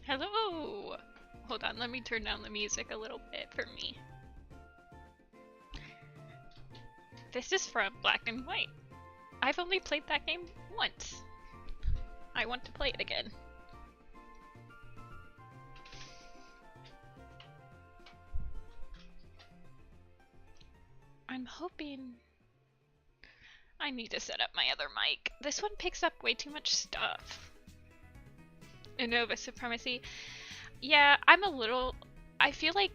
Hello! Hold on, let me turn down the music a little bit for me. This is from Black and White. I've only played that game once. I want to play it again. I'm hoping... I need to set up my other mic. This one picks up way too much stuff. Innova Supremacy. Yeah, I feel like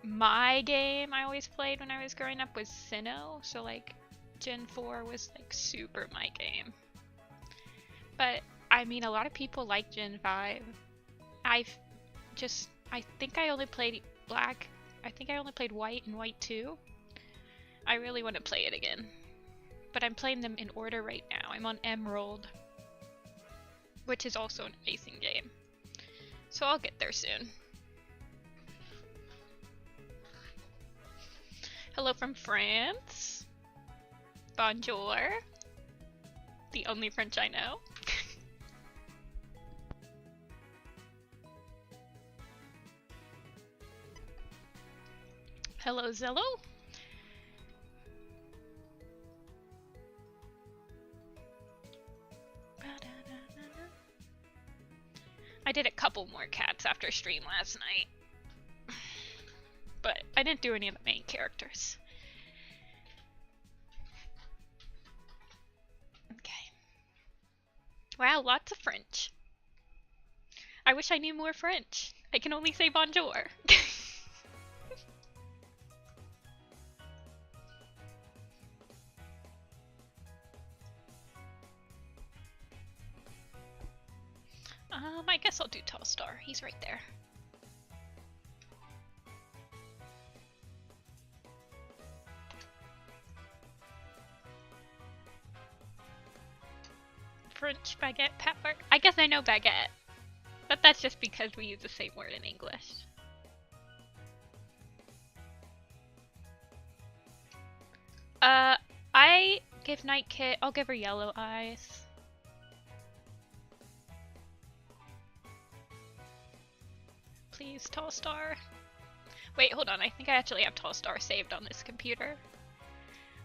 my game I always played when I was growing up was Sinnoh, so like Gen 4 was like super my game. But I mean, a lot of people like Gen 5. I think I only played Black. I think I only played White and White 2. I really want to play it again. But I'm playing them in order right now. I'm on Emerald, which is also an amazing game. So I'll get there soon. Hello from France. Bonjour. The only French I know. Hello, Zello. I did a couple more cats after stream last night. But I didn't do any of the main characters. Okay. Wow, lots of French. I wish I knew more French. I can only say bonjour. I guess I'll do Tallstar. He's right there. French baguette pepper. I guess I know baguette, but that's just because we use the same word in English. I give Night Kit. I'll give her yellow eyes. Please, Tallstar. Wait, hold on. I think I actually have Tallstar saved on this computer.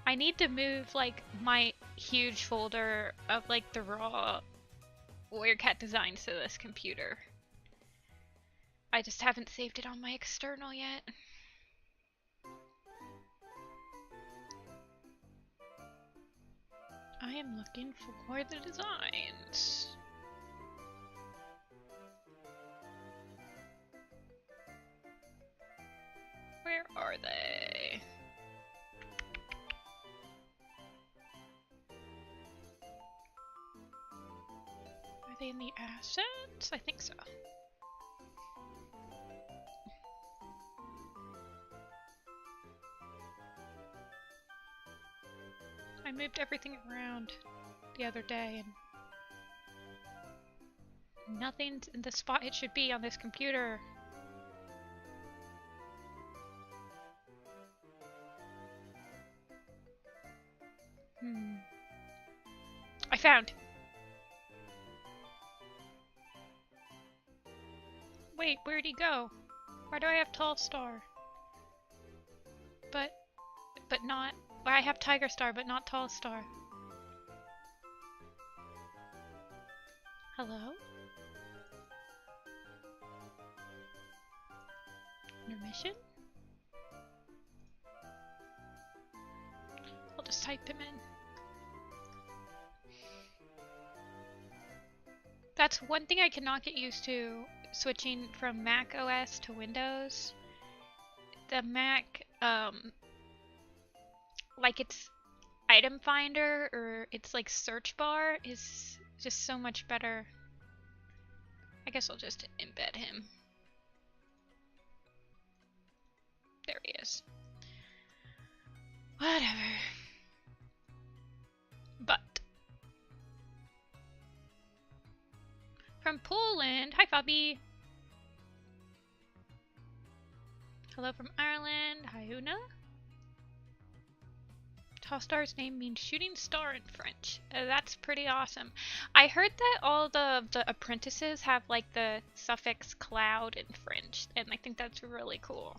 I need to move, like, my huge folder of, like, the raw Warrior Cat designs to this computer. I just haven't saved it on my external yet. I am looking for the designs. Where are they? Are they in the assets? I think so. I moved everything around the other day and nothing's in the spot it should be on this computer. I found. Wait, where'd he go? Why do I have Tallstar? But not. Why I have Tiger Star, but not Tallstar? Hello? Intermission? I'll just type him in. That's one thing I cannot get used to, switching from Mac OS to Windows. The Mac, like its item finder or its like search bar is just so much better. I guess I'll just embed him. There he is. Whatever. But from Poland. Hi, Fabi. Hello from Ireland. Hi, Una. Tallstar's name means shooting star in French. That's pretty awesome. I heard that all the apprentices have like the suffix cloud in French, and I think that's really cool.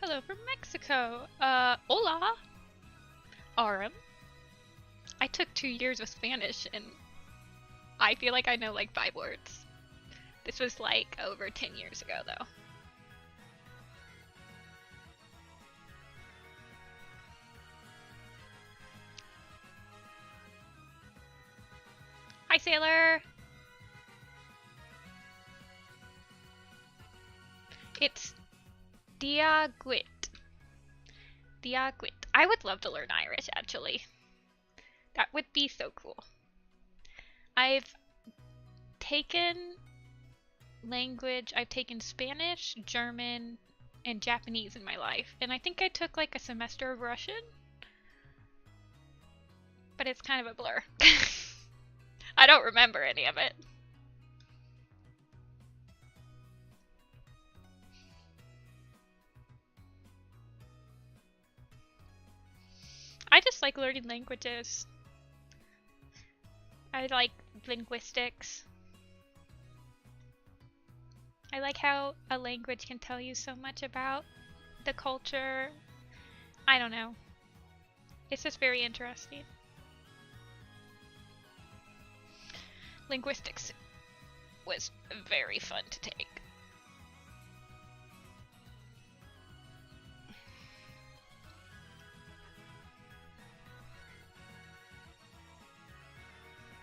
Hello from Mexico. Hola. Aram. I took 2 years of Spanish and I feel like I know like 5 words. This was like over 10 years ago though. Hi Sailor! It's Diaguit. Diaguit. I would love to learn Irish actually. That would be so cool. I've taken Spanish, German, and Japanese in my life, and I think I took like a semester of Russian, but it's kind of a blur. I don't remember any of it. I just like learning languages. I like linguistics. I like how a language can tell you so much about the culture. I don't know. It's just very interesting. Linguistics was very fun to take.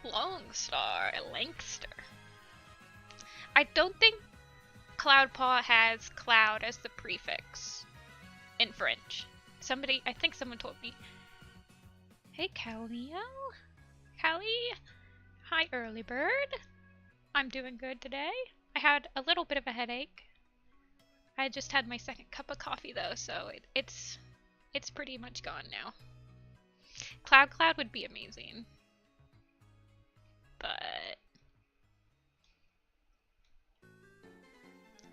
Longstar, Lancaster. I don't think Cloudpaw has cloud as the prefix in French. I think someone told me. Hey, Callie. Callie? Hi, early bird. I'm doing good today. I had a little bit of a headache. I just had my second cup of coffee though, so it's pretty much gone now. Cloud would be amazing. But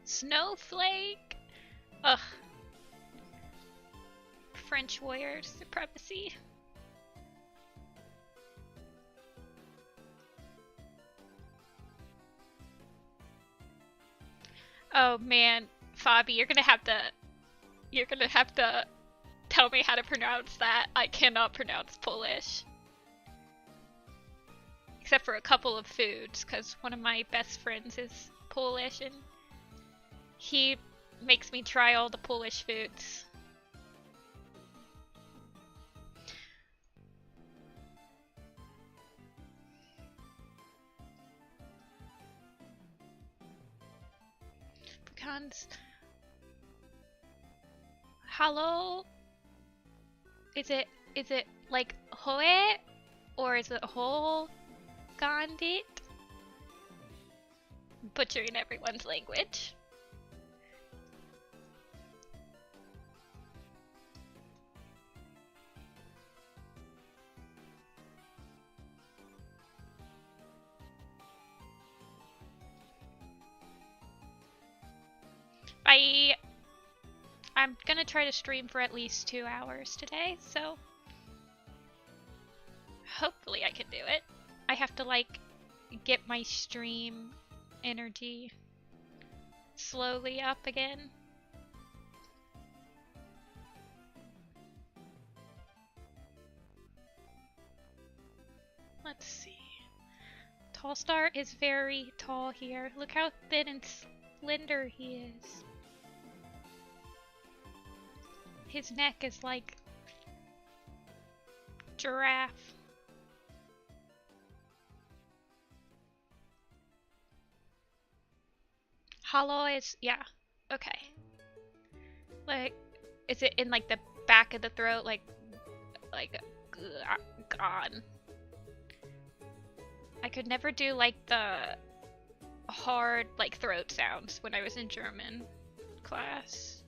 Snowflake. Ugh. French warrior supremacy. Oh man, Fabi, you're gonna have to tell me how to pronounce that. I cannot pronounce Polish. Except for a couple of foods, because one of my best friends is Polish and he makes me try all the Polish foods. Pecans. Hello? Is it like hoe or is it whole? Gondit? Butchering everyone's language. Bye! I'm gonna try to stream for at least 2 hours today, so hopefully I can do it. I have to like get my stream energy slowly up again. Let's see. Tallstar is very tall here. Look how thin and slender he is. His neck is like giraffe. Hollow is, yeah, okay. Like, is it in like the back of the throat, like gone? I could never do like the hard like throat sounds when I was in German class.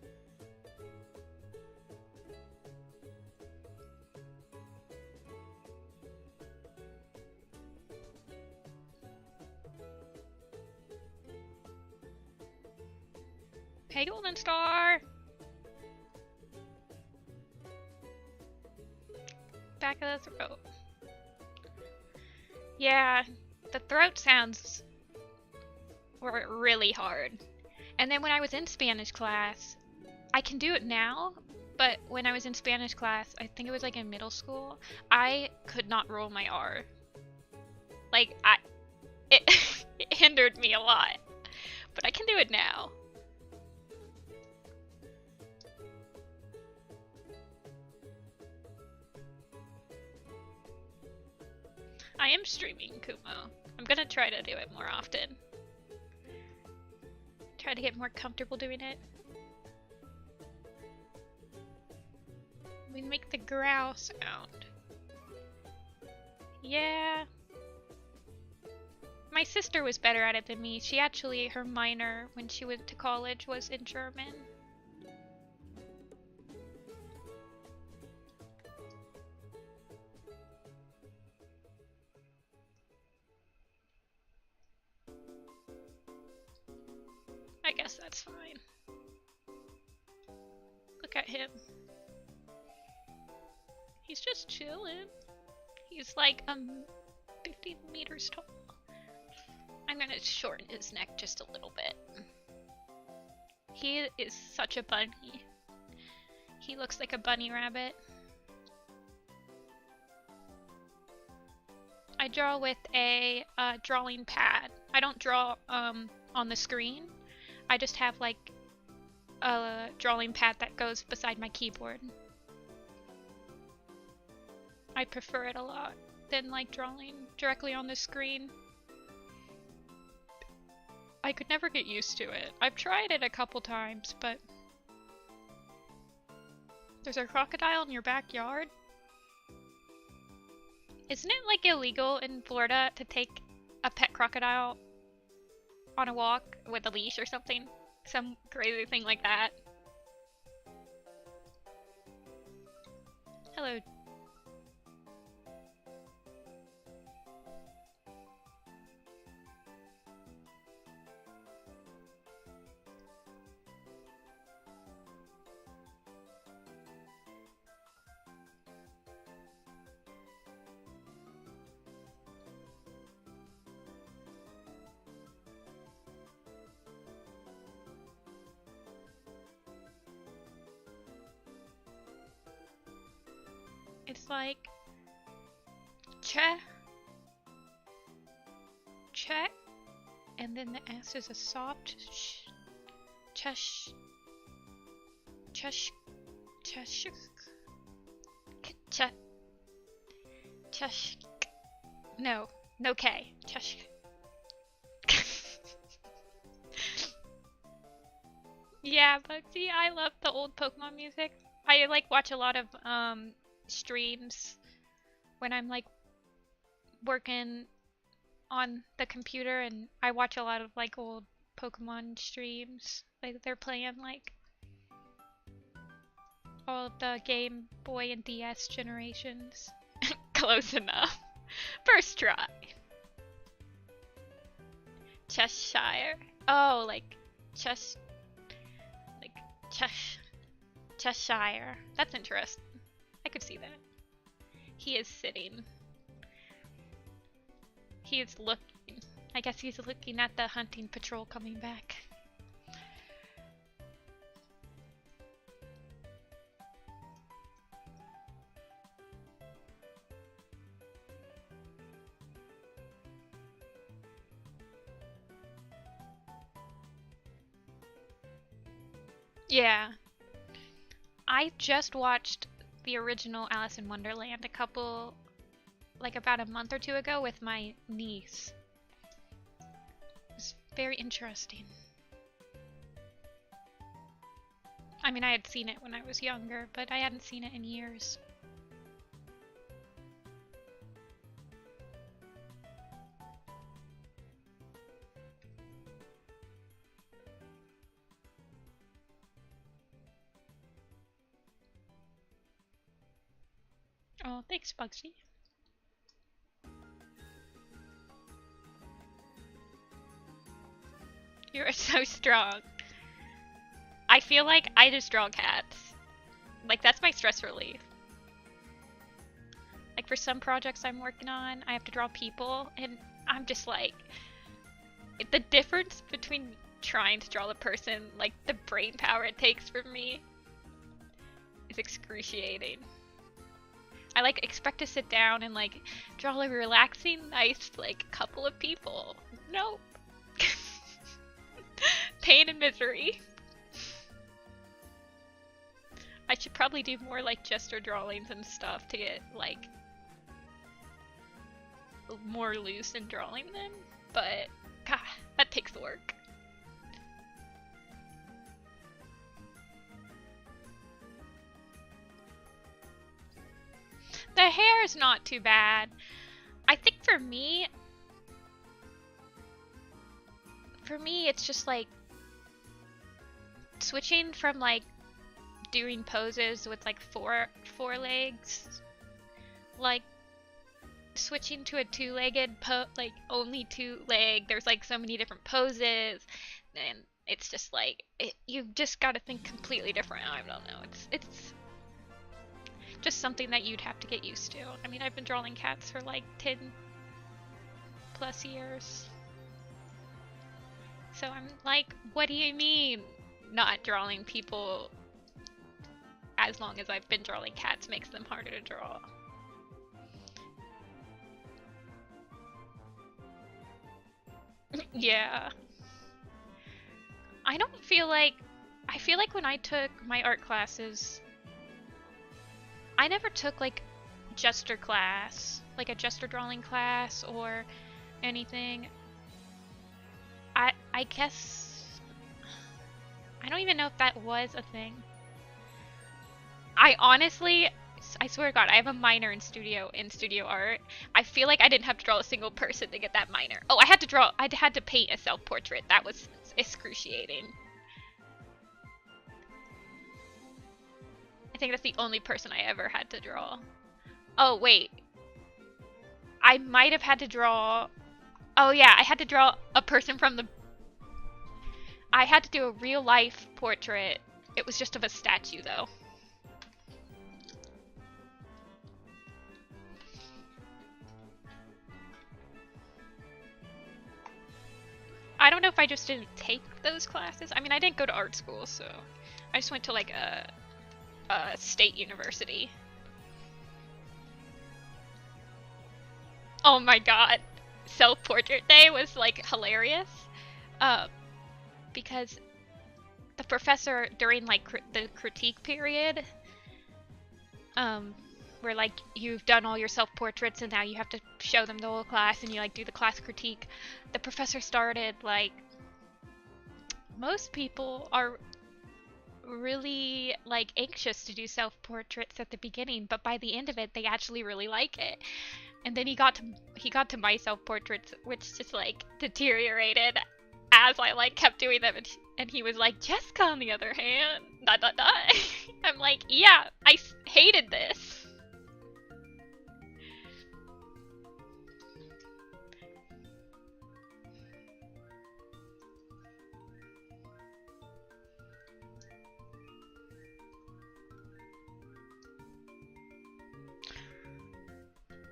Hey, Golden Star! Back of the throat. Yeah, the throat sounds were really hard. And then when I was in Spanish class, I can do it now, but when I was in Spanish class, I think it was like in middle school, I could not roll my R. Like, it, it hindered me a lot. But I can do it now. I am streaming Kumo. I'm gonna try to do it more often. Try to get more comfortable doing it. We make the growl sound. Yeah. My sister was better at it than me. She actually, her minor when she went to college was in German. I guess that's fine. Look at him. He's just chilling. He's like 50 meters tall. I'm gonna shorten his neck just a little bit. He is such a bunny. He looks like a bunny rabbit. I draw with a drawing pad. I don't draw on the screen. I just have like a drawing pad that goes beside my keyboard. I prefer it a lot than like drawing directly on the screen. I could never get used to it. I've tried it a couple times, but there's a crocodile in your backyard? Isn't it like illegal in Florida to take a pet crocodile on a walk with a leash or something? Some crazy thing like that. Hello. It's like check, and then the S is a soft sh, chesh, chesh, chesh, chesh, chesh, no K, chesh. Yeah, Bugsy, I love the old Pokemon music. I like watch a lot of streams when I'm like working on the computer, and I watch a lot of like old Pokemon streams. Like they're playing like all of the Game Boy and DS generations. Close enough. First try. Cheshire. Oh, like Cheshire. That's interesting. I could see that. He is sitting. He is looking. I guess he's looking at the hunting patrol coming back. Yeah. I just watched the original Alice in Wonderland about a month or two ago with my niece. It was very interesting. I mean, I had seen it when I was younger, but I hadn't seen it in years. Oh, thanks, Bugsy. You're so strong. I feel like I just draw cats. Like, that's my stress relief. Like, for some projects I'm working on, I have to draw people, and I'm just like, the difference between trying to draw the person, like, the brain power it takes for me is excruciating. I, like, expect to sit down and, like, draw a relaxing, nice, like, couple of people. Nope. Pain and misery. I should probably do more, like, gesture drawings and stuff to get, like, more loose in drawing them, but God, that takes work. The hair is not too bad. I think for me it's just like switching from like doing poses with like four legs, like switching to a two-legged like only two-leg. There's like so many different poses, and it's just like you've just got to think completely different. I don't know. It's just something that you'd have to get used to. I mean, I've been drawing cats for like 10+ years. So I'm like, what do you mean not drawing people as long as I've been drawing cats makes them harder to draw? Yeah. I feel like when I took my art classes, I never took like gesture class, like a gesture drawing class or anything. I guess I don't even know if that was a thing. I swear to God, I have a minor in studio art. I feel like I didn't have to draw a single person to get that minor. Oh, I had to paint a self-portrait. That was excruciating. I think that's the only person I ever had to draw. Oh, wait. I might have had to draw... Oh yeah, I had to draw a person from the... I had to do a real-life portrait. It was just of a statue, though. I don't know if I just didn't take those classes. I mean, I didn't go to art school, so I just went to like a state university. Oh my God, self-portrait day was like hilarious, because the professor during like the critique period, where like you've done all your self-portraits and now you have to show them the whole class and you like do the class critique, the professor started like, most people are really like anxious to do self-portraits at the beginning, but by the end of it they actually really like it. And then he got to my self-portraits, which just like deteriorated as I like kept doing them, and he was like, Jessica on the other hand, ... I'm like, yeah, I hated this.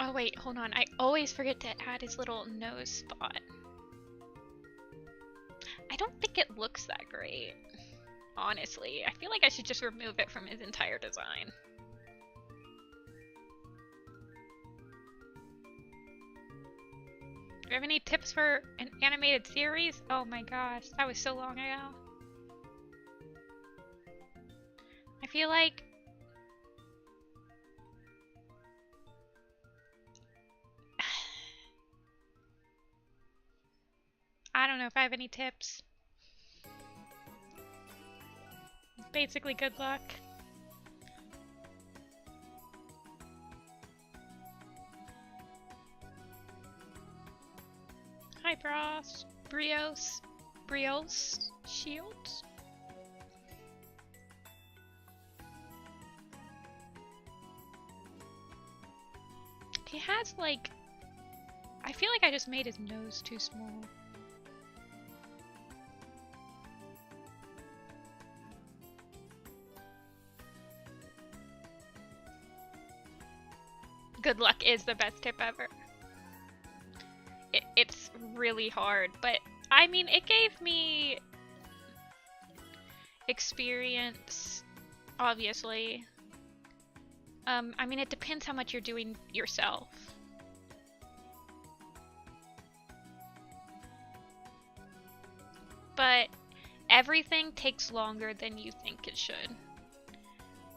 Oh wait, hold on. I always forget to add his little nose spot. I don't think it looks that great, honestly. I feel like I should just remove it from his entire design. Do you have any tips for an animated series? Oh my gosh, that was so long ago. I feel like I don't know if I have any tips. Basically, good luck. Hi, Bros. Brios. Shields. He has like... I feel like I just made his nose too small. Good luck is the best tip ever. It's really hard, but I mean, it gave me experience, obviously. I mean, it depends how much you're doing yourself. But everything takes longer than you think it should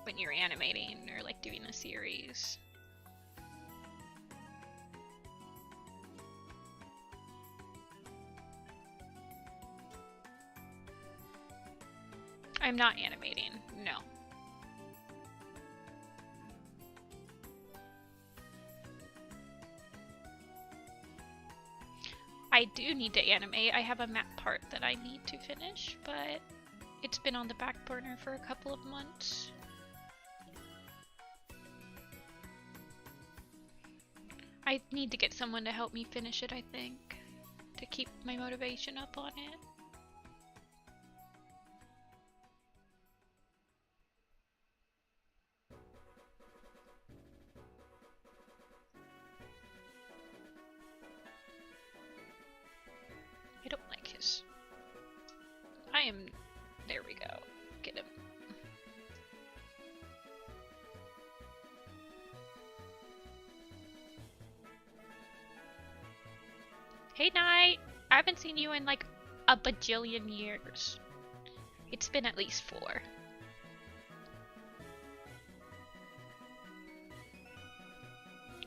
when you're animating or like doing a series. I'm not animating, no. I do need to animate. I have a map part that I need to finish, but it's been on the back burner for a couple of months. I need to get someone to help me finish it, I think, to keep my motivation up on it. I don't like his... I am... There we go. Get him. Hey, Knight! I haven't seen you in like a bajillion years. It's been at least 4.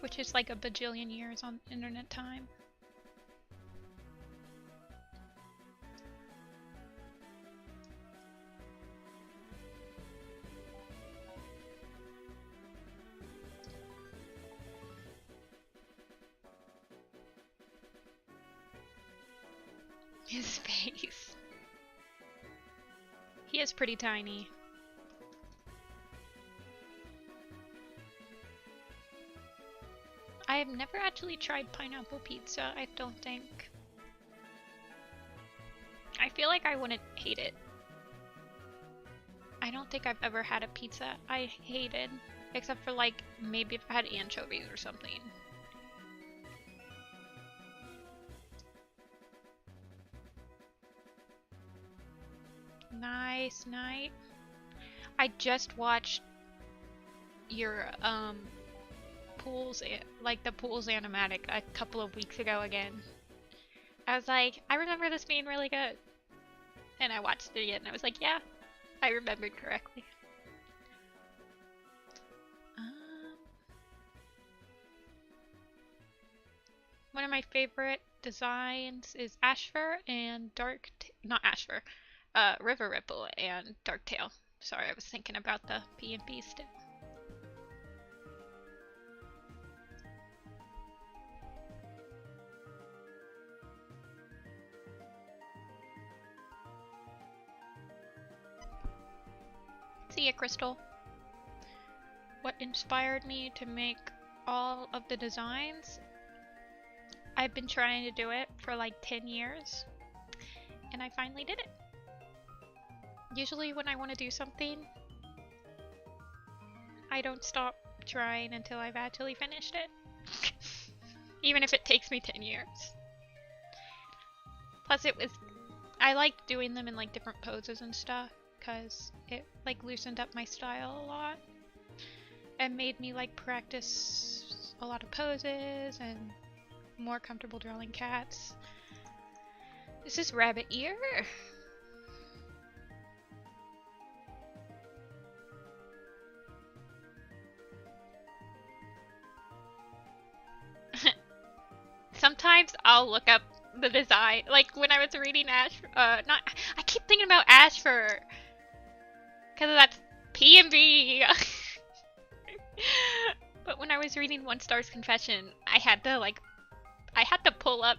Which is like a bajillion years on internet time. His face. He is pretty tiny. I have never actually tried pineapple pizza, I don't think. I feel like I wouldn't hate it. I don't think I've ever had a pizza I hated, except for like maybe if I had anchovies or something. Nice night. I just watched your pools, like the pools animatic a couple of weeks ago again. I was like, I remember this being really good. And I watched it again and I was like, yeah, I remembered correctly. One of my favorite designs is Ashfur and River Ripple and Darktail. Sorry, I was thinking about the P&B stick. See ya, Crystal. What inspired me to make all of the designs? I've been trying to do it for like 10 years, and I finally did it. Usually when I want to do something, I don't stop trying until I've actually finished it. Even if it takes me 10 years. Plus I liked doing them in like different poses and stuff, because it like loosened up my style a lot. And made me like practice a lot of poses and more comfortable drawing cats. This is rabbit ear. Sometimes I'll look up the design, like when I was reading I keep thinking about Ashfur, because that's P&B. But when I was reading One Star's Confession, I had to pull up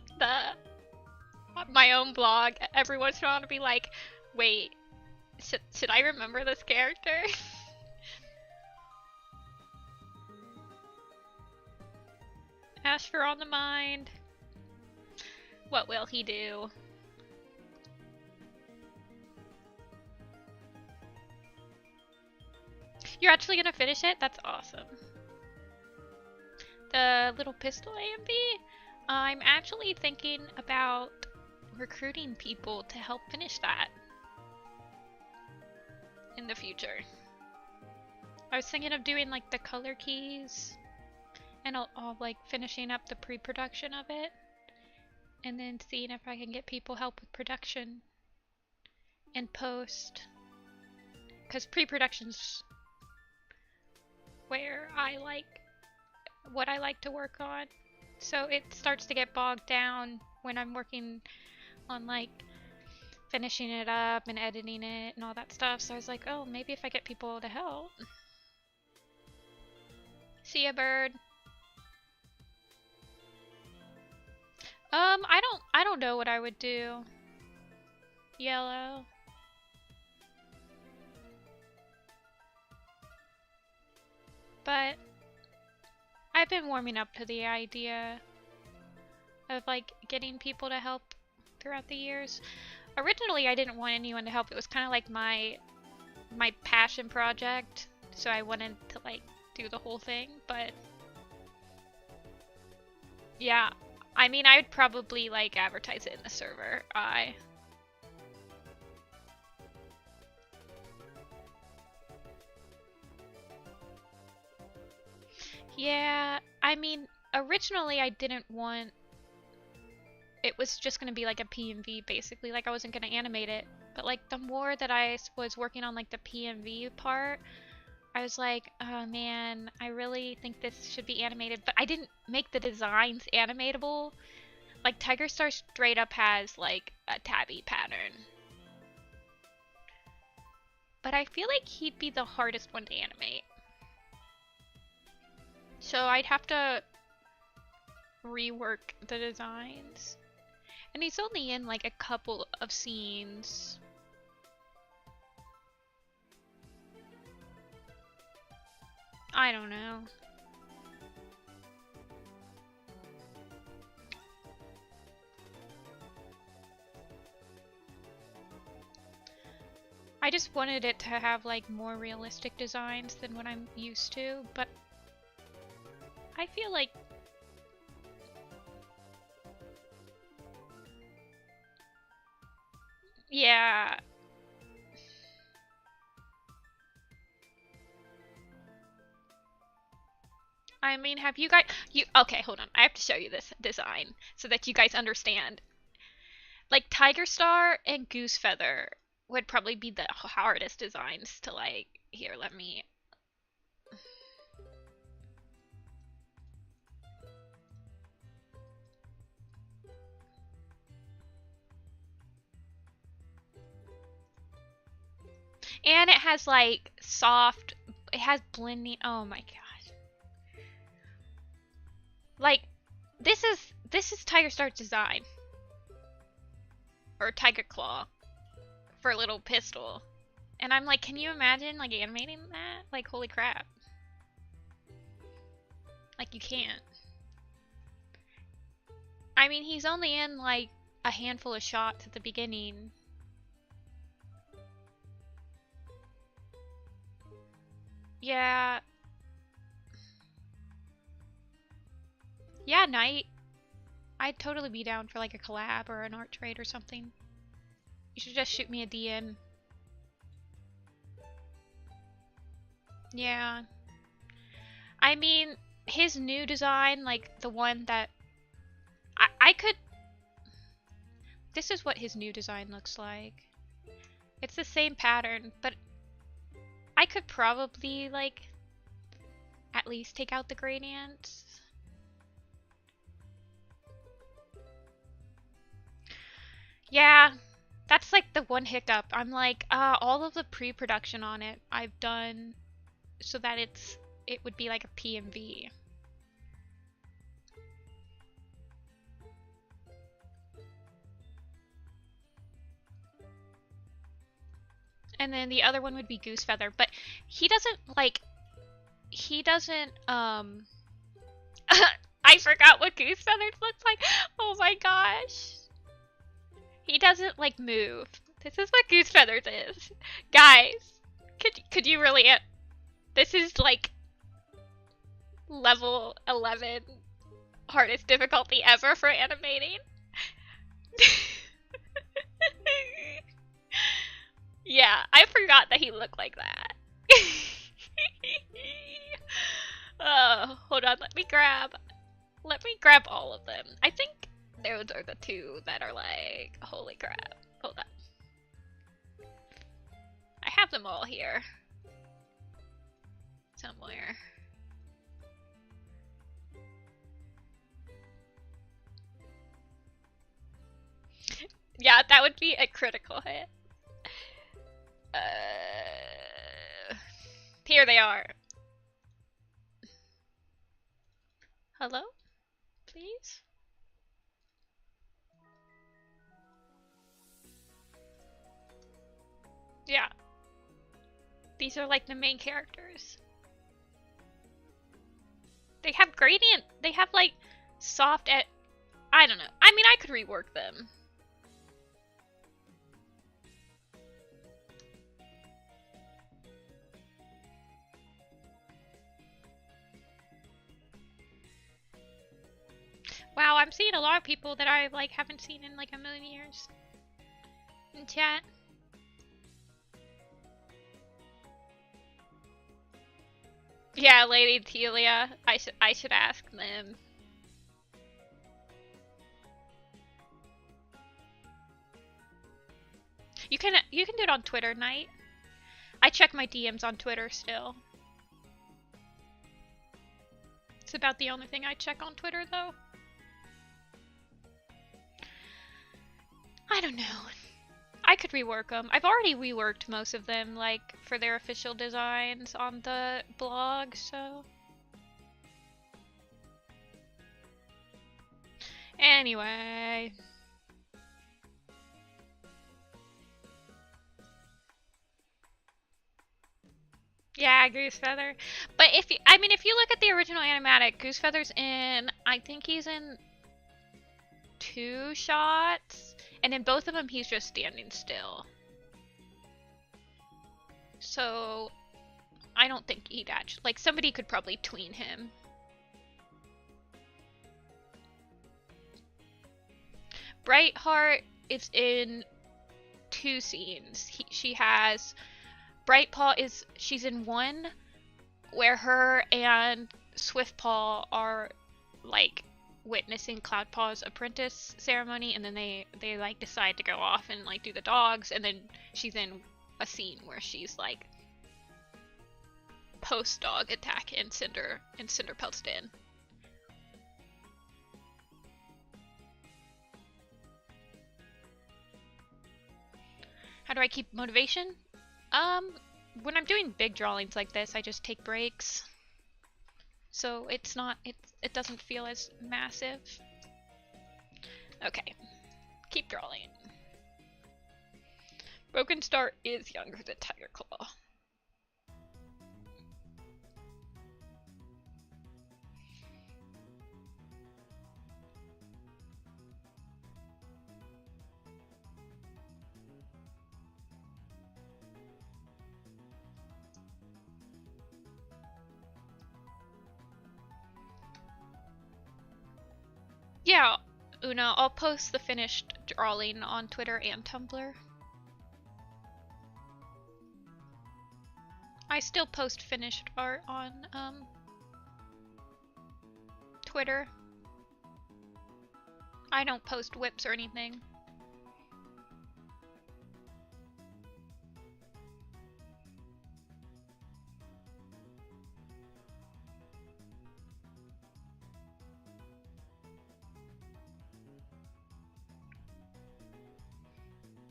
my own blog every once in a while to be like, wait, should I remember this character? Ashfur on the mind. What will he do? You're actually gonna finish it? That's awesome. the little pistol AMV, I'm actually thinking about recruiting people to help finish that in the future. I was thinking of doing like the color keys and I'll like finishing up the pre-production of it and then seeing if I can get people help with production and post, because pre-production's where I like what I like to work on, so it starts to get bogged down when I'm working on like finishing it up and editing it and all that stuff. So I was like, oh, maybe if I get people to help. See ya, bird. I don't know what I would do. Yellow. But I've been warming up to the idea of like getting people to help throughout the years. Originally, I didn't want anyone to help. It was kind of like my passion project, so I wanted to like do the whole thing. But yeah, I mean, I would probably like advertise it in the server. Yeah, I mean, originally I didn't want... It was just going to be like a PMV, basically. Like, I wasn't going to animate it. But, like, the more that I was working on, like, the PMV part, I was like, oh, man, I really think this should be animated. But I didn't make the designs animatable. Like, Tiger Star straight up has, like, a tabby pattern. But I feel like he'd be the hardest one to animate. So I'd have to rework the designs. And he's only in like a couple of scenes. I don't know. I just wanted it to have like more realistic designs than what I'm used to, but I feel like yeah. I mean, have you guys okay, hold on. I have to show you this design so that you guys understand. Like Tiger Star and Goose Feather would probably be the hardest designs to like. Here, let me and it has like soft, it has blending. Oh my gosh. Like this is Tiger Star's design. Or Tiger Claw for a little pistol. And I'm like, can you imagine like animating that? Like holy crap. Like you can't. I mean, he's only in like a handful of shots at the beginning. Yeah. Yeah, Knight. I'd totally be down for like a collab or an art trade or something. You should just shoot me a DM. Yeah. I mean, his new design, like the one that I could... This is what his new design looks like. It's the same pattern, but I could probably, like, at least take out the gradients. Yeah, that's like the one hiccup. I'm like, all of the pre-production on it I've done so that it would be like a PMV. And then the other one would be Goose Feather, but he doesn't I forgot what Goose Feathers looks like. Oh my gosh. He doesn't like move. This is what Goose Feathers is. Guys, could you really this is like Level 11. Hardest difficulty ever for animating. Yeah, I forgot that he looked like that. Oh, hold on, let me grab all of them. I think those are the two that are like, holy crap. Hold on. I have them all here. Somewhere. Yeah, that would be a critical hit. Here they are. Hello? Please? Yeah. These are like the main characters. They have gradient. They have like soft at. I don't know. I mean, I could rework them. Wow, I'm seeing a lot of people that I like haven't seen in like a million years in chat. Yeah, Lady Telia. I should ask them. You can do it on Twitter, Knight. I check my DMs on Twitter still. It's about the only thing I check on Twitter though. I don't know. I could rework them. I've already reworked most of them, like, for their official designs on the blog, so... Anyway... Yeah, Goosefeather. But if you, I mean, if you look at the original animatic, Goosefeather's in, I think he's in 2 shots. And in both of them, he's just standing still. So, I don't think he'd actually... Like, somebody could probably tween him. Brightheart is in 2 scenes. She has... Brightpaw is... She's in 1, where her and Swiftpaw are, like... witnessing Cloudpaw's apprentice ceremony, and then they like decide to go off and like do the dogs, and then she's in a scene where she's like post dog attack in Cinderpelt's den. How do I keep motivation? When I'm doing big drawings like this, I just take breaks. So it's not, it doesn't feel as massive. Okay, keep drawing. Broken Star is younger than Tiger Claw. Yeah, Una, I'll post the finished drawing on Twitter and Tumblr. I still post finished art on Twitter. I don't post whips or anything.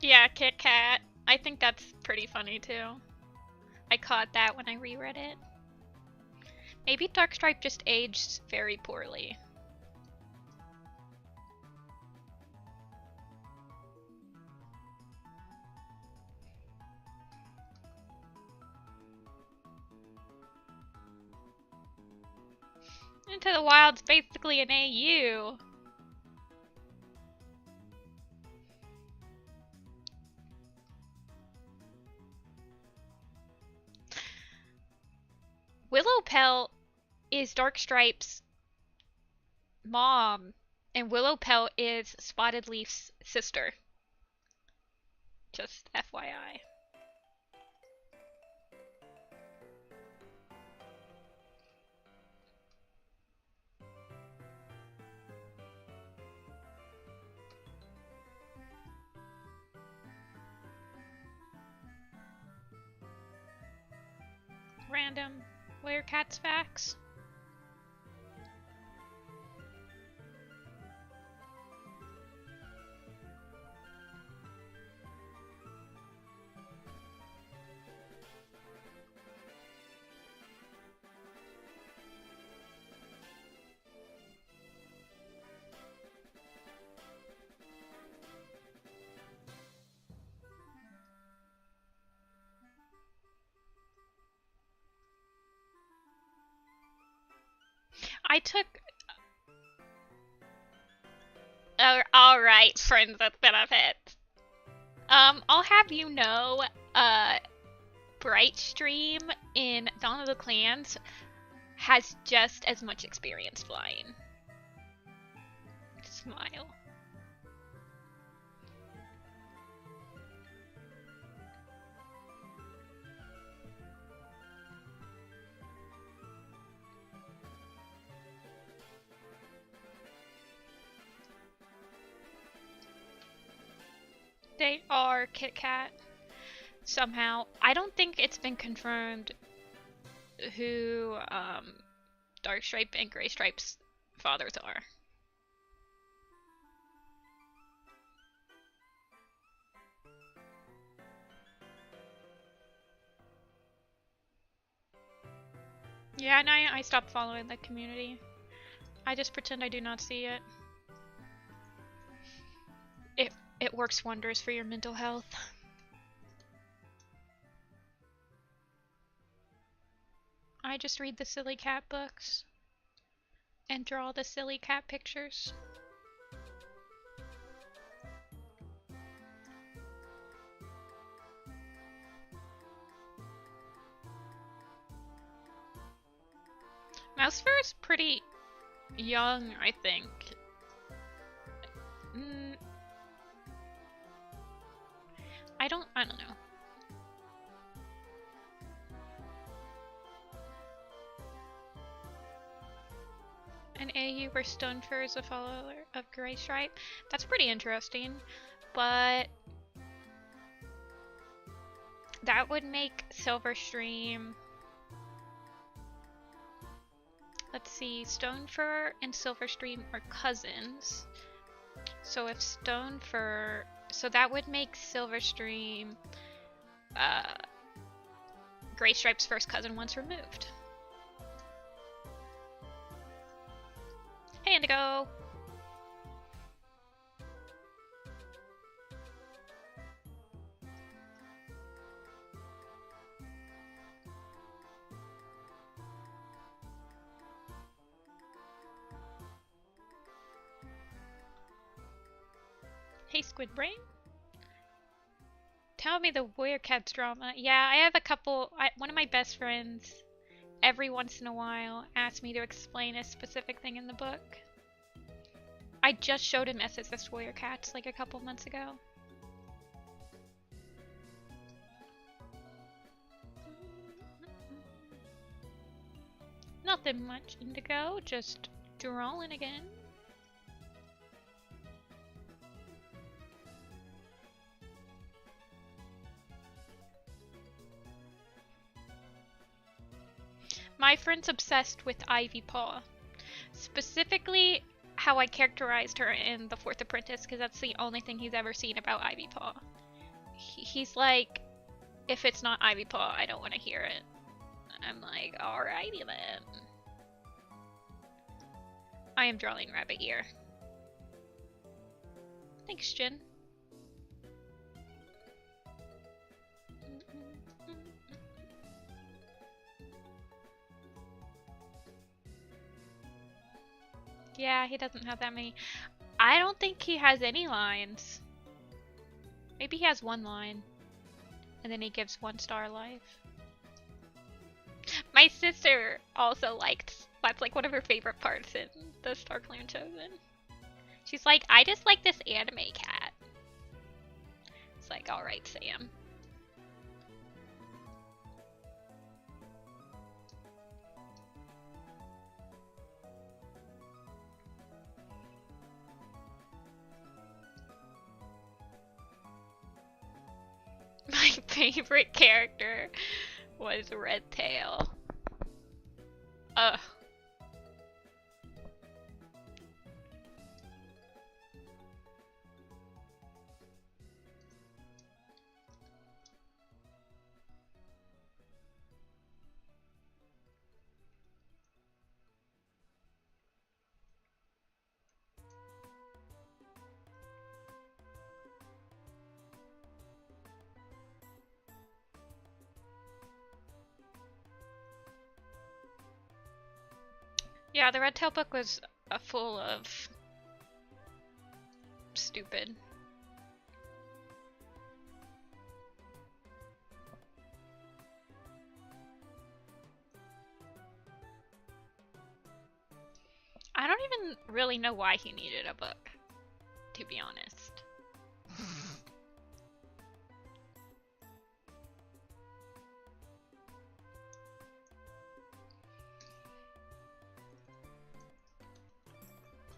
Yeah, Kit Kat. I think that's pretty funny too. I caught that when I reread it. Maybe Darkstripe just aged very poorly. Into the Wild's basically an AU. Willowpelt is Darkstripe's mom, and Willowpelt is Spotted Leaf's sister. Just FYI. Random Werecats facts. I took... Alright, friends with benefits. I'll have you know, Brightstream in Dawn of the Clans has just as much experience flying. Smile. They are Kit Kat. Somehow. I don't think it's been confirmed who Darkstripe and Graystripe's fathers are. Yeah, and I stopped following the community. I just pretend I do not see it. It works wonders for your mental health. I just read the silly cat books and draw the silly cat pictures. Mousefur is pretty young, I think. I don't know. An AU where Stonefur is a follower of Graystripe. That's pretty interesting, but that would make Silverstream... Let's see, Stonefur and Silverstream are cousins. So if Stonefur... So that would make Silverstream Graystripe's first cousin once removed. Hey, Indigo! Hey, Squid Brain. Tell me the Werecats drama. Yeah, I have a couple. One of my best friends, every once in a while, asks me to explain a specific thing in the book. I just showed him SSS Werecats like a couple months ago. Nothing much, Indigo. Just drawing again. My friend's obsessed with Ivy Paw. Specifically, how I characterized her in The Fourth Apprentice, because that's the only thing he's ever seen about Ivy Paw. He's like, if it's not Ivy Paw, I don't want to hear it. I'm like, alrighty then. I am drawing rabbit ear. Thanks, Jen. Yeah, he doesn't have that many. I don't think he has any lines. Maybe he has one line. And then he gives 1 star life. My sister also liked That's like one of her favorite parts in the Star Clan Chosen. She's like, I just like this anime cat. It's like, alright, Sam. My favorite character was Red Tail. Ugh. Yeah, the Red Tail book was full of stupid. I don't even really know why he needed a book, to be honest.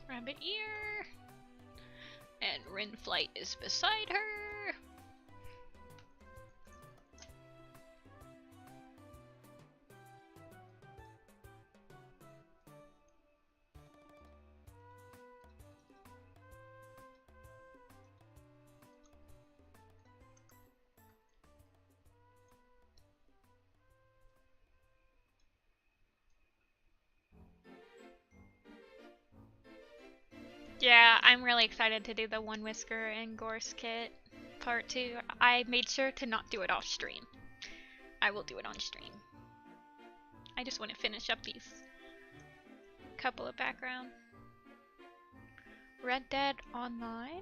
Rabbit ear. And Rinflight is beside her. Yeah, I'm really excited to do the One Whisker and Gorse kit part 2. I made sure to not do it off stream. I will do it on stream. I just want to finish up these couple of background. Red Dead Online?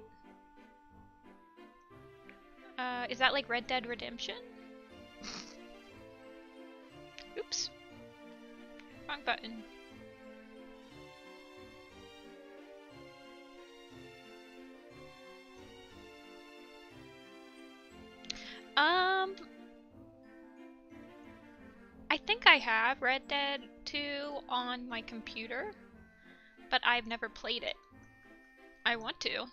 Is that like Red Dead Redemption? Oops. Wrong button. I think I have Red Dead 2 on my computer, but I've never played it. I want to.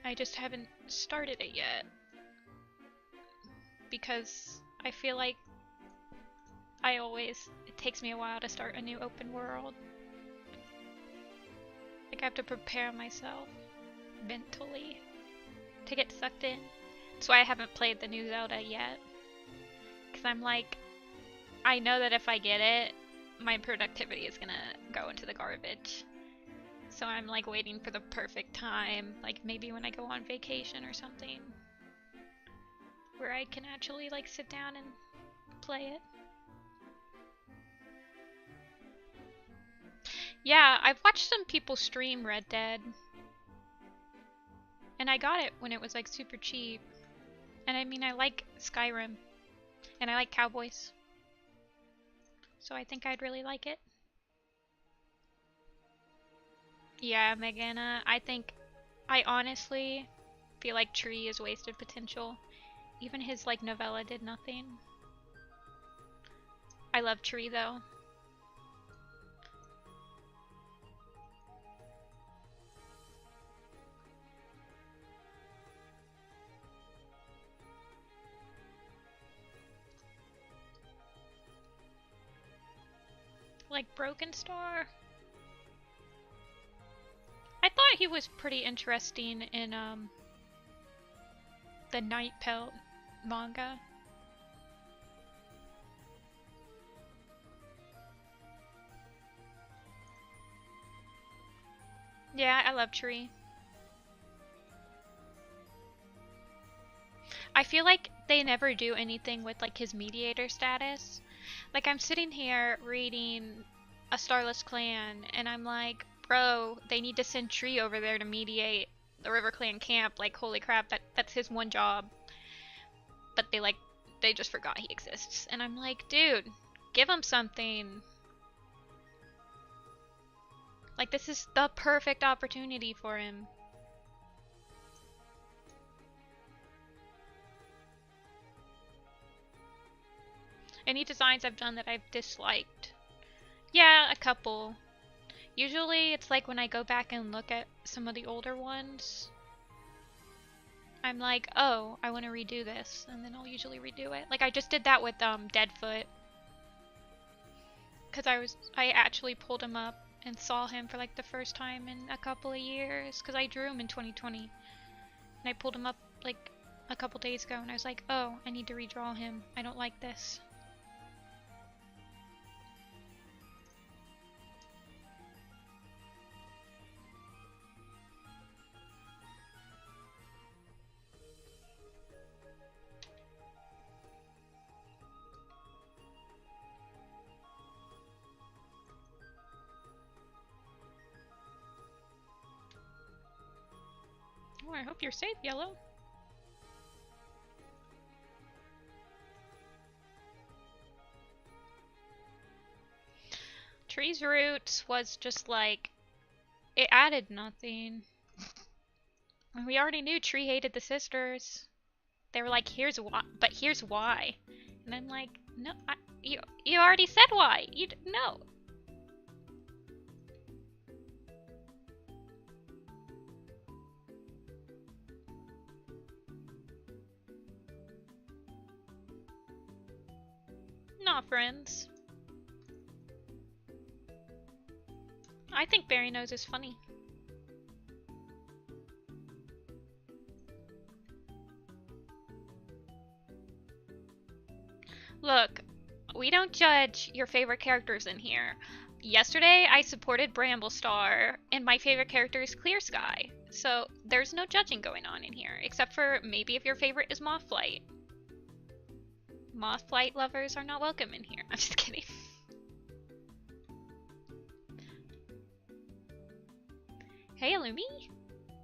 I just haven't started it yet. Because I feel like it takes me a while to start a new open world. Like I have to prepare myself mentally to get sucked in. That's why I haven't played the new Zelda yet. Because I'm like, I know that if I get it, my productivity is gonna go into the garbage. So I'm like waiting for the perfect time, like maybe when I go on vacation or something, where I can actually like sit down and play it. Yeah, I've watched some people stream Red Dead. And I got it when it was like super cheap. And I mean, I like Skyrim. And I like cowboys. So I think I'd really like it. Yeah, Megan, I honestly feel like Tree is wasted potential. Even his like novella did nothing. I love Tree though. Like Broken Star? I thought he was pretty interesting in the Night Pelt manga. Yeah, I love Tree. I feel like they never do anything with like his mediator status. Like I'm sitting here reading A Starless Clan and I'm like, bro, they need to send Tree over there to mediate the River Clan camp. Like holy crap, that's his one job. But they just forgot he exists. And I'm like, dude, Give him something. Like, this is the perfect opportunity for him. Any designs I've done that I've disliked? Yeah, a couple. Usually it's like when I go back and look at some of the older ones, I'm like, oh, I want to redo this, and then I'll usually redo it. Like I just did that with Deadfoot. Cause I actually pulled him up and saw him for like the first time in a couple of years. Cause I drew him in 2020. And I pulled him up like a couple days ago and I was like, oh, I need to redraw him. I don't like this. Oh, I hope you're safe, Yellow. Tree's roots was just like, it added nothing. We already knew Tree hated the sisters. They were like, here's why, but here's why. And I'm like, no, you already said why. No. Not friends. I think Barry Nose is funny. Look, we don't judge your favorite characters in here. Yesterday, I supported Bramblestar, and my favorite character is Clear Sky. So, there's no judging going on in here, except for maybe if your favorite is Mothflight. Mothflight lovers are not welcome in here. I'm just kidding. Hey, Illumi?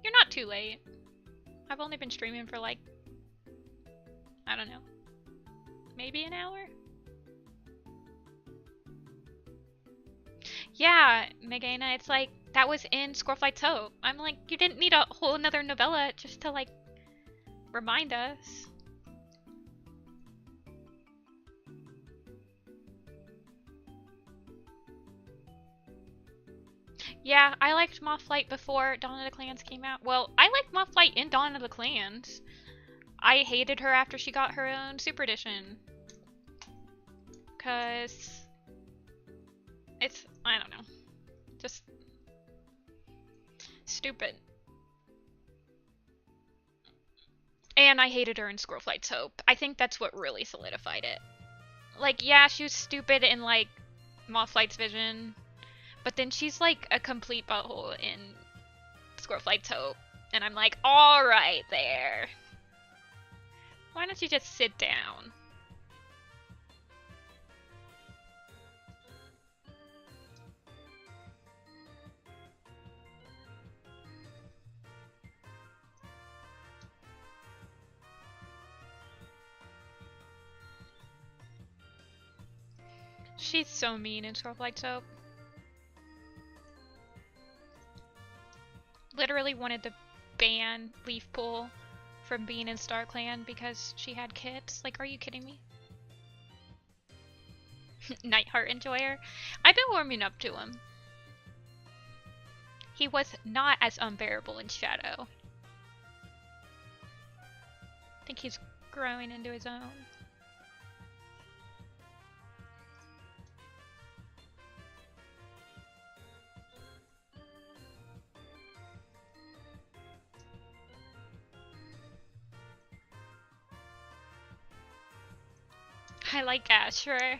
You're not too late. I've only been streaming for like, I don't know, maybe an hour? Yeah, Megana, it's like, that was in Squirrelflight's Hope. I'm like, you didn't need a whole another novella just to like, remind us. Yeah, I liked Mothflight before Dawn of the Clans came out. Well, I liked Mothflight in Dawn of the Clans. I hated her after she got her own Super Edition. Cause it's, I don't know, just stupid. And I hated her in Squirrelflight's Hope. I think that's what really solidified it. Like, yeah, she was stupid in like Mothflight's Vision. But then she's like a complete butthole in Squirrelflight's Hope. And I'm like, alright there. Why don't you just sit down? She's so mean in Squirrelflight's Hope. Literally wanted to ban Leafpool from being in StarClan because she had kids. Like, are you kidding me? Nightheart Enjoyer. I've been warming up to him. He was not as unbearable in Shadow. I think he's growing into his own. I like Asher.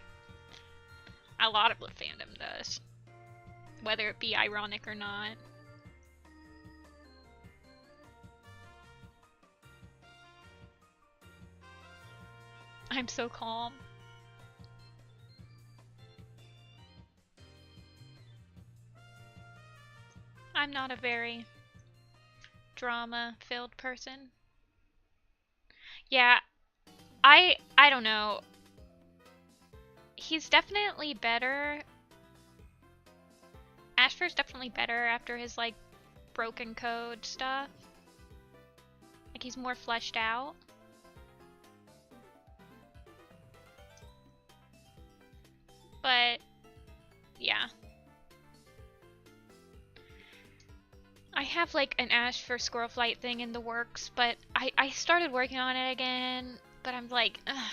A lot of the fandom does. Whether it be ironic or not. I'm so calm. I'm not a very drama-filled person. Yeah, I don't know. he's definitely better. Ashfur's definitely better after his, like, broken code stuff. Like, he's more fleshed out. But, yeah. I have, like, an Ashfur Squirrel Flight thing in the works, but I started working on it again, but I'm like, ugh,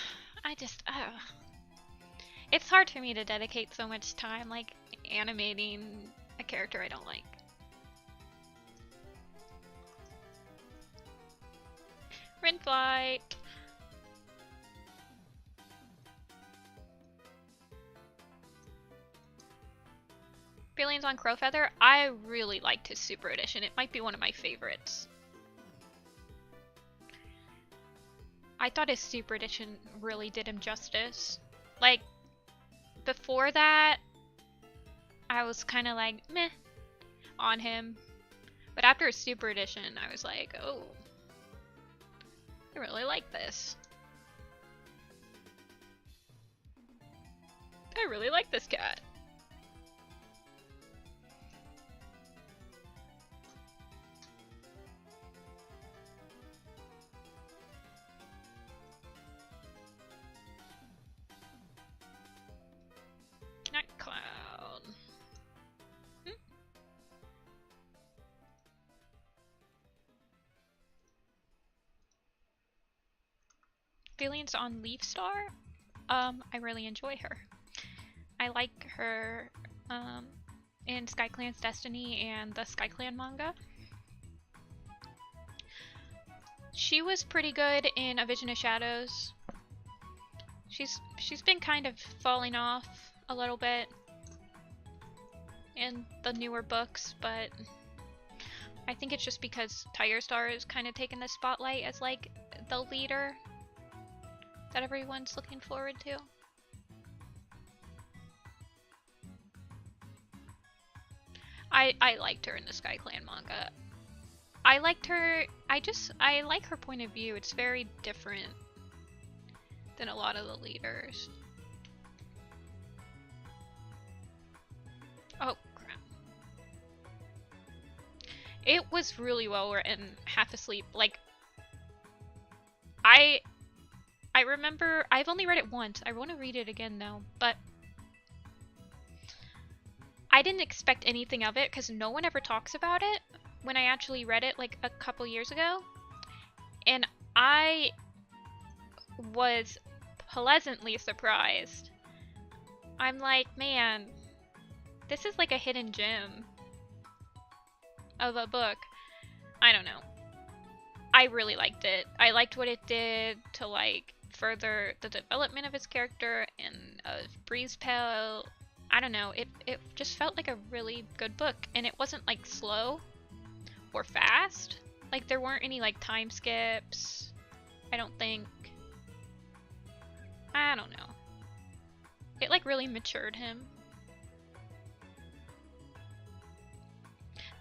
it's hard for me to dedicate so much time, like, animating a character I don't like. Wind Flight! Feelings on Crowfeather? I really liked his Super Edition. It might be one of my favorites. I thought his Super Edition really did him justice. Like, before that, I was kind of like, meh, on him. But after his Super Edition, I was like, oh, I really like this. I really like this cat. Night Cloud. Feelings on Leaf Star? I really enjoy her. I like her in SkyClan's Destiny and the SkyClan manga. She was pretty good in A Vision of Shadows. She's been kind of falling off a little bit in the newer books, but I think it's just because Tallstar is kind of taking the spotlight as like the leader that everyone's looking forward to. I liked her in the SkyClan manga. I liked her, I like her point of view. It's very different than a lot of the leaders. Oh, crap. It was really well written, half asleep. Like, I remember, I've only read it once. I want to read it again though, but I didn't expect anything of it because no one ever talks about it when I actually read it like a couple years ago. And I was pleasantly surprised. I'm like, man, this is like a hidden gem of a book. I don't know. I really liked it. I liked what it did to like further the development of his character and of Breeze Pale. I don't know, it just felt like a really good book, and it wasn't like slow or fast. Like there weren't any like time skips, I don't think. I don't know. It like really matured him.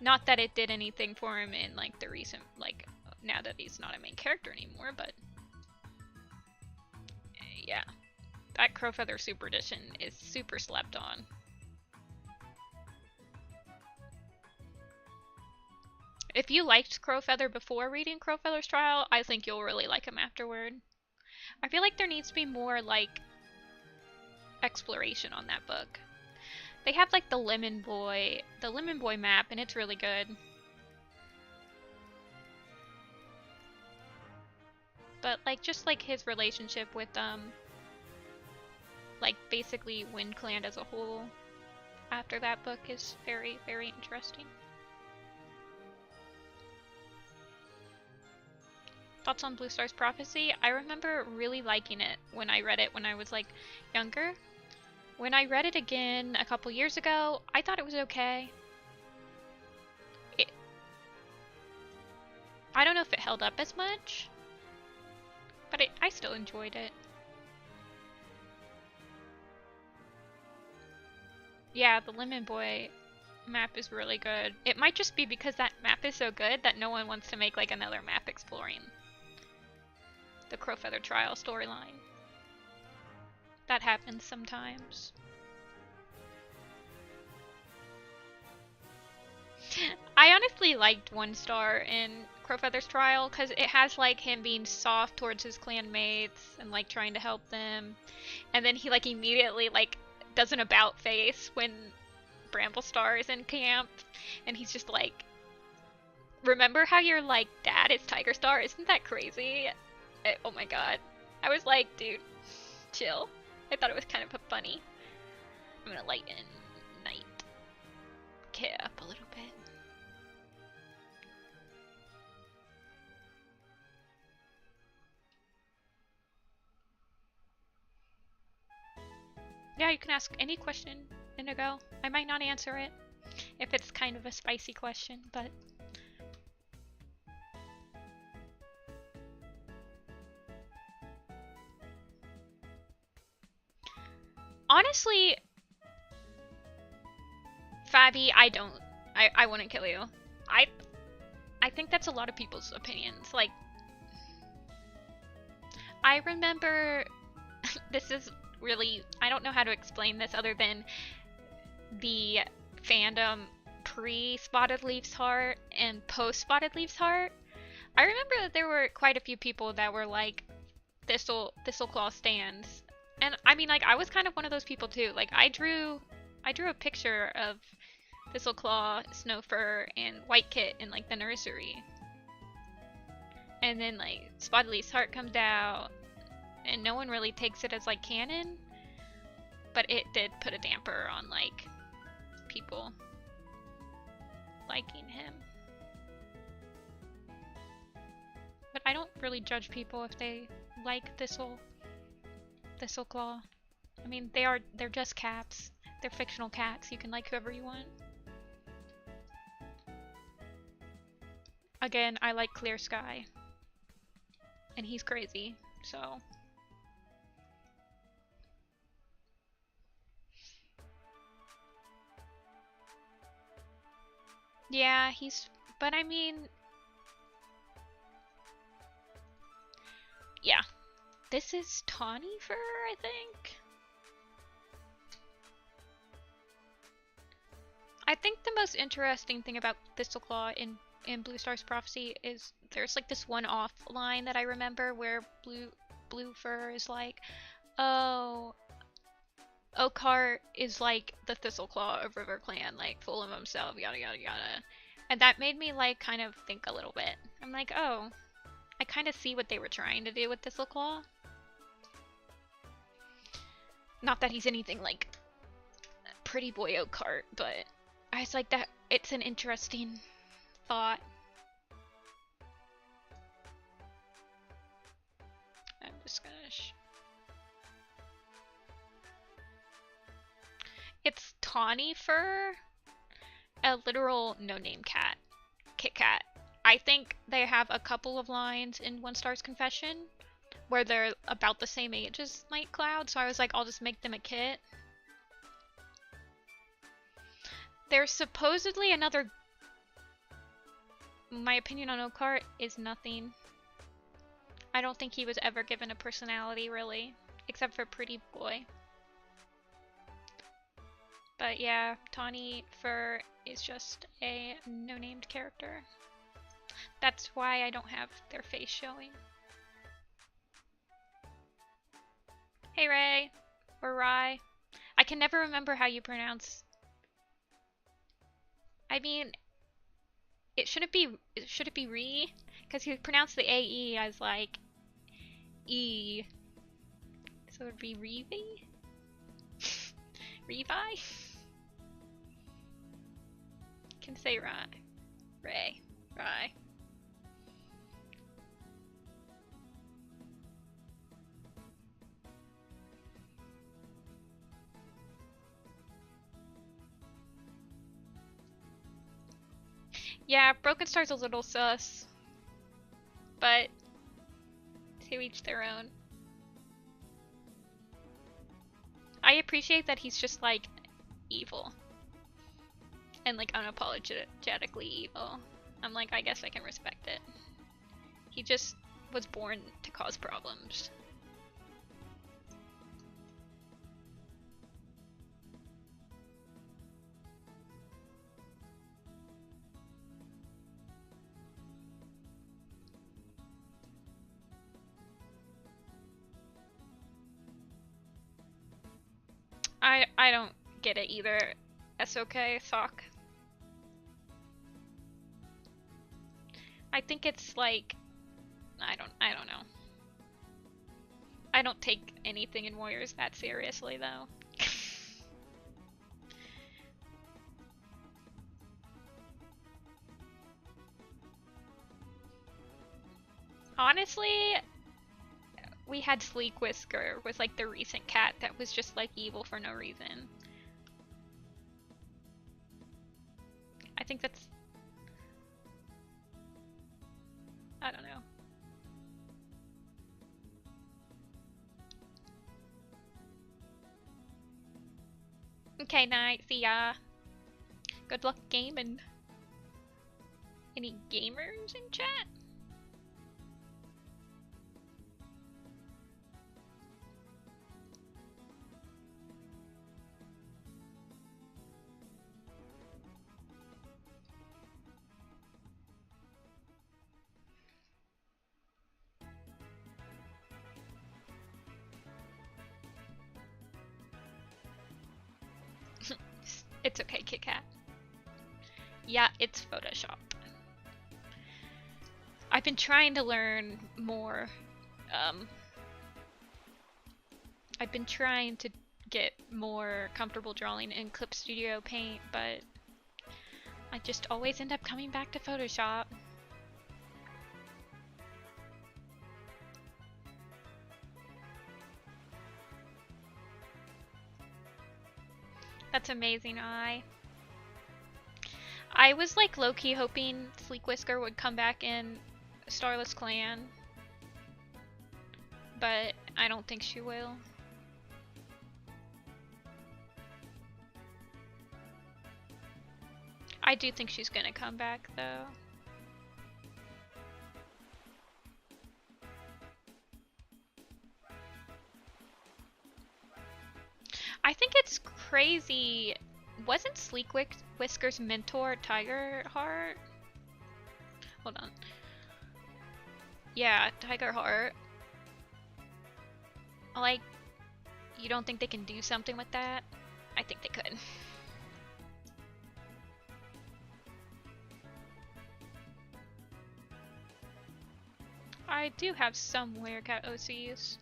Not that it did anything for him in like the recent, like now that he's not a main character anymore, but yeah. That Crowfeather Super Edition is super slept on. If you liked Crowfeather before reading Crowfeather's Trial, I think you'll really like him afterward. I feel like there needs to be more, like, exploration on that book. They have, like, the Lemon Boy map, and it's really good. But, like, just, like, his relationship with, like, basically WindClan as a whole after that book is very, very interesting. Thoughts on Blue Star's Prophecy? I remember really liking it when I read it when I was, like, younger. When I read it again a couple years ago, I thought it was okay. I don't know if it held up as much, but I still enjoyed it. Yeah, the Lemon Boy map is really good. It might just be because that map is so good that no one wants to make like another map exploring the Crowfeather Trial storyline. That happens sometimes. I honestly liked 1-star in Crowfeather's trial because it has like him being soft towards his clanmates and like trying to help them, and then he like immediately like does an about face when Bramblestar is in camp, and he's just like, "Remember how your like dad is Tigerstar? Isn't that crazy?" Oh my god, I was like, dude, chill. I thought it was kind of funny. I'm gonna lighten night care up a little bit. Yeah, you can ask any question, Indigo. I might not answer it if it's kind of a spicy question, but... Honestly, Fabi, I wouldn't kill you. I think that's a lot of people's opinions. Like, I remember, this is really, I don't know how to explain this other than the fandom pre-Spotted Leaf's Heart and post-Spotted Leaf's Heart. I remember that there were quite a few people that were like Thistleclaw stands. And I mean, like, I was kind of one of those people too. Like, I drew a picture of Thistleclaw, Snowfur, and White Kit in like the nursery. And then like Spotted Leaf's Heart comes out, and no one really takes it as like canon. But it did put a damper on like people liking him. But I don't really judge people if they like Thistleclaw. I mean, they're just cats. They're fictional cats. You can like whoever you want. Again, I like Clear Sky. And he's crazy, so... Yeah, but I mean... Yeah. This is Tawny Fur, I think? I think the most interesting thing about Thistleclaw in Blue Star's Prophecy is there's like this one-off line that I remember where Blue Fur is like, oh, Oakheart is like the Thistleclaw of RiverClan, like full of himself, yada yada yada. And that made me like kind of think a little bit. I'm like, oh, I kind of see what they were trying to do with Thistleclaw. Not that he's anything like Pretty Boy Oakheart, but I was like, that it's an interesting thought. I'm just gonna It's Tawny Fur, a literal no-name cat. Kit Kat. I think they have a couple of lines in 1-Star's Confession where they're about the same age as Night Cloud, so I was like, I'll just make them a kit. There's supposedly another... My opinion on Oakheart is nothing. I don't think he was ever given a personality, really, except for Pretty Boy. But yeah, Tawny Fur is just a no-named character. That's why I don't have their face showing. Hey Ray, or Rai. I can never remember how you pronounce. I mean, should it be Re? Because you pronounce the AE as like E. So it would be Revi? Revi? Can say Ray. Yeah, Broken Star's a little sus. But to each their own. I appreciate that he's just like evil. And like unapologetically evil. I'm like, I guess I can respect it. He just was born to cause problems. I don't get it either. That's okay, sock. I think it's like I don't know. I don't take anything in Warriors that seriously though. Honestly, we had Sleek Whisker was like the recent cat that was just like evil for no reason. I think that's... I don't know. Okay, night. See ya. Good luck gaming. Any gamers in chat? It's okay, Kit Kat. Yeah, it's Photoshop. I've been trying to learn more. I've been trying to get more comfortable drawing in Clip Studio Paint, but I just always end up coming back to Photoshop. That's amazing, I was like low-key hoping Sleek Whisker would come back in Starless Clan, but I don't think she will. I do think she's gonna come back though. I think it's crazy. Wasn't Sleek Whisker's mentor Tiger Heart? Hold on. Yeah, Tiger Heart. Like, you don't think they can do something with that? I think they could. I do have some Werecat OCs.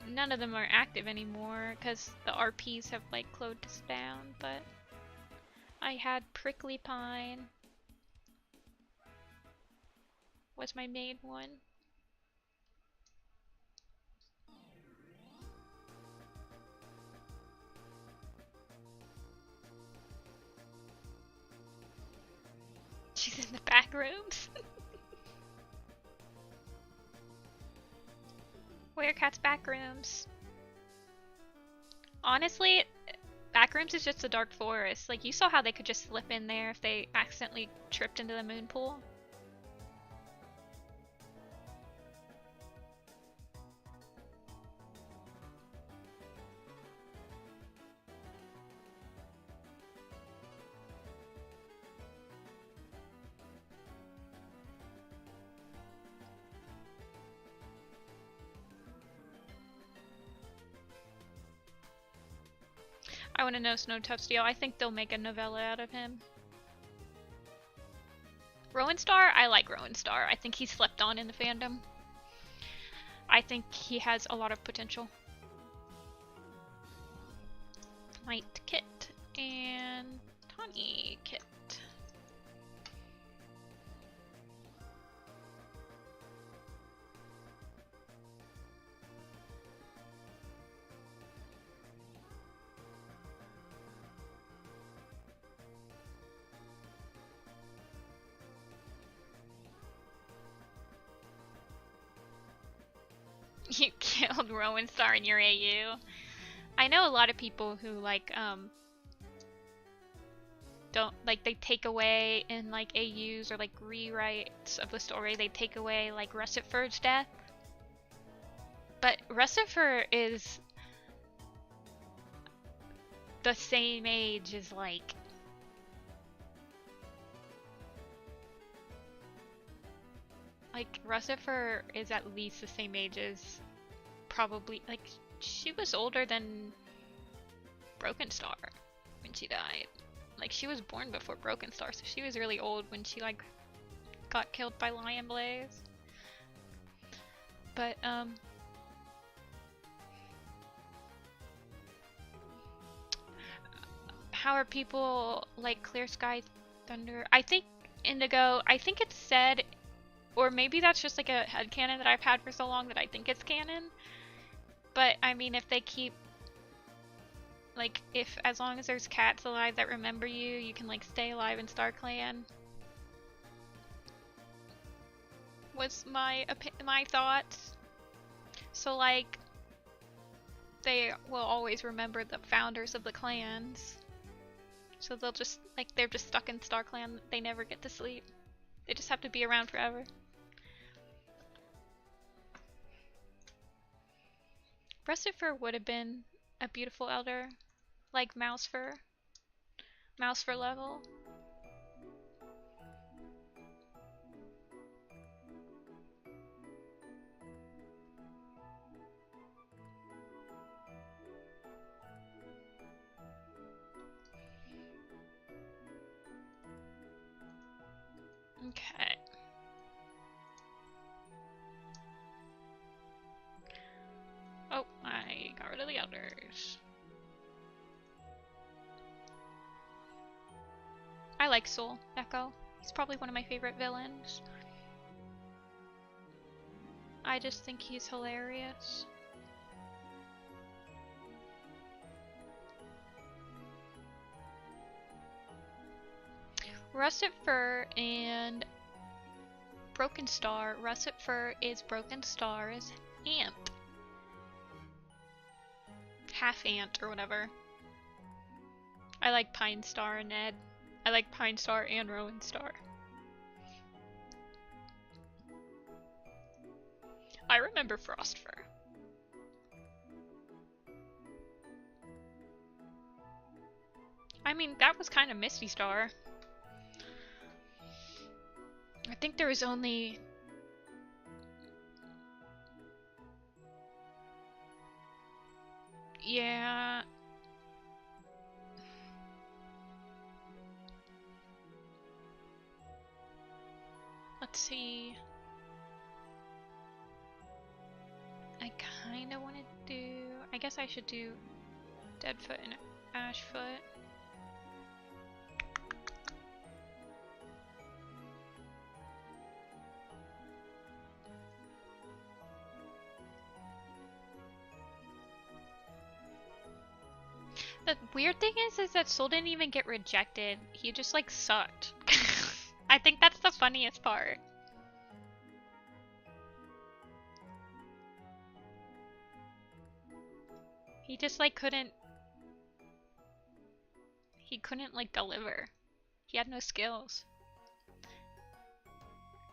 None of them are active anymore because the RPs have like closed us down, but I had Prickly Pine was my main one. She's in the back rooms. Werecat's back rooms. Honestly, back rooms is just a dark forest. Like, you saw how they could just slip in there if they accidentally tripped into the moon pool. I want to know Snow Tough Steel. I think they'll make a novella out of him. Rowan Star? I like Rowan Star. I think he's slept on in the fandom. I think he has a lot of potential. Light Kit and Tawny Kit. You killed Rowan Star in your AU. I know a lot of people who like don't like, they take away in like AUs or like rewrites of the story, they take away like Russitford's death. But Russitford is the same age as like Russitford is at least the same age as probably like she was older than Broken Star when she died. Like, she was born before Broken Star, so she was really old when she, like, got killed by Lion Blaze. But, how are people like Clear Sky Thunder? I think Indigo, I think it's said, or maybe that's just like a headcanon that I've had for so long that I think it's canon. But I mean, if they keep, like, if as long as there's cats alive that remember you, you can like stay alive in Star Clan. Was my thoughts. So like, they will always remember the founders of the clans. So they'll just, like, they're just stuck in Star Clan. They never get to sleep. They just have to be around forever. Rusted Fur would have been a beautiful elder. Like Mouse Fur. Mouse Fur level. Okay. Oh, I got rid of the elders. I like Soul Echo. He's probably one of my favorite villains. I just think he's hilarious. Russet Fur and Broken Star. Russet Fur is Broken Star's aunt. Half aunt or whatever. I like Pine Star and Ned. I like Pine Star and Rowan Star. I remember Frost Fur. I mean, that was kind of Misty Star. I think there was only... Yeah... Let's see... I kinda wanna do... I guess I should do Deadfoot and Ashfoot. The weird thing is that Soul didn't even get rejected. He just like sucked. I think that's the funniest part. He just like couldn't like deliver. He had no skills.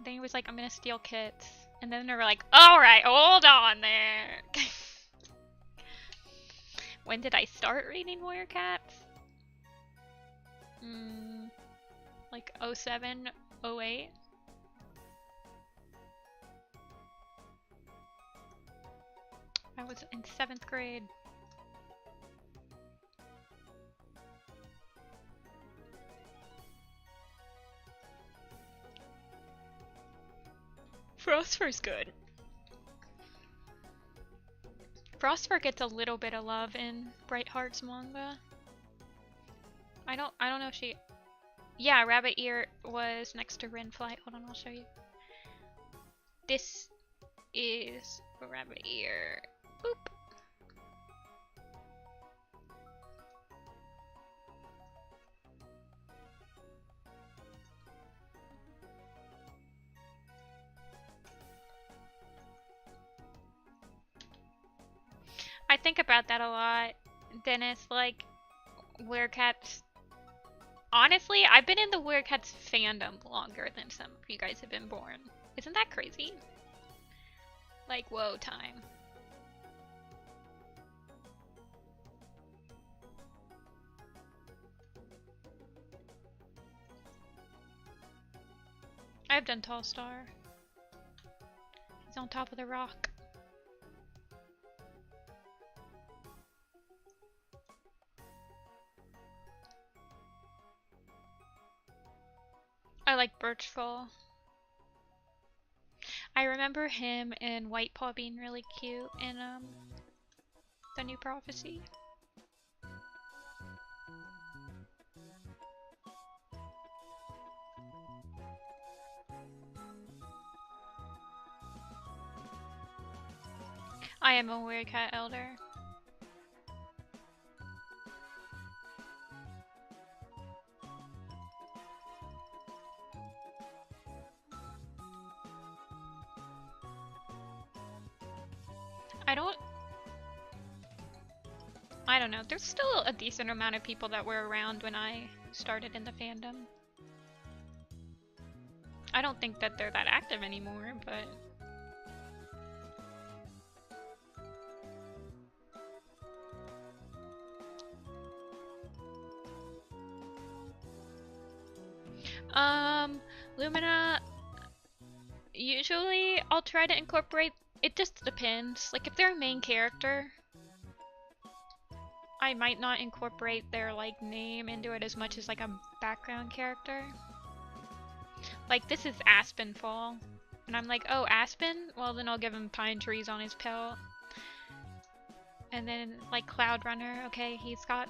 Then he was like, I'm gonna steal kits. And then they were like, alright, hold on there. When did I start reading Warrior Cats? Like 07, 08? I was in 7th grade. Frostfur's good. Frostfur gets a little bit of love in Bright Heart's manga. I don't know if she... Yeah, Rabbit Ear was next to Renflight. Hold on, I'll show you. This is Rabbit Ear. Boop. I think about that a lot, Dennis, like, Werecats. Honestly, I've been in the Werecats fandom longer than some of you guys have been born. Isn't that crazy? Like, whoa, time. I've done Tallstar. He's on top of the rock. like Birchfall. I remember him and White Paw being really cute in the New Prophecy. I am a Werecat Elder. I don't know. There's still a decent amount of people that were around when I started in the fandom. I don't think that they're that active anymore, but... Lumina... Usually, I'll try to incorporate... It just depends. Like, if they're a main character, I might not incorporate their, like, name into it as much as, like, a background character. Like, this is Aspenfall. And I'm like, oh, Aspen? Well, then I'll give him pine trees on his pelt. And then, like, Cloud Runner. Okay, he's got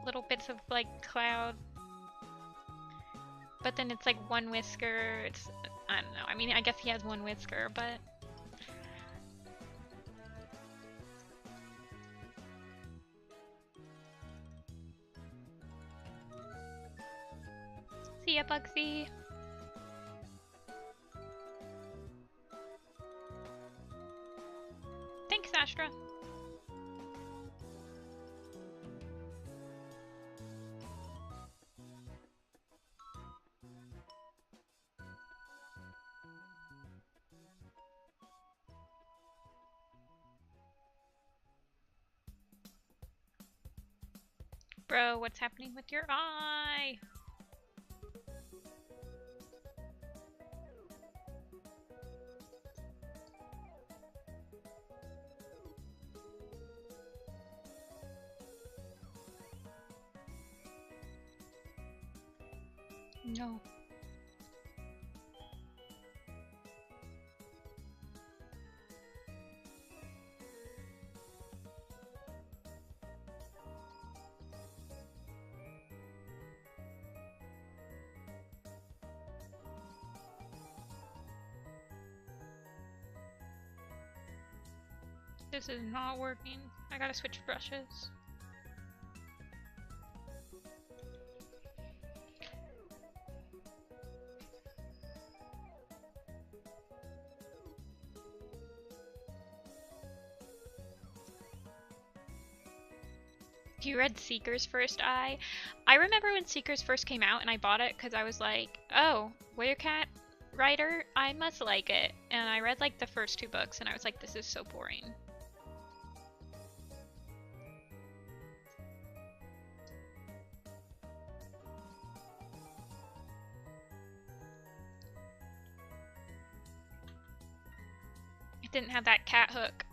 little bits of, like, cloud. But then it's, like, one whisker. It's... I don't know. I mean, I guess he has one whisker, but... See ya, Bugsy! Thanks, Astra! Bro, what's happening with your eye? No. This is not working. I gotta switch brushes. You read Seeker's First Eye? I remember when Seeker's first came out and I bought it because I was like, oh, Werecat writer? I must like it. And I read like the first 2 books and I was like, this is so boring. It didn't have that cat hook.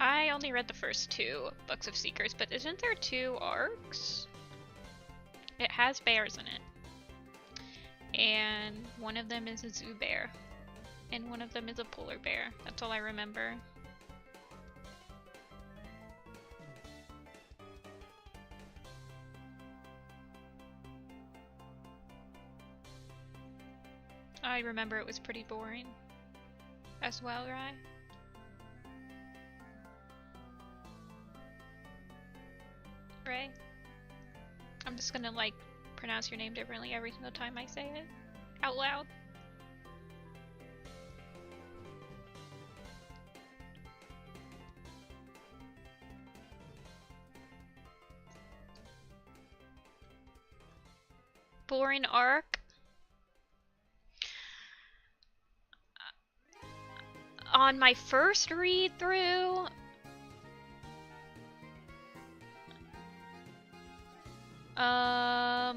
I only read the first 2 books of Seekers, but isn't there 2 arcs? It has bears in it. And one of them is a zoo bear. And one of them is a polar bear. That's all I remember. I remember it was pretty boring as well, right? Ray? I'm just gonna like pronounce your name differently every single time I say it out loud. Boring arc. On my first read through, I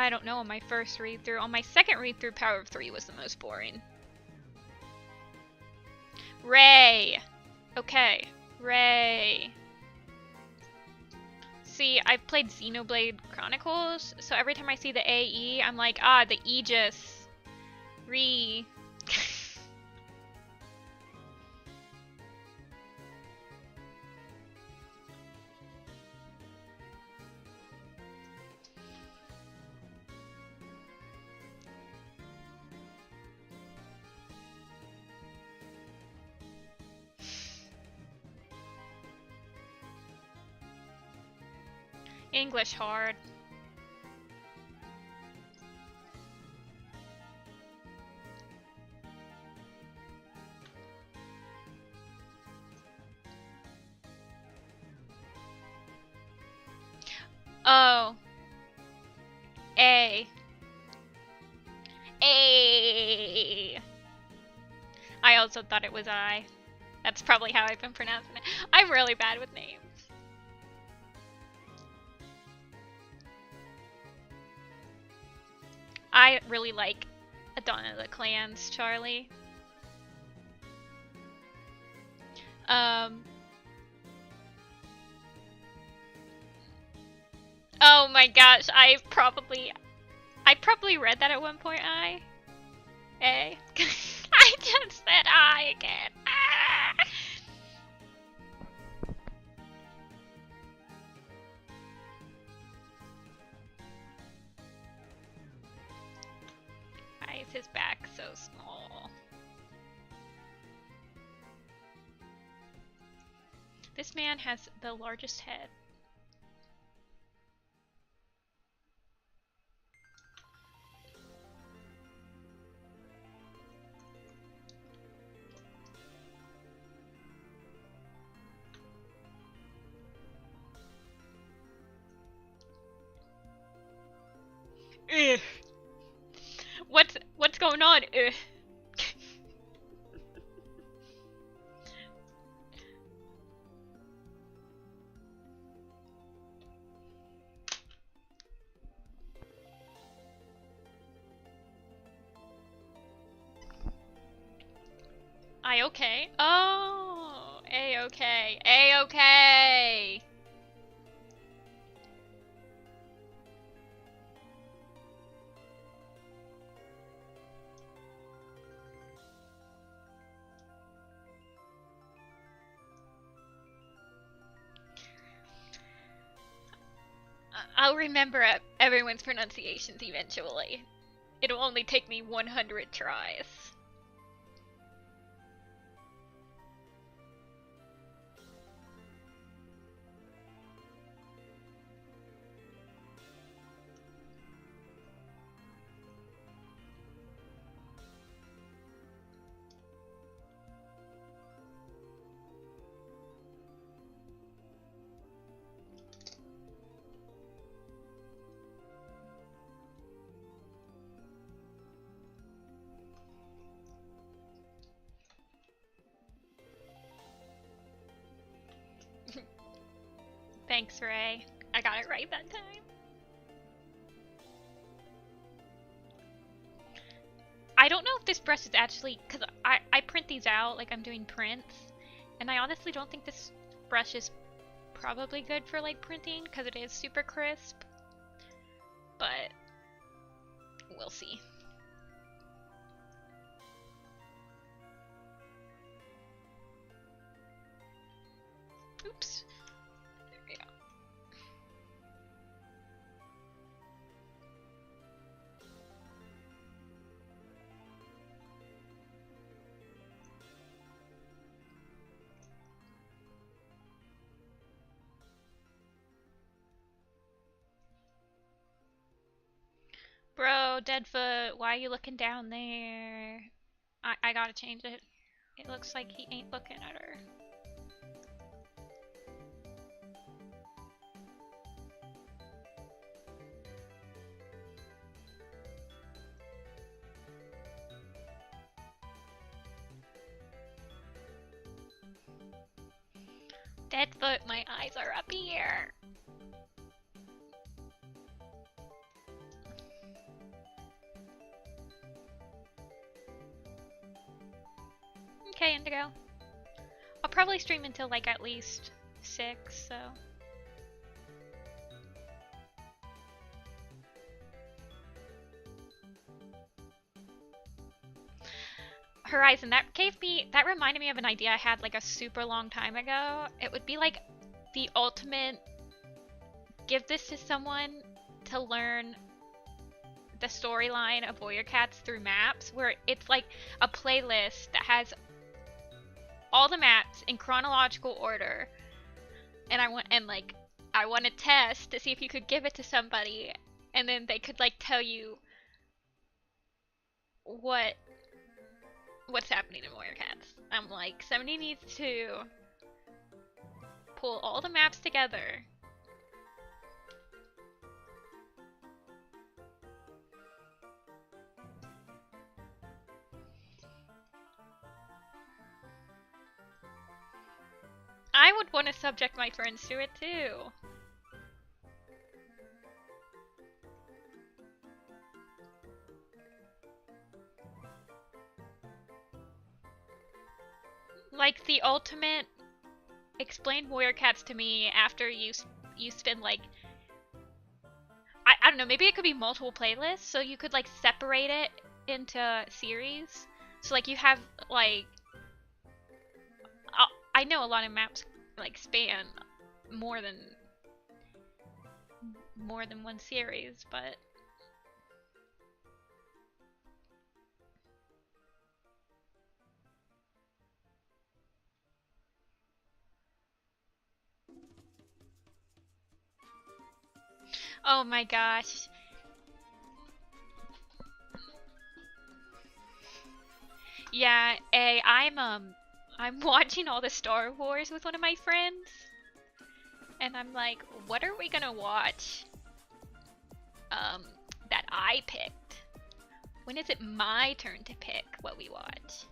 don't know on my first read through. On my second read through, Power of Three was the most boring. Ray! Okay, Ray. See, I've played Xenoblade Chronicles, so every time I see the AE, I'm like, ah, the Aegis. Re. English hard. Oh. A. A. I also thought it was I. That's probably how I've been pronouncing it. I'm really bad with names. I really like Dawn of the Clans, Charlie. Oh my gosh, I probably read that at one point, I just said I again. Ah! Why is his back so small? This man has the largest head. Ugh. What's going on? Ugh. I-okay? Oh, A-okay. A-okay! I'll remember everyone's pronunciations eventually. It'll only take me 100 tries. Thanks, Ray. I got it right that time. I don't know if this brush is actually, because I print these out, like I'm doing prints, and I honestly don't think this brush is probably good for like printing, because it is super crisp, but we'll see. Oops. There we go. Bro, Deadfoot, why are you looking down there? I gotta change it. It looks like he ain't looking at her. Deadfoot, my eyes are up here. Okay, Indigo. I'll probably stream until like at least 6, so. Horizon, that reminded me of an idea I had like a super long time ago. It would be like the ultimate, give this to someone to learn the storyline of Warrior Cats through maps, where it's like a playlist that has all the maps in chronological order, and I want to test to see if you could give it to somebody, and then they could like tell you what's happening in Warrior Cats. I'm like, somebody needs to pull all the maps together. I would want to subject my friends to it too. Like the ultimate, explain Warrior Cats to me after you spend like, I don't know, maybe it could be multiple playlists, so you could like separate it into series. So like you have like, I know a lot of maps like span more than one series, but oh my gosh. Yeah, I'm watching all the Star Wars with one of my friends, and I'm like, what are we gonna watch? That I picked. When is it my turn to pick what we watch?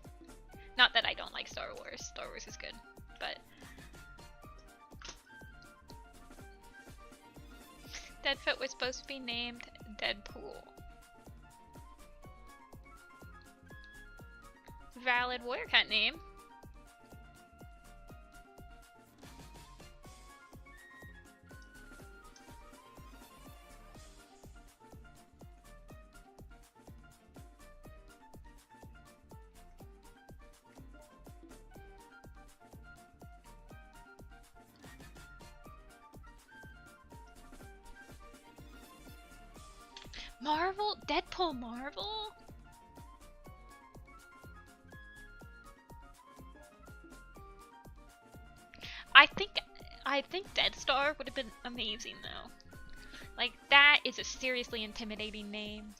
Not that I don't like Star Wars. Star Wars is good, but Deadfoot was supposed to be named Deadpool. Valid Warrior Cat name. Marvel? Deadpool Marvel? I think Deadstar would have been amazing though. Like that is a seriously intimidating name.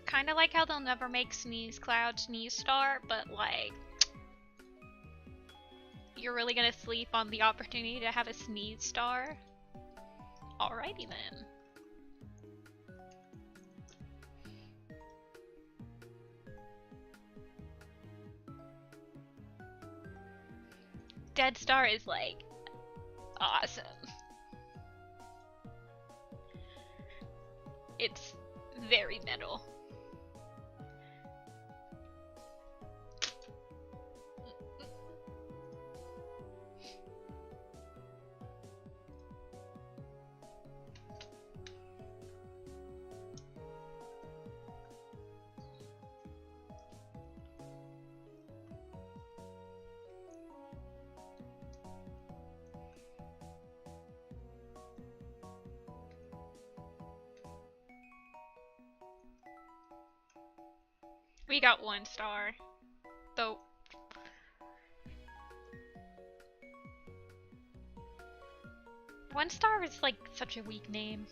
Kinda like how they'll never make Sneeze Cloud Sneeze Star, but like you're really gonna sleep on the opportunity to have a Sneeze Star? Alrighty then. Dead Star is like awesome. It's very metal. We got 1 star. Though. One star is like such a weak name.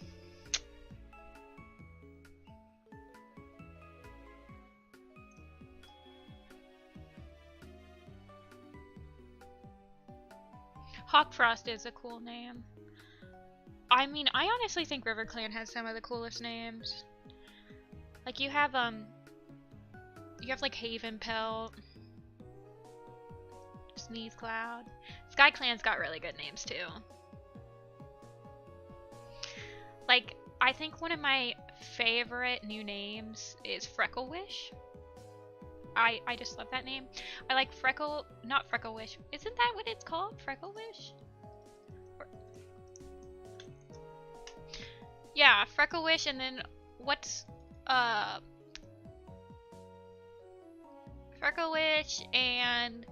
Hawkfrost is a cool name. I mean, I honestly think RiverClan has some of the coolest names. Like you have like Haven Pelt, Sneeze Cloud. SkyClan's got really good names too. Like, I think one of my favorite new names is Freckle Wish. I just love that name. I like not Freckle Wish. Isn't that what it's called? Freckle Wish? Yeah, Freckle Wish, and then what's Freckle Wish and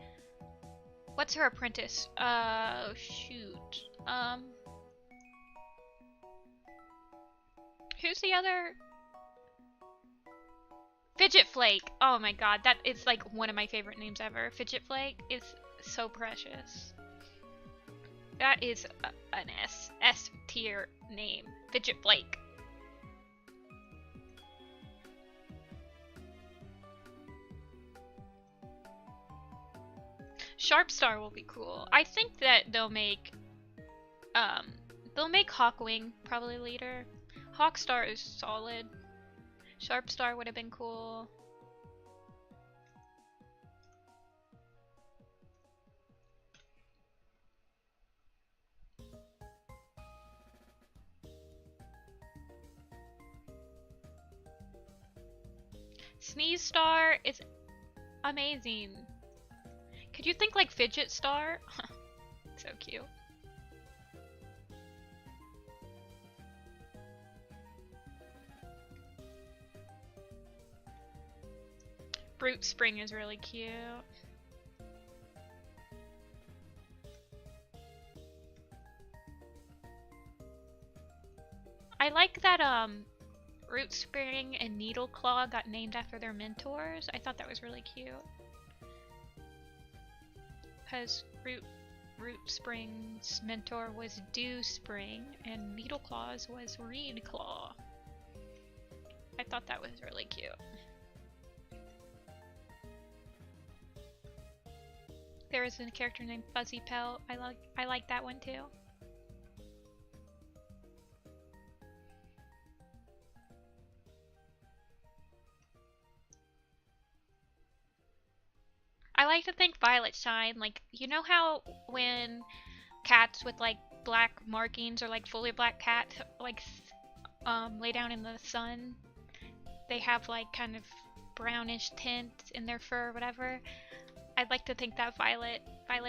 what's her apprentice? Shoot. Who's the other? Fidget Flake. Oh my god, that is like one of my favorite names ever. Fidget Flake is so precious. That is an S tier name. Fidget Flake. Sharpstar will be cool. I think that they'll make Hawkwing probably later. Hawkstar is solid. Sharpstar would have been cool. Sneeze Star is amazing. Could you think like Fidget Star? So cute. Brute Spring is really cute. I like that Root Spring and Needleclaw got named after their mentors. I thought that was really cute. Because Root Spring's mentor was Dew Spring and Needleclaw's was Reed Claw. I thought that was really cute. There is a character named Fuzzy Pelt. I like that one too. I like to think Violet Shine, like, you know how when cats with like black markings or like fully black cat like lay down in the sun, they have like kind of brownish tint in their fur or whatever. I'd like to think that Violet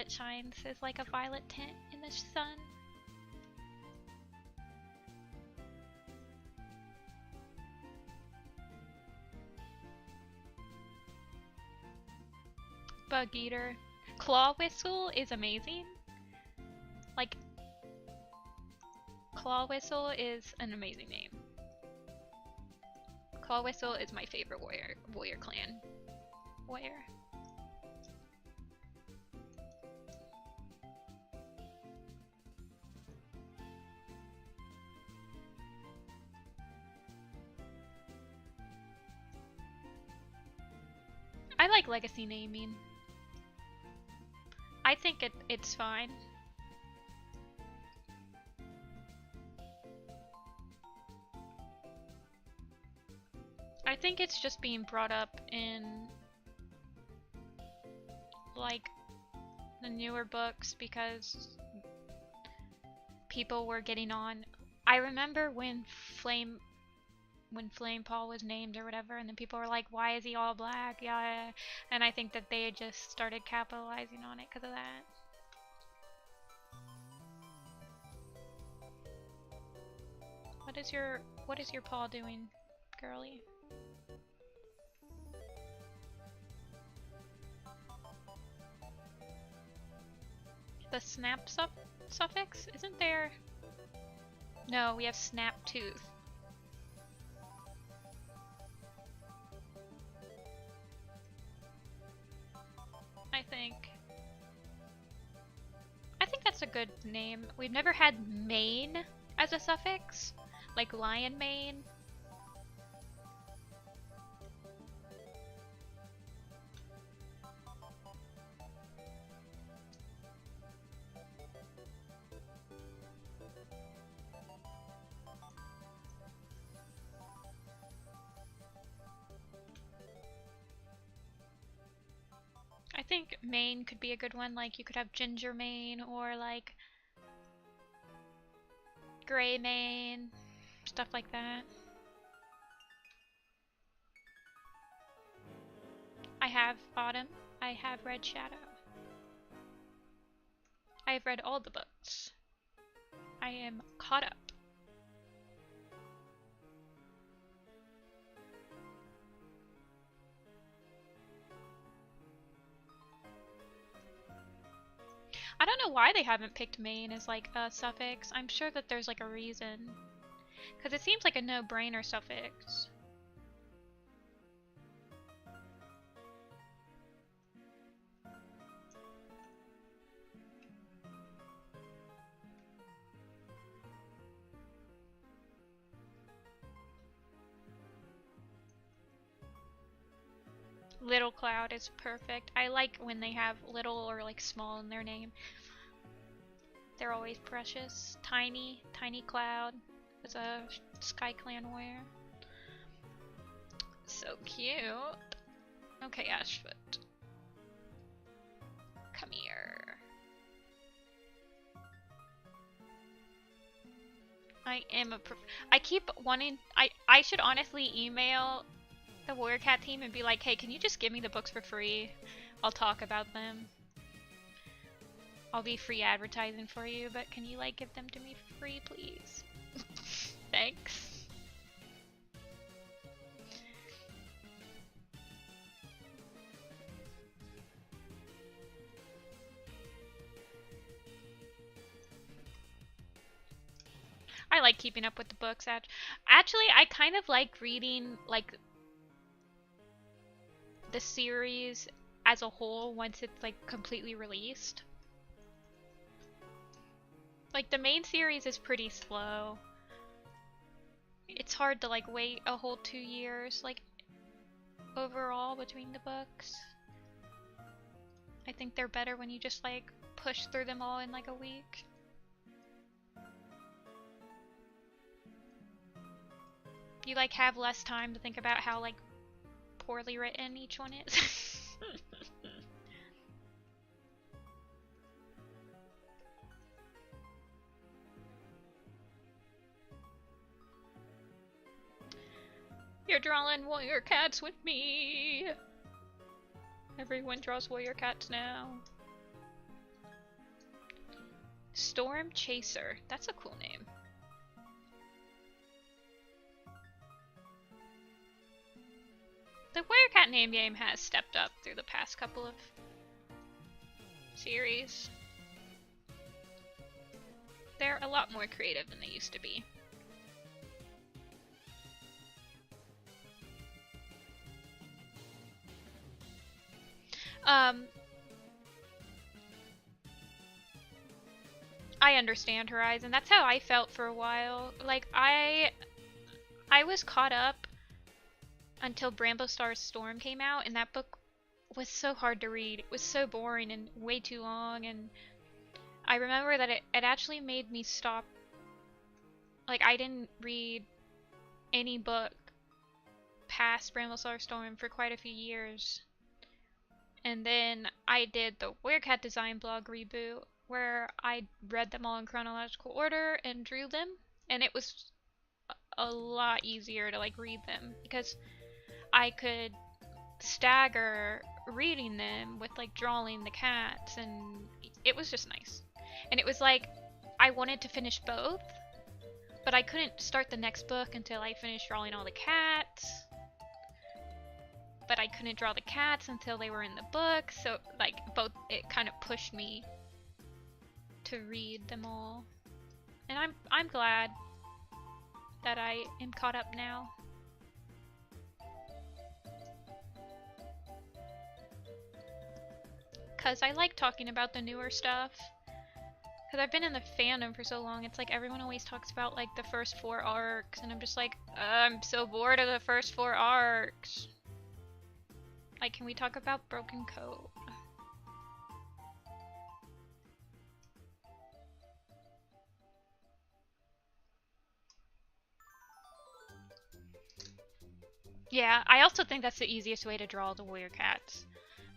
Shines is like a violet tint in the sun. Bug Eater. Claw Whistle is amazing. Like, Claw Whistle is an amazing name. Claw Whistle is my favorite warrior clan. Warrior. I like legacy naming. I think it's fine. I think it's just being brought up in like the newer books because people were getting on. I remember when Flame Paul was named or whatever, and then people were like, why is he all black? Yeah, and I think that they just started capitalizing on it because of that. What is your paw doing, girly? The snap suffix? Isn't there? No, we have snap tooth. good name. We've never had mane as a suffix, like lion mane. I think mane could be a good one, like you could have ginger mane or like gray mane, stuff like that. I have Autumn, I have Red Shadow. I have read all the books. I am caught up. I don't know why they haven't picked mane as like a suffix. I'm sure that there's like a reason. Because it seems like a no-brainer suffix. Little Cloud is perfect. I like when they have little or like small in their name. They're always precious. Tiny Cloud is a Sky Clan wear. So cute. Okay, Ashfoot. Come here. I keep wanting, I should honestly email the Warrior Cat team and be like, hey, can you just give me the books for free? I'll talk about them. I'll be free advertising for you, but can you like give them to me for free, please? Thanks. I like keeping up with the books. Actually, I kind of like reading like the series as a whole once it's like completely released. Like the main series is pretty slow. It's hard to like wait a whole 2 years like overall between the books. I think they're better when you just like push through them all in like a week. You like have less time to think about how like poorly written each one is. You're drawing warrior cats with me. Everyone draws warrior cats now. Storm Chaser. That's a cool name. The warrior cat name game has stepped up through the past couple of series. They're a lot more creative than they used to be. I understand Horizon. That's how I felt for a while. Like I was caught up until Bramblestar's Storm came out, and that book was so hard to read. It was so boring and way too long, and I remember that it actually made me stop. Like I didn't read any book past Bramblestar's Storm for quite a few years. And then I did the Werecat Design blog reboot, where I read them all in chronological order and drew them, and it was a lot easier to like read them because I could stagger reading them with like drawing the cats, and it was just nice. And it was like I wanted to finish both, but I couldn't start the next book until I finished drawing all the cats. But I couldn't draw the cats until they were in the book, so like both, it kind of pushed me to read them all. And I'm glad that I am caught up now. Cause I like talking about the newer stuff. Because I've been in the fandom for so long, it's like everyone always talks about like the first 4 arcs, and I'm just like, I'm so bored of the first 4 arcs. Like, can we talk about Broken Code? Yeah, I also think that's the easiest way to draw the warrior cats.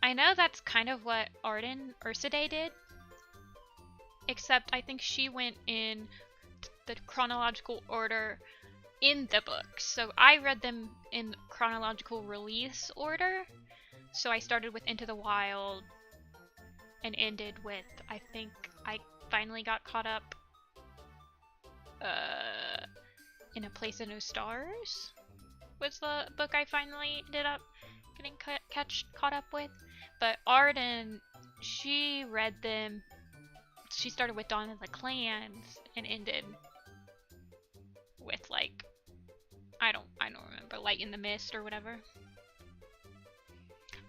I know that's kind of what Arden Urside did, except I think she went in the chronological order in the books. So I read them in chronological release order. So I started with Into the Wild and ended with, I think I finally got caught up in A Place in No Stars was the book I finally ended up getting caught up with. But Arden, she read them, she started with Dawn of the Clans and ended with like, I don't remember, Light in the Mist or whatever.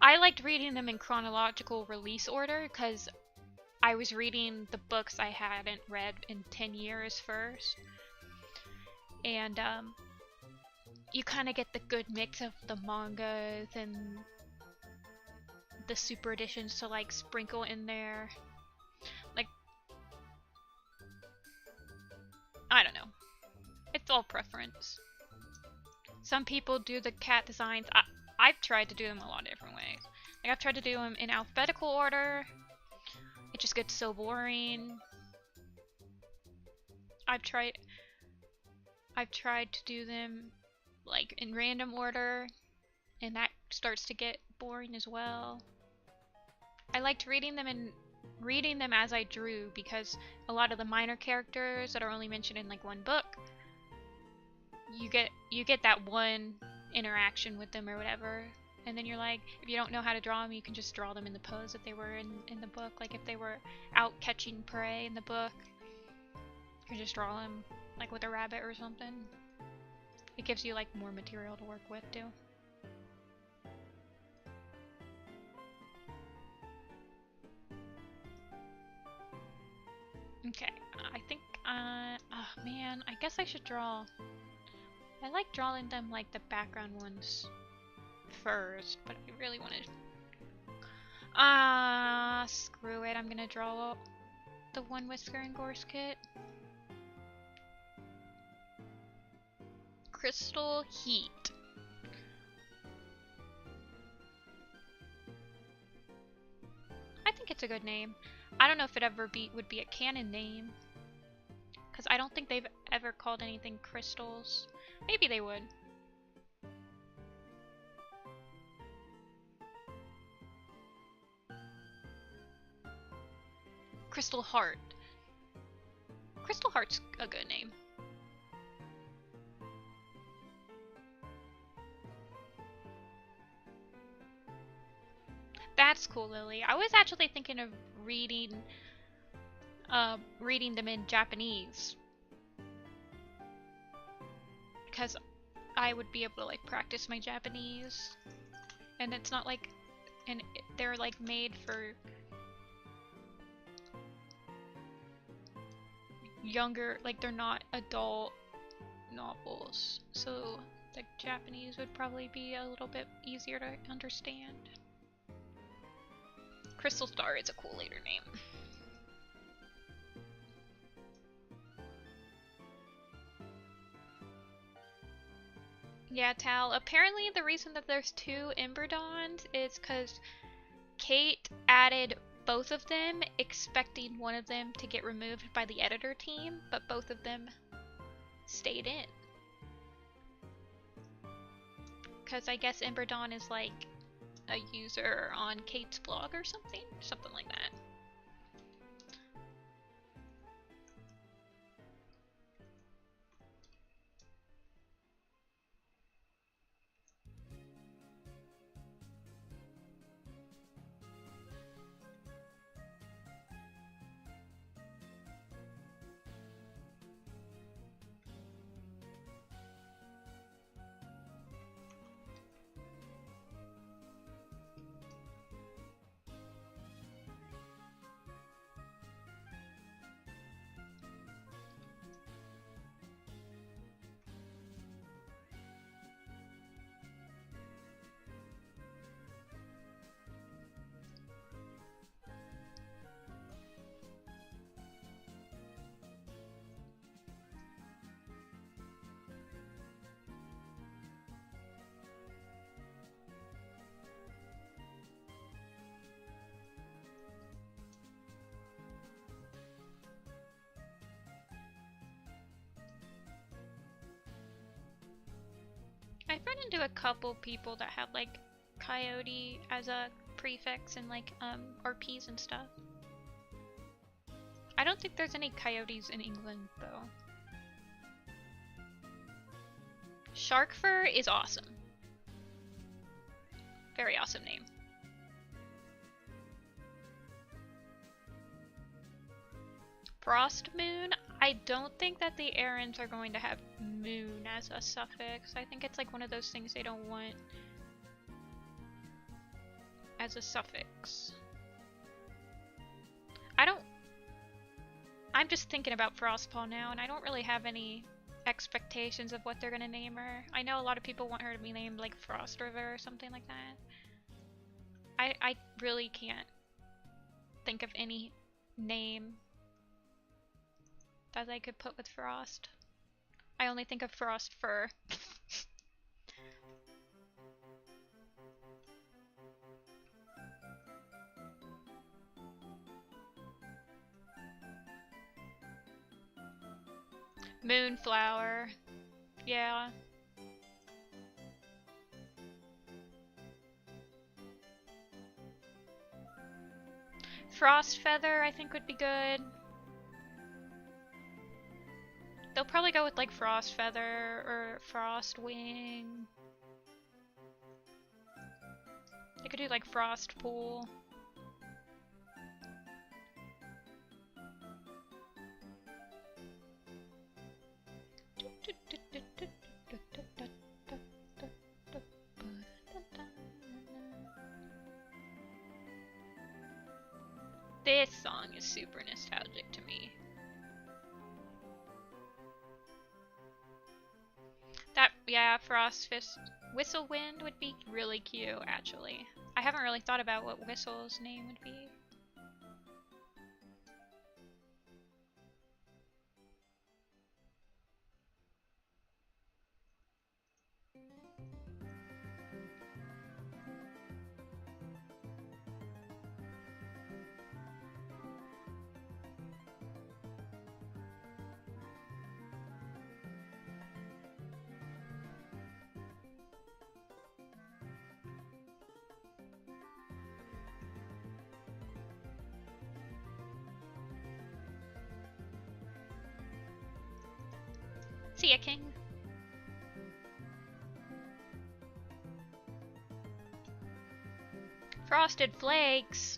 I liked reading them in chronological release order because I was reading the books I hadn't read in 10 years first. And you kind of get the good mix of the mangas and the super editions to like sprinkle in there. Like, I don't know. It's all preference. Some people do the cat designs. I've tried to do them a lot of different ways. Like, I've tried to do them in alphabetical order. It just gets so boring. I've tried to do them like in random order, and that starts to get boring as well. I liked reading them as I drew, because a lot of the minor characters that are only mentioned in like one book, you get that one interaction with them or whatever, and then you're like, if you don't know how to draw them, you can just draw them in the pose that they were in the book. Like if they were out catching prey in the book, you can just draw them like with a rabbit or something. It gives you like more material to work with too. Okay, I think, oh man, I guess I should draw. I like drawing them like the background ones first, but I really want to. Screw it, I'm gonna draw the one Whisker and Gorse kit. Crystal Heat. I think it's a good name. I don't know if it ever would be a canon name, because I don't think they've ever called anything crystals. Maybe they would. Crystal Heart. Crystal Heart's a good name. That's cool, Lily. I was actually thinking of reading them in Japanese, because I would be able to like practice my Japanese, and it's not like, and they're like made for younger, like they're not adult novels, so the Japanese would probably be a little bit easier to understand. Crystal Star is a cool later name. Yeah, Tal, apparently the reason that there's 2 Ember Dawns is because Kate added both of them expecting one of them to get removed by the editor team, but both of them stayed in. Because I guess Ember Dawn is like a user on Kate's blog or something like that. I've run into a couple people that have like coyote as a prefix in like RPs and stuff. I don't think there's any coyotes in England though. Shark fur is awesome. Very awesome name. Frost moon? I don't think that the errands are going to have moon as a suffix. I think it's like one of those things they don't want as a suffix. I'm just thinking about Frostpaw now, and I don't really have any expectations of what they're gonna name her. I know a lot of people want her to be named like Frost River or something like that. I really can't think of any name that I could put with Frost. I only think of Frost Fur. Moonflower. Yeah. Frost Feather I think would be good. They'll probably go with like Frost Feather or Frost Wing. They could do like Frost Pool. This song is super nostalgic to me. That, yeah, Frost Whistle Wind would be really cute, actually. I haven't really thought about what Whistle's name would be. See ya, King. Frosted Flakes.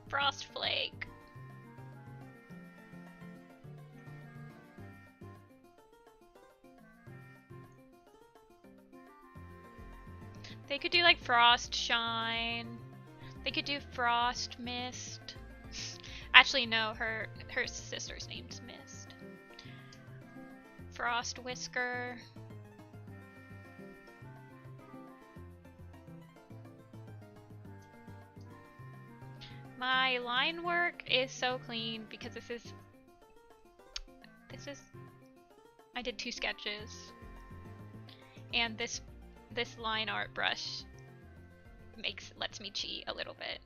Frost Flake. They could do like Frost Shine. They could do Frost Mist. Actually, no, her sister's name's Mist. Frost Whisker. My line work is so clean because this is I did 2 sketches, and this line art brush lets me cheat a little bit.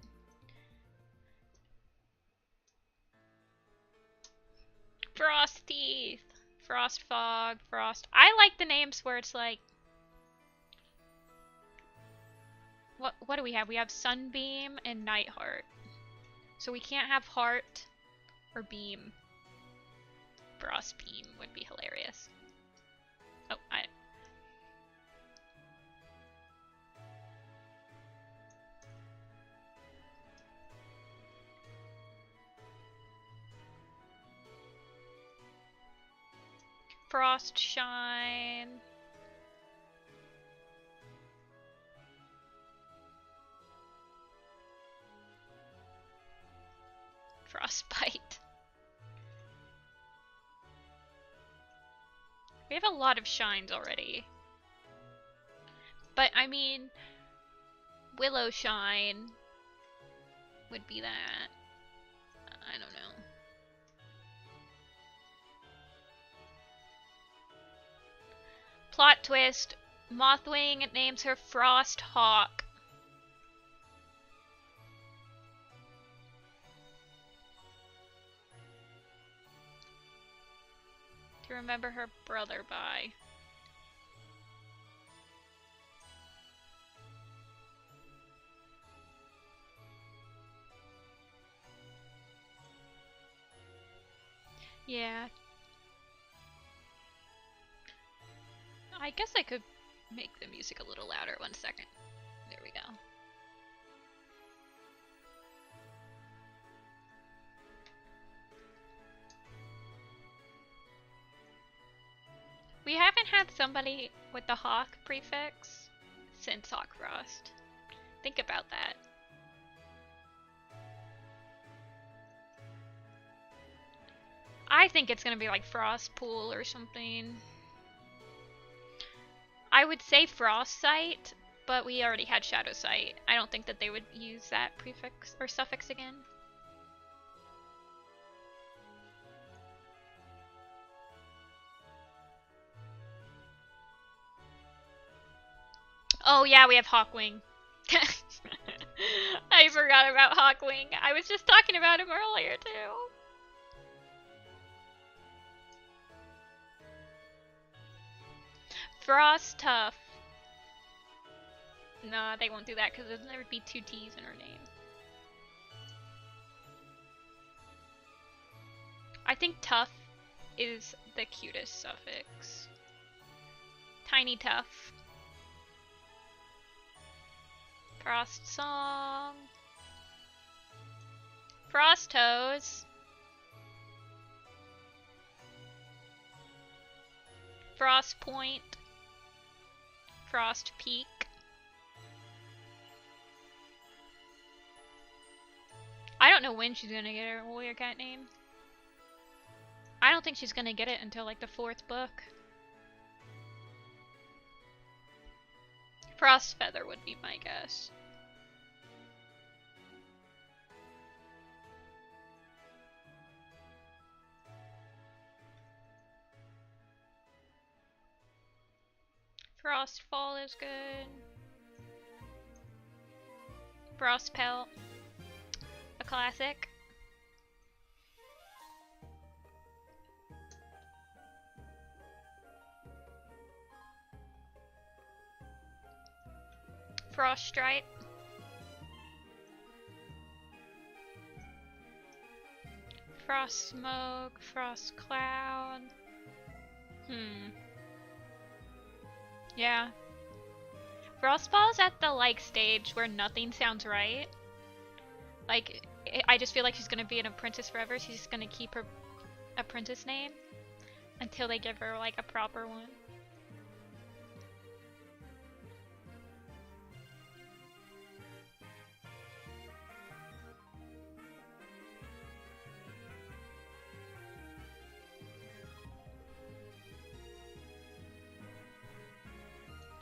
Frost Teeth, Frost Fog, Frost. I like the names where it's like, what do we have? We have Sunbeam and Nightheart. So we can't have Heart or Beam. Frost Beam would be hilarious. Oh, Frost Shine. Frostbite. We have a lot of shines already. But I mean, Willow Shine would be that. I don't know. Plot twist. Mothwing names her Frost Hawk. To remember her brother by. Yeah. I guess I could make the music a little louder. 1 second. There we go. We haven't had somebody with the hawk prefix since Hawkfrost. Think about that. I think it's gonna be like Frostpool or something. I would say Frostsight, but we already had Shadowsight. I don't think that they would use that prefix or suffix again. Oh yeah, we have Hawkwing. I forgot about Hawkwing. I was just talking about him earlier too. Frost Tough. No, they won't do that because there would be 2 T's in her name. I think Tough is the cutest suffix. Tiny Tough. Frost Song. Frost Toes. Frost Point. Frost Peak. I don't know when she's gonna get her warrior cat name. I don't think she's gonna get it until like the 4th book. Frost Feather would be my guess. Frostfall is good. Frostpelt. A classic. Froststripe. Frost Smoke. Frost Cloud. Yeah. Frostball's at the like stage where nothing sounds right. Like, I just feel like she's gonna be an apprentice forever. She's just gonna keep her apprentice name until they give her like a proper one.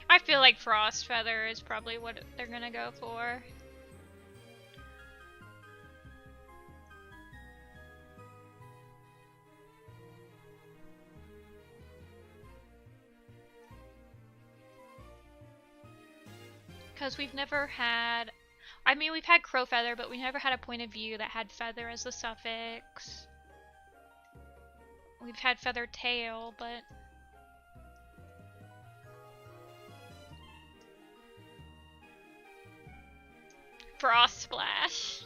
I feel like Frost Feather is probably what they're gonna go for. Because we've never had... I mean, we've had Crow Feather, but we never had a point of view that had Feather as the suffix. We've had Feather Tail, but... Frost Splash.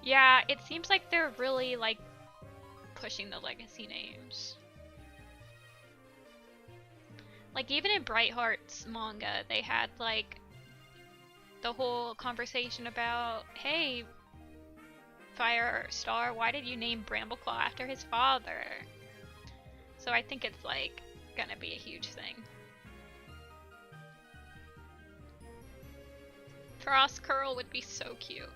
Yeah, it seems like they're really, like, pushing the legacy names. Like, even in Brightheart's manga, they had, like, the whole conversation about, hey, Firestar, why did you name Brambleclaw after his father? So I think it's, like, gonna be a huge thing. Frost Curl would be so cute.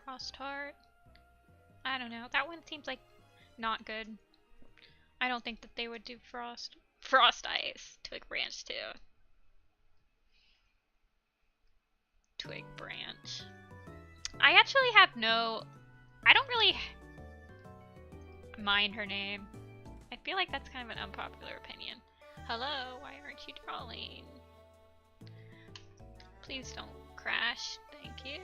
Frostheart. I don't know. That one seems like not good. I don't think that they would do Frost Ice. Twig Branch too. Twig Branch. I actually have no I don't really mind her name. I feel like that's kind of an unpopular opinion. Hello, why aren't you drawing? Please don't crash. Thank you.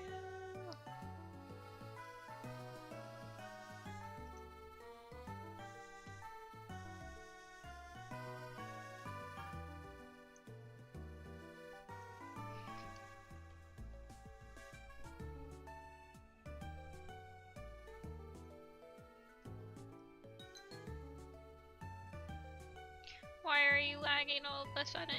Why are you lagging all of a sudden?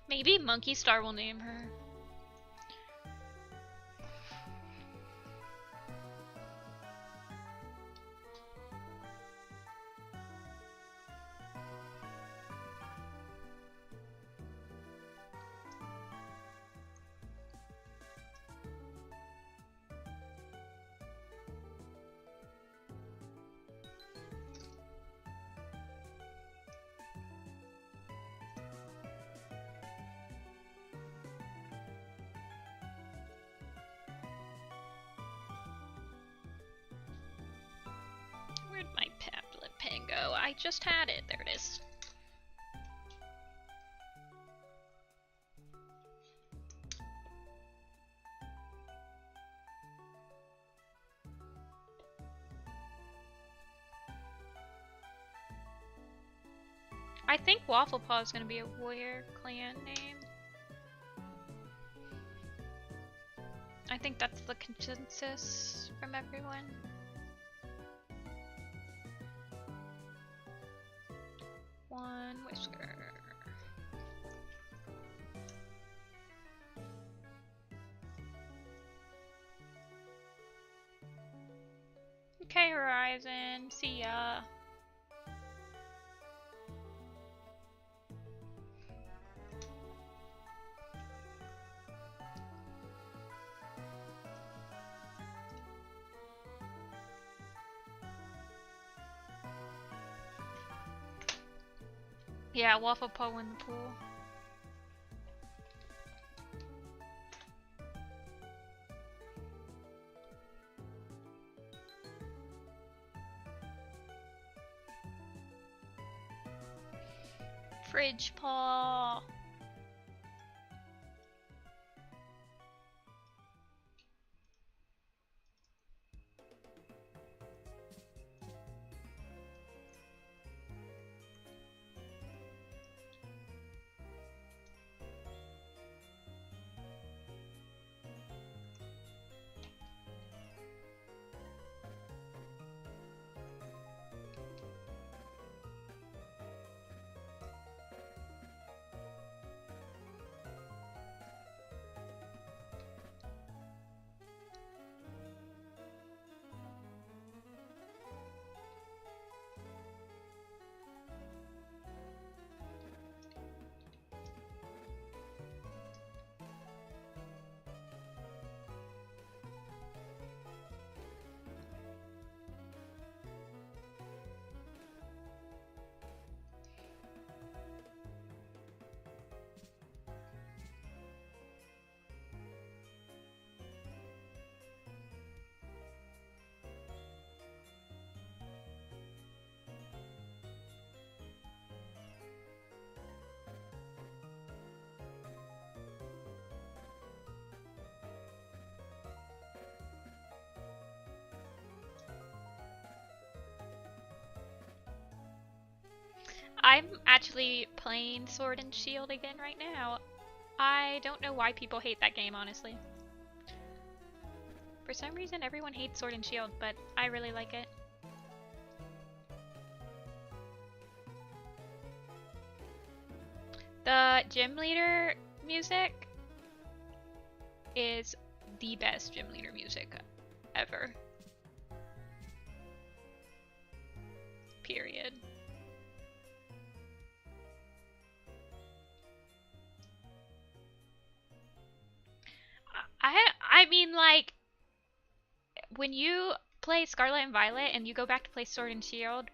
Maybe Monkey Star will name her. Where'd my tablet pen go? I just had it. There it is. I think Waffle Paw is going to be a warrior clan name. I think that's the consensus from everyone. One whisker. Okay, Horizon. See ya. Yeah, Waffle Paw win the pool. Fridge Paw. I'm actually playing Sword and Shield again right now. I don't know why people hate that game, honestly. For some reason, everyone hates Sword and Shield, but I really like it. The gym leader music is the best gym leader music ever. Period. I mean, like, when you play Scarlet and Violet and you go back to play Sword and Shield,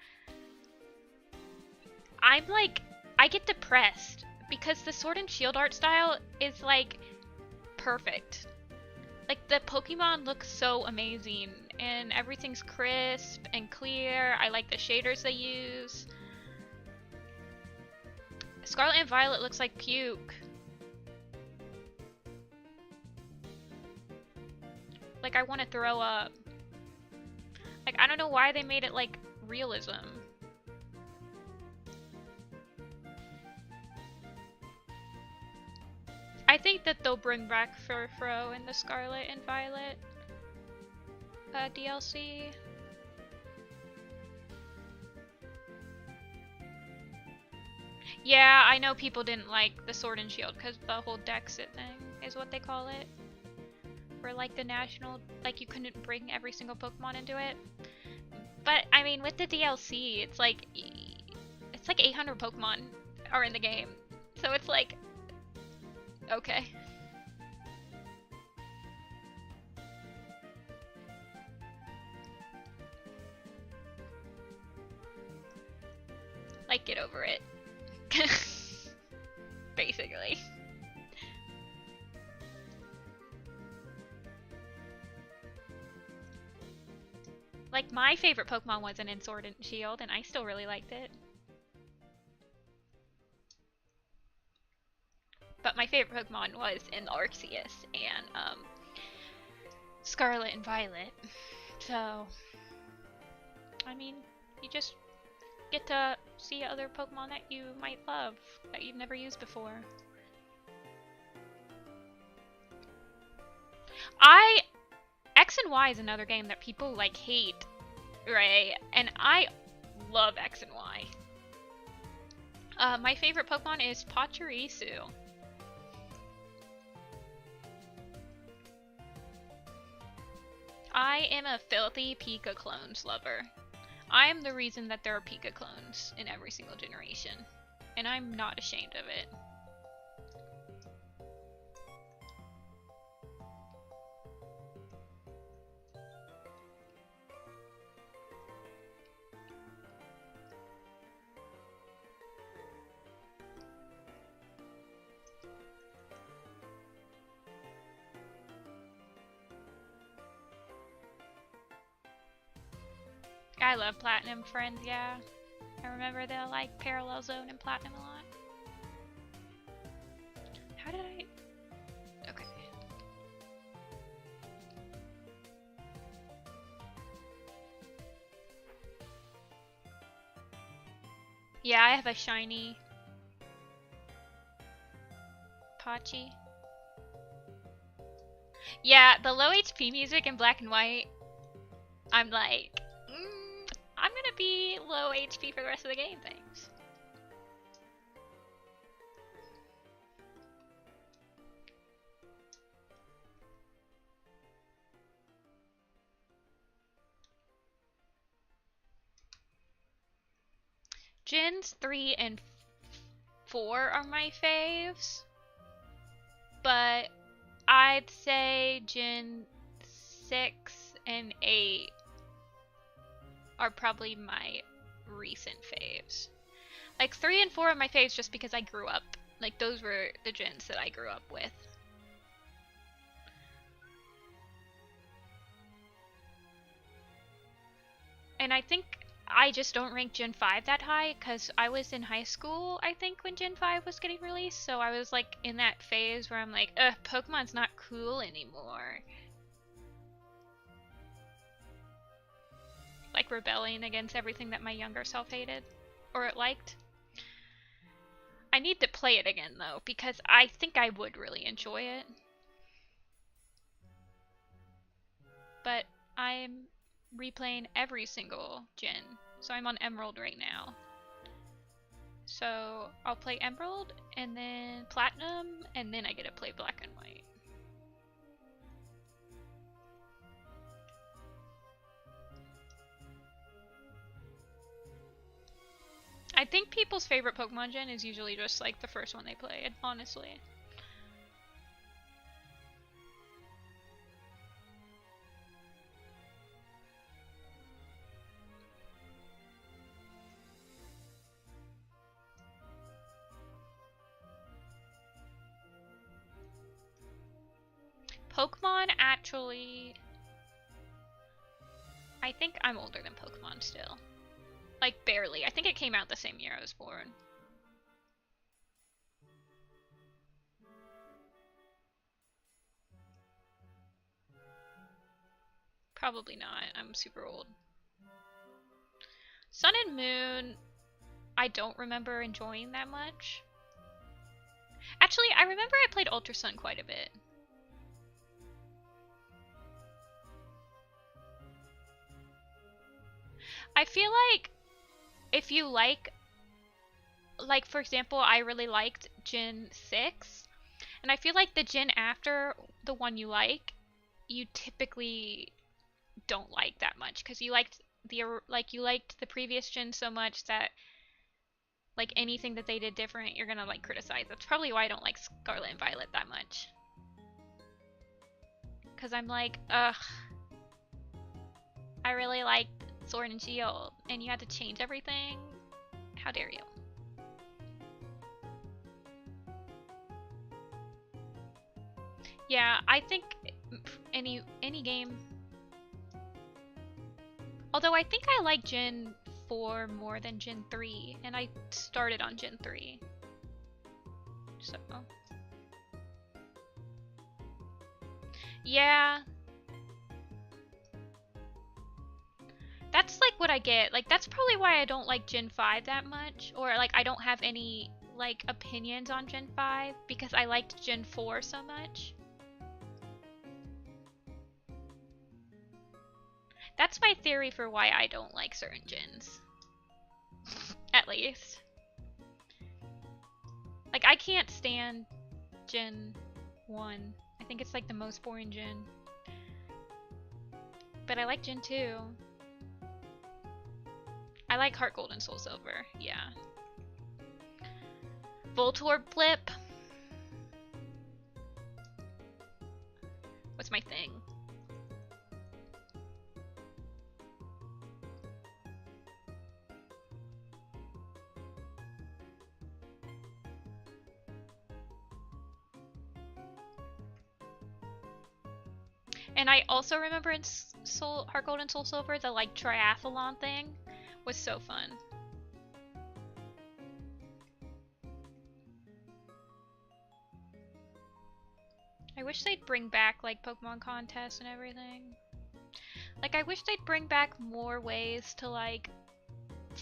I'm like, I get depressed because the Sword and Shield art style is like perfect. Like, the Pokemon look so amazing and everything's crisp and clear. I like the shaders they use. Scarlet and Violet looks like puke. Like, I want to throw up. Like, I don't know why they made it like realism. I think that they'll bring back Furfro in the Scarlet and Violet DLC. Yeah, I know people didn't like the Sword and Shield because the whole Dexit thing is what they call it. Where like the national, like you couldn't bring every single Pokemon into it. But I mean, with the DLC, it's like 800 Pokemon are in the game, so it's like, okay. Like, get over it. Basically. Like, my favorite Pokemon wasn't in Sword and Shield, and I still really liked it. But my favorite Pokemon was in Arceus and Scarlet and Violet. So, I mean, you just get to see other Pokemon that you might love, that you've never used before. X and Y is another game that people like hate, right? And I love X and Y. My favorite Pokemon is Pachirisu. I am a filthy Pika clones lover. I am the reason that there are Pika clones in every single generation, and I'm not ashamed of it. I love Platinum Friends, yeah. I remember the like Parallel Zone and Platinum a lot. How did I... Okay. Yeah, I have a shiny Pachi. Yeah, the low HP music in Black and White, I'm like, I'm gonna be low HP for the rest of the game, thanks. Gens 3 and 4 are my faves, but I'd say Gen 6 and 8 are probably my recent faves. Like 3 and 4 are my faves just because I grew up. Like those were the gens that I grew up with. And I think I just don't rank Gen 5 that high because I was in high school, I think, when Gen 5 was getting released. So I was like in that phase where I'm like, ugh, Pokemon's not cool anymore. Like rebelling against everything that my younger self hated or liked. I need to play it again though, because I think I would really enjoy it. But I'm replaying every single gen, so I'm on Emerald right now. So I'll play Emerald, and then Platinum, and then I get to play Black and White. I think people's favorite Pokemon gen is usually just like the first one they played, honestly. Pokemon actually... I think I'm older than Pokemon still. Like, barely. I think it came out the same year I was born. Probably not. I'm super old. Sun and Moon, I don't remember enjoying that much. Actually, I remember I played Ultra Sun quite a bit. I feel like if you like for example, I really liked Gen 6, and I feel like the gen after the one you like, you typically don't like that much, because you liked the previous gen so much that like anything that they did different, you're gonna like criticize. That's probably why I don't like Scarlet and Violet that much. Because I'm like, ugh, I really liked Sword and Shield, and you had to change everything? How dare you? Yeah, I think any game. Although I think I like Gen 4 more than Gen 3, and I started on Gen 3. So. Yeah. That's like what I get. Like, that's probably why I don't like Gen 5 that much, or like I don't have any like opinions on Gen 5, because I liked Gen 4 so much. That's my theory for why I don't like certain gens. At least. Like, I can't stand Gen 1. I think it's like the most boring gen. But I like Gen 2. I like Heart Gold and Soul Silver, yeah. Voltorb Flip. What's my thing? And I also remember in Heart Gold and Soul Silver, the like triathlon thing was so fun. I wish they'd bring back like Pokemon contests and everything. Like, I wish they'd bring back more ways to like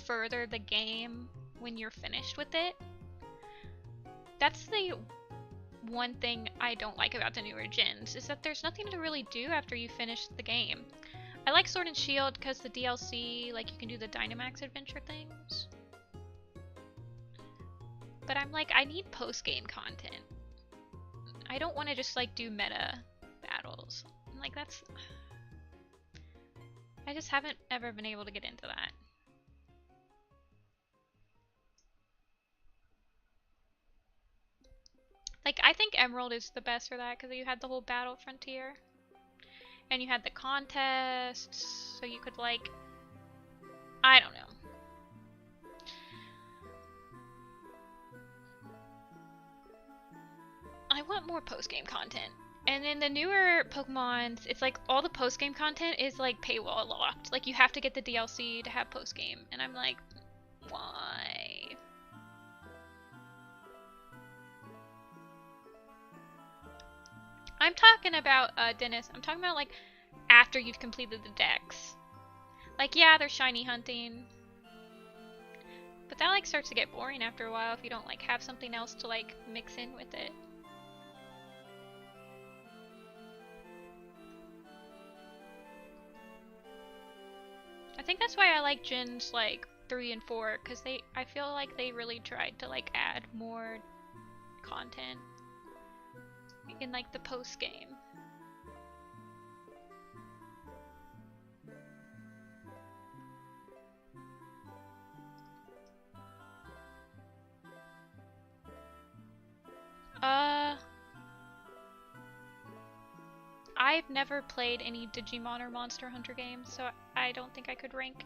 further the game when you're finished with it. That's the one thing I don't like about the newer gens, is that there's nothing to really do after you finish the game. I like Sword and Shield because the DLC, like, you can do the Dynamax adventure things. But I'm like, I need post-game content. I don't want to just like do meta battles. I'm like, that's... I just haven't ever been able to get into that. Like, I think Emerald is the best for that, because you had the whole Battle Frontier. And you had the contests, so you could, like... I don't know. I want more post-game content. And in the newer Pokemons, it's like all the post-game content is, like, paywall locked. Like, you have to get the DLC to have post-game. And I'm like, why? I'm talking about, Dennis, I'm talking about, like, after you've completed the decks. Like, yeah, there's shiny hunting. But that, like starts to get boring after a while if you don't like have something else to like mix in with it. I think that's why I like gens like 3 and 4, because I feel like they really tried to like add more content in like the post game. I've never played any Digimon or Monster Hunter games, so I don't think I could rank.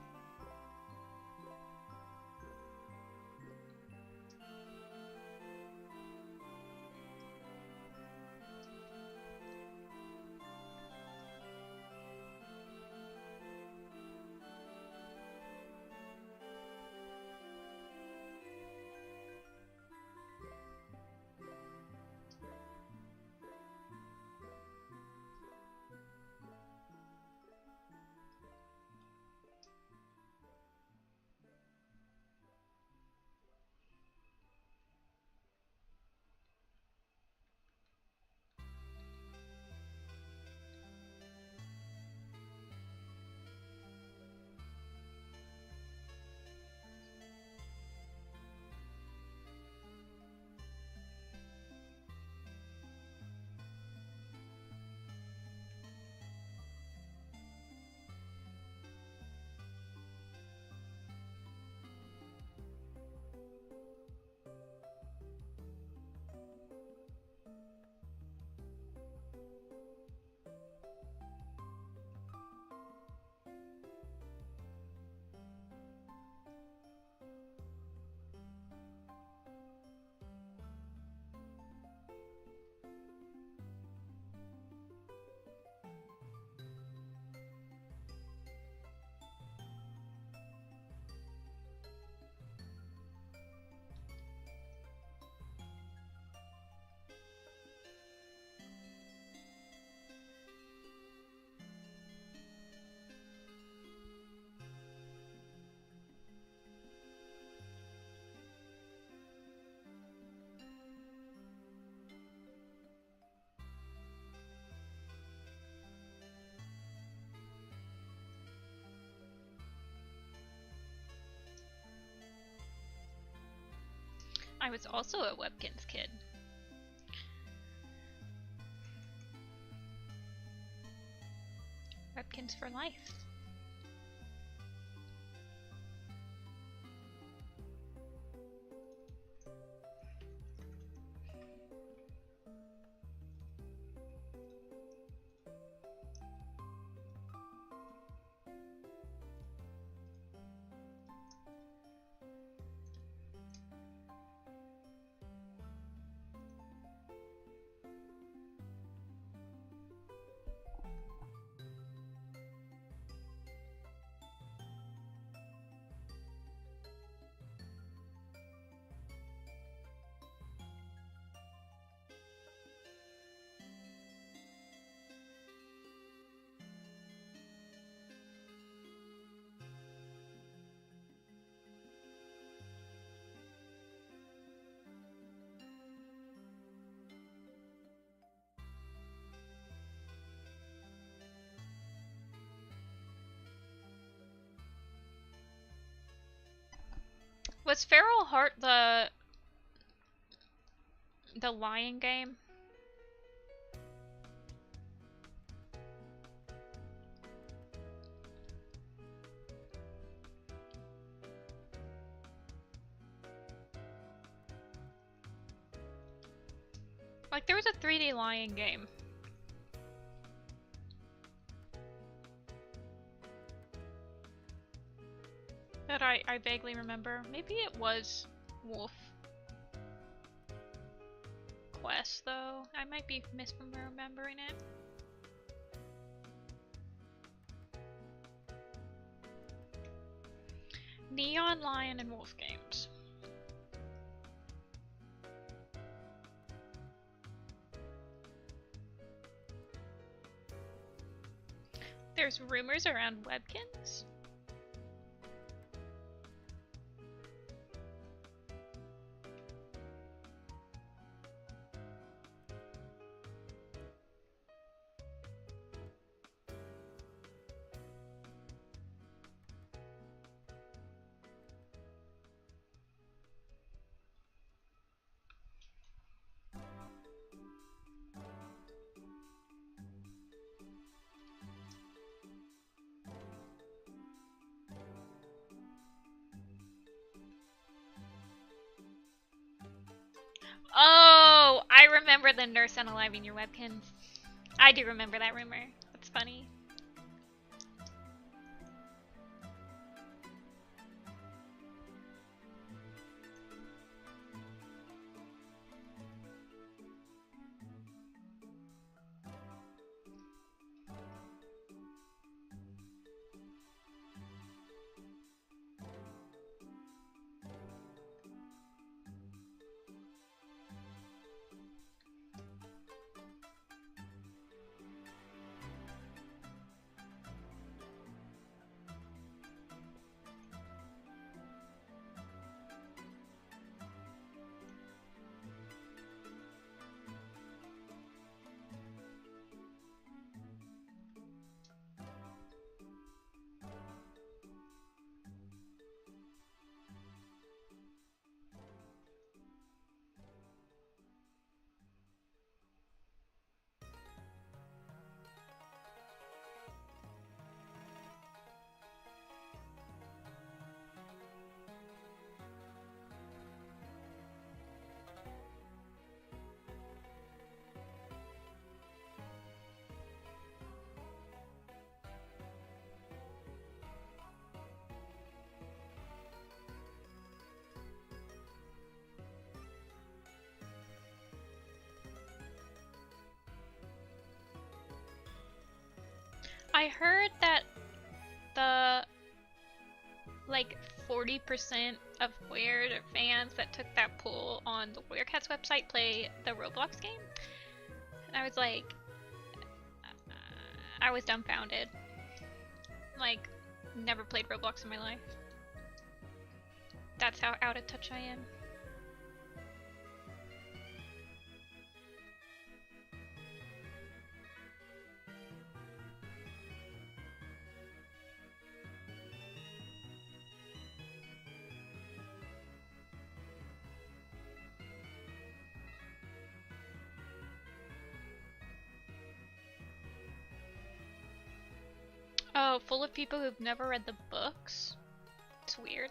I was also a WindClan's kid. WindClan's for life. Was Feral Heart the lion game? Like there was a 3D lion game. That I vaguely remember. Maybe it was Wolf Quest, though. I might be misremembering it. Neon Lion and Wolf games. There's rumors around WindClan's. remember the nurse unaliving your webkins. I do remember that rumor. That's funny. I heard that the like 40% of Weird fans that took that poll on the Warrior Cats website play the Roblox game. And I was like, I was dumbfounded. Like, never played Roblox in my life. That's how out of touch I am. Oh, full of people who've never read the books? It's weird.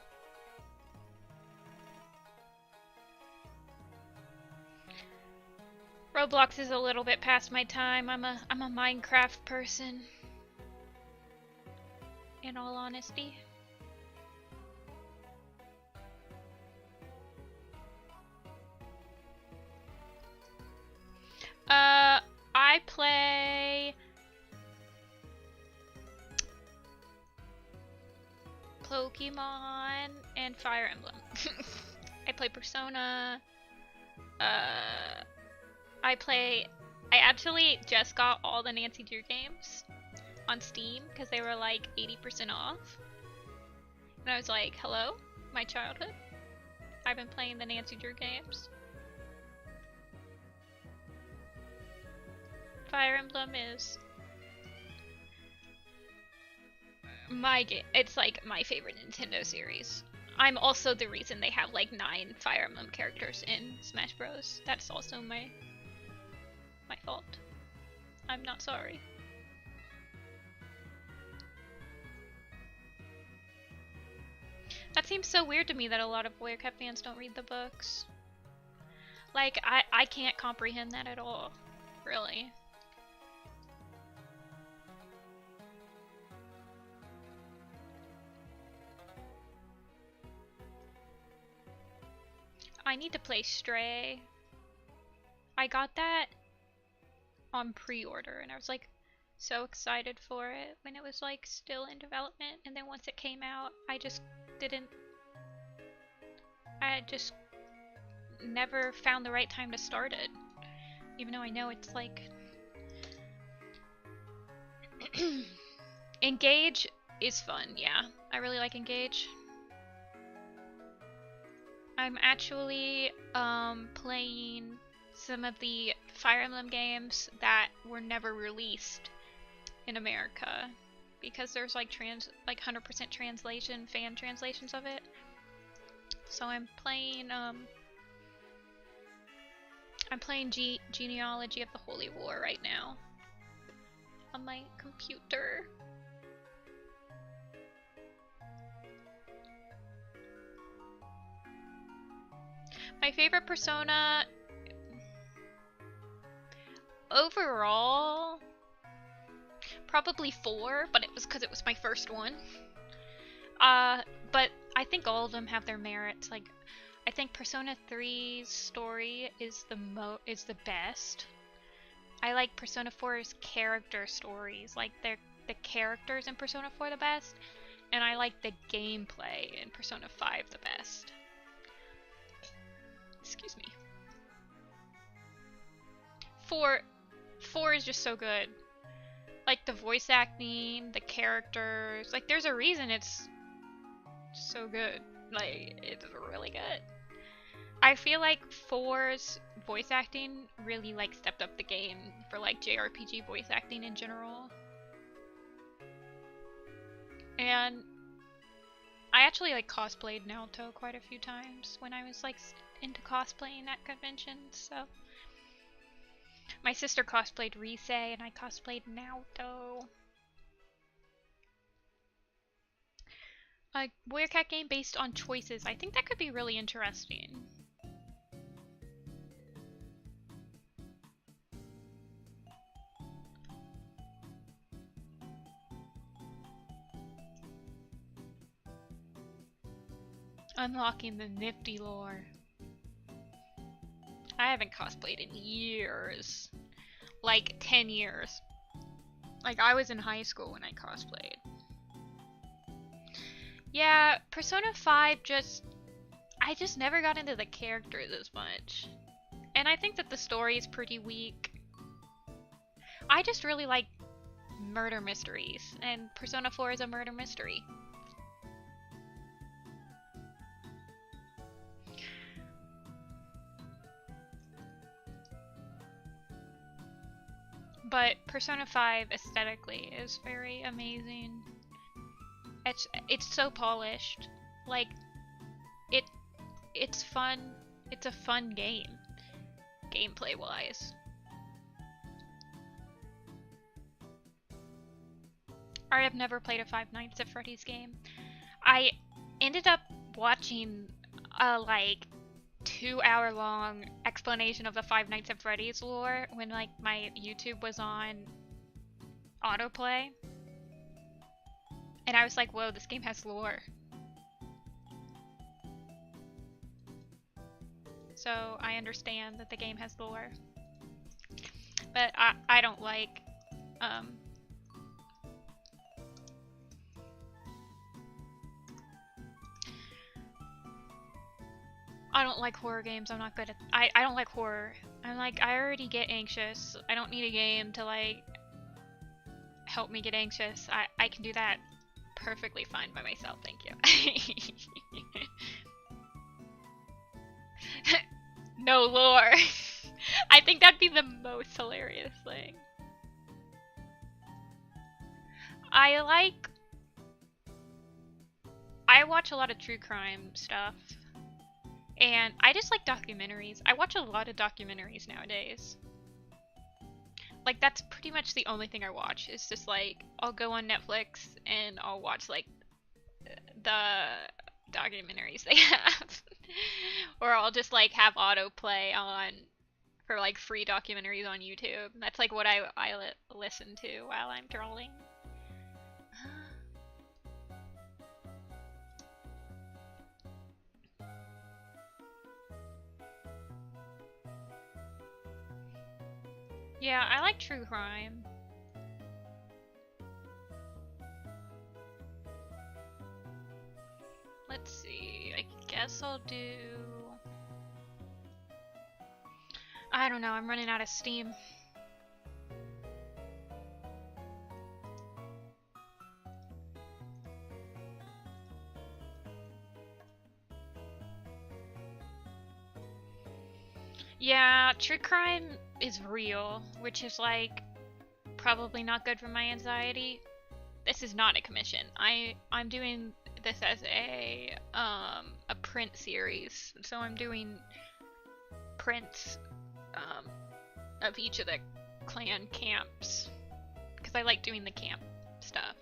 Roblox is a little bit past my time. I'm a Minecraft person. In all honesty. I play Pokemon and Fire Emblem. I play Persona. I actually just got all the Nancy Drew games on Steam because they were like 80% off. And I was like, hello, my childhood. I've been playing the Nancy Drew games. Fire Emblem is my game. It's like my favorite Nintendo series. I'm also the reason they have like 9 Fire Emblem characters in Smash Bros. That's also my fault. I'm not sorry. That seems so weird to me that a lot of Warrior Cat fans don't read the books. Like, I can't comprehend that at all. Really. I need to play Stray. I got that on pre-order and I was like so excited for it when it was like still in development, and then once it came out I just never found the right time to start it, even though I know it's like Engage is fun. Yeah, I really like Engage. I'm actually playing some of the Fire Emblem games that were never released in America because there's like 100% translation, fan translations of it. So I'm playing Genealogy of the Holy War right now on my computer. My favorite Persona Overall, probably 4, but it was because it was my first one. But I think all of them have their merits. Like, I think Persona 3's story is the best. I like Persona 4's character stories. Like, the characters in Persona 4 the best, and I like the gameplay in Persona 5 the best. Excuse me. 4 is just so good. Like, the voice acting, the characters, like, there's a reason it's so good. Like, it's really good. I feel like 4's voice acting really, like, stepped up the game for, like, JRPG voice acting in general. And I actually, like, cosplayed Naruto quite a few times when I was, like, into cosplaying at conventions, so. My sister cosplayed Rise, and I cosplayed Naruto. A Warrior Cat game based on choices. I think that could be really interesting. Unlocking the Nifty lore. I haven't cosplayed in years. Like 10 years. Like, I was in high school when I cosplayed. Yeah, Persona 5 I just never got into the characters as much. And I think that the story is pretty weak. I just really like murder mysteries, and Persona 4 is a murder mystery. But Persona 5 aesthetically is very amazing. It's so polished. Like, it's fun. It's a fun game, gameplay wise. I have never played a Five Nights at Freddy's game. I ended up watching a like 2-hour long explanation of the Five Nights at Freddy's lore when like my YouTube was on autoplay. And I was like, whoa, this game has lore. So I understand that the game has lore. But I don't like I don't like horror games. I'm not good at I don't like horror. I'm like, I already get anxious. I don't need a game to like help me get anxious. I can do that perfectly fine by myself, thank you. No lore. I think that'd be the most hilarious thing. I watch a lot of true crime stuff. And I just like documentaries. I watch a lot of documentaries nowadays. Like, that's pretty much the only thing I watch. It's just like, I'll go on Netflix and I'll watch like the documentaries they have. Or I'll just like have autoplay on for like free documentaries on YouTube. That's like what I listen to while I'm drawing. Yeah, I like true crime. Let's see, I guess I'll do... I don't know, I'm running out of steam. Yeah, true crime is real, which is like probably not good for my anxiety. This is not a commission. I'm doing this as a print series, so I'm doing prints of each of the clan camps because I like doing the camp stuff.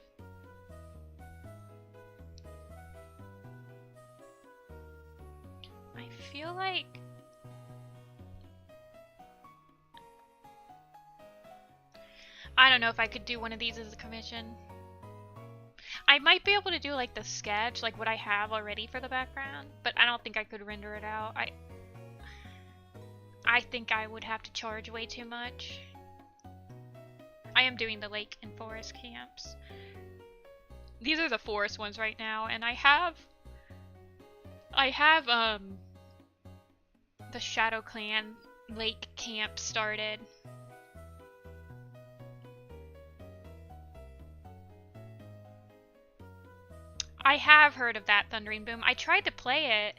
I feel like I don't know if I could do one of these as a commission. I might be able to do like the sketch, like what I have already for the background, but I don't think I could render it out. I think I would have to charge way too much. I am doing the lake and forest camps. These are the forest ones right now, and I have the Shadow Clan lake camp started. I have heard of that Thundering Boom. I tried to play it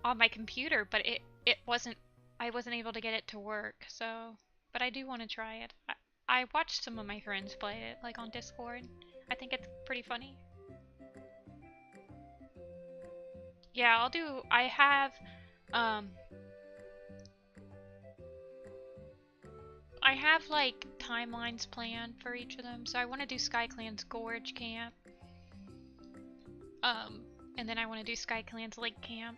on my computer, but it wasn't, I wasn't able to get it to work, so, but I do want to try it. I watched some of my friends play it, like on Discord. I think it's pretty funny. Yeah, I'll do, I have like timelines planned for each of them, so I want to do SkyClan's Gorge Camp. And then I want to do SkyClan's Lake Camp.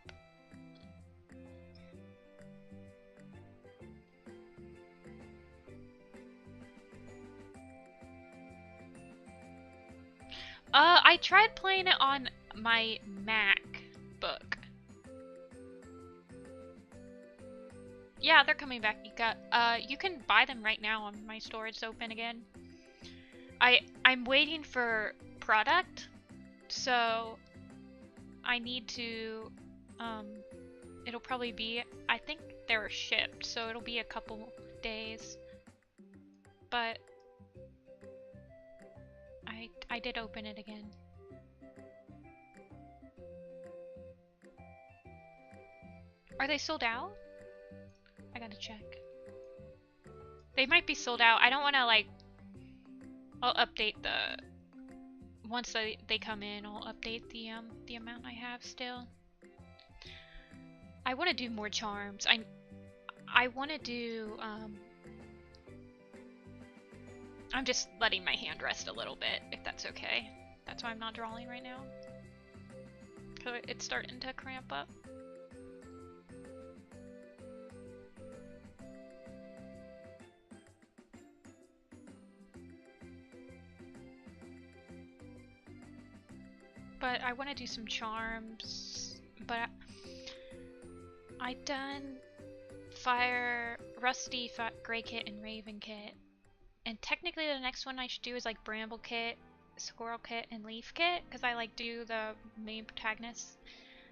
I tried playing it on my MacBook. Yeah, they're coming back. You can buy them right now on my store. It's open again. I'm waiting for product, so I need to, it'll probably be, I think they're shipped, so it'll be a couple days, but I did open it again. Are they sold out? I gotta check. They might be sold out. I don't want to, like, I'll update the, once they come in, I'll update the amount I have still. I want to do more charms. I want to do, I'm just letting my hand rest a little bit, if that's okay. That's why I'm not drawing right now. Cause it's starting to cramp up. But I want to do some charms, but I done Fire, Rusty, Grey Kit, and Raven Kit. And technically the next one I should do is like Bramble Kit, Squirrel Kit, and Leaf Kit, because I like do the main protagonists.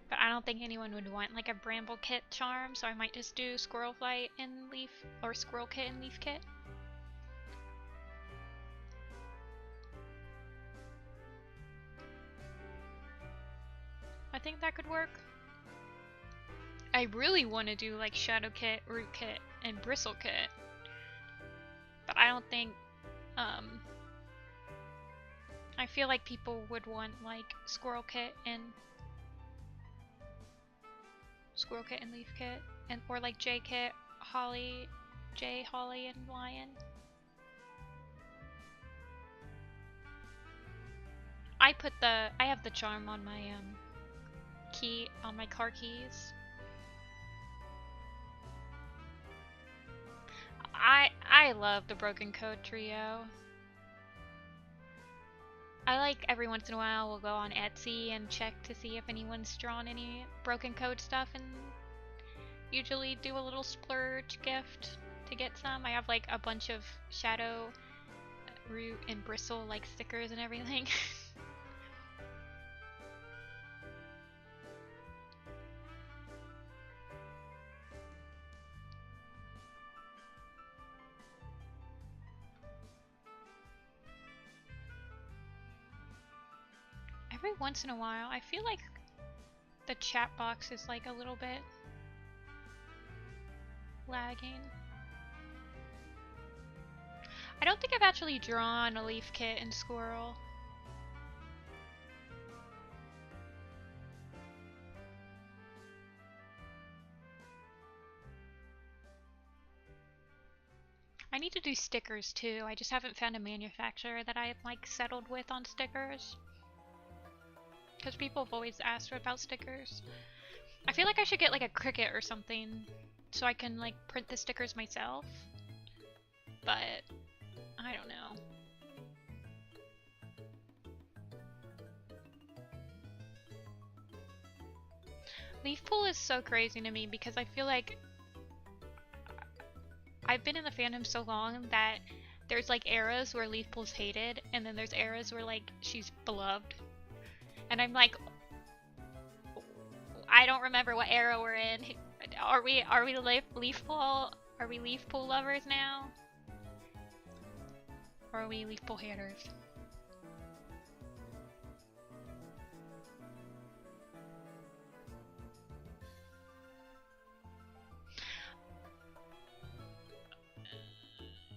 But I don't think anyone would want like a Bramble Kit charm, so I might just do Squirrel Flight and Leaf, or Squirrel Kit and Leaf Kit. I think that could work. I really want to do like Shadow Kit, Root Kit, and Bristle Kit. But I don't think, I feel like people would want like Squirrel Kit and Leaf Kit, and or like J Kit, Holly, Holly, and Lion. I have the charm on my on my car keys. I love the Broken Code trio. I like every once in a while we'll go on Etsy and check to see if anyone's drawn any Broken Code stuff, and usually do a little splurge gift to get some. I have like a bunch of Shadow, Root, and Bristle like stickers and everything. Every once in a while, I feel like the chat box is like a little bit lagging. I don't think I've actually drawn a Leaf Kit and Squirrel. I need to do stickers too. I just haven't found a manufacturer that I've like settled with on stickers. Because people have always asked about stickers. I feel like I should get like a Cricut or something so I can like print the stickers myself. But I don't know. Leaf pool is so crazy to me because I feel like I've been in the fandom so long that there's like eras where Leaf Pool's hated, and then there's eras where like she's beloved. And I'm like, I don't remember what era we're in. Are we Leaf Pool? Are we Leaf Pool lovers now? Or are we Leaf Pool haters?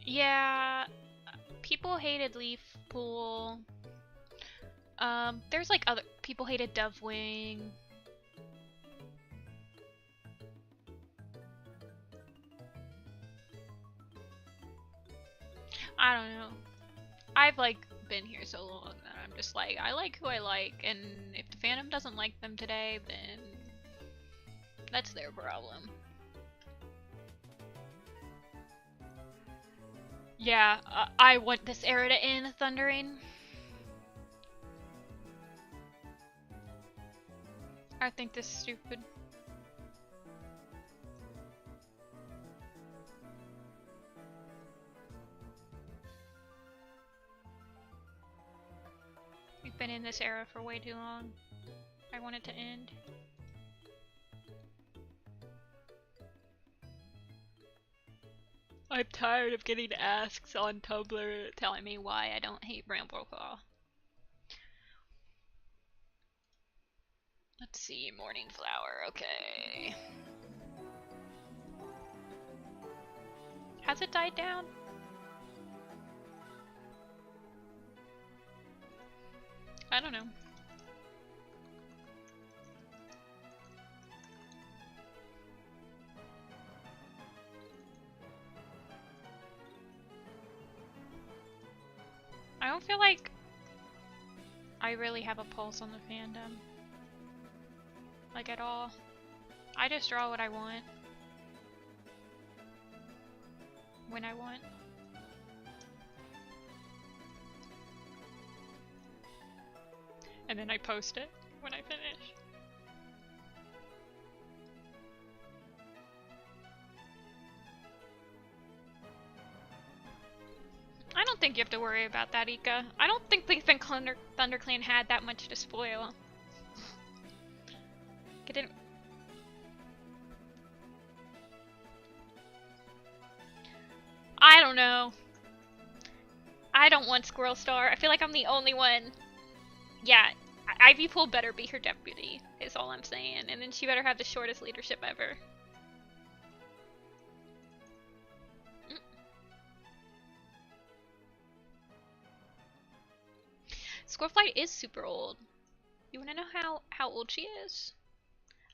Yeah, people hated Leaf Pool. There's like other people hated Dovewing. I don't know. I've like been here so long that I'm just like, I like who I like, and if the fandom doesn't like them today, then that's their problem. Yeah, I want this era to end, Thundering. I think this is stupid. We've been in this era for way too long. I want it to end. I'm tired of getting asks on Tumblr telling me why I don't hate Brambleclaw. Let's see, Morning Flower, okay. Has it died down? I don't know. I don't feel like I really have a pulse on the fandom. Like at all. I just draw what I want. When I want. And then I post it when I finish. I don't think you have to worry about that, Ika. I don't think ThunderClan had that much to spoil. It didn't. I don't know. I don't want Squirrel Star. I feel like I'm the only one. Yeah, Ivy Pool better be her deputy, is all I'm saying. And then she better have the shortest leadership ever. Squirrelflight is super old. You wanna know how old she is?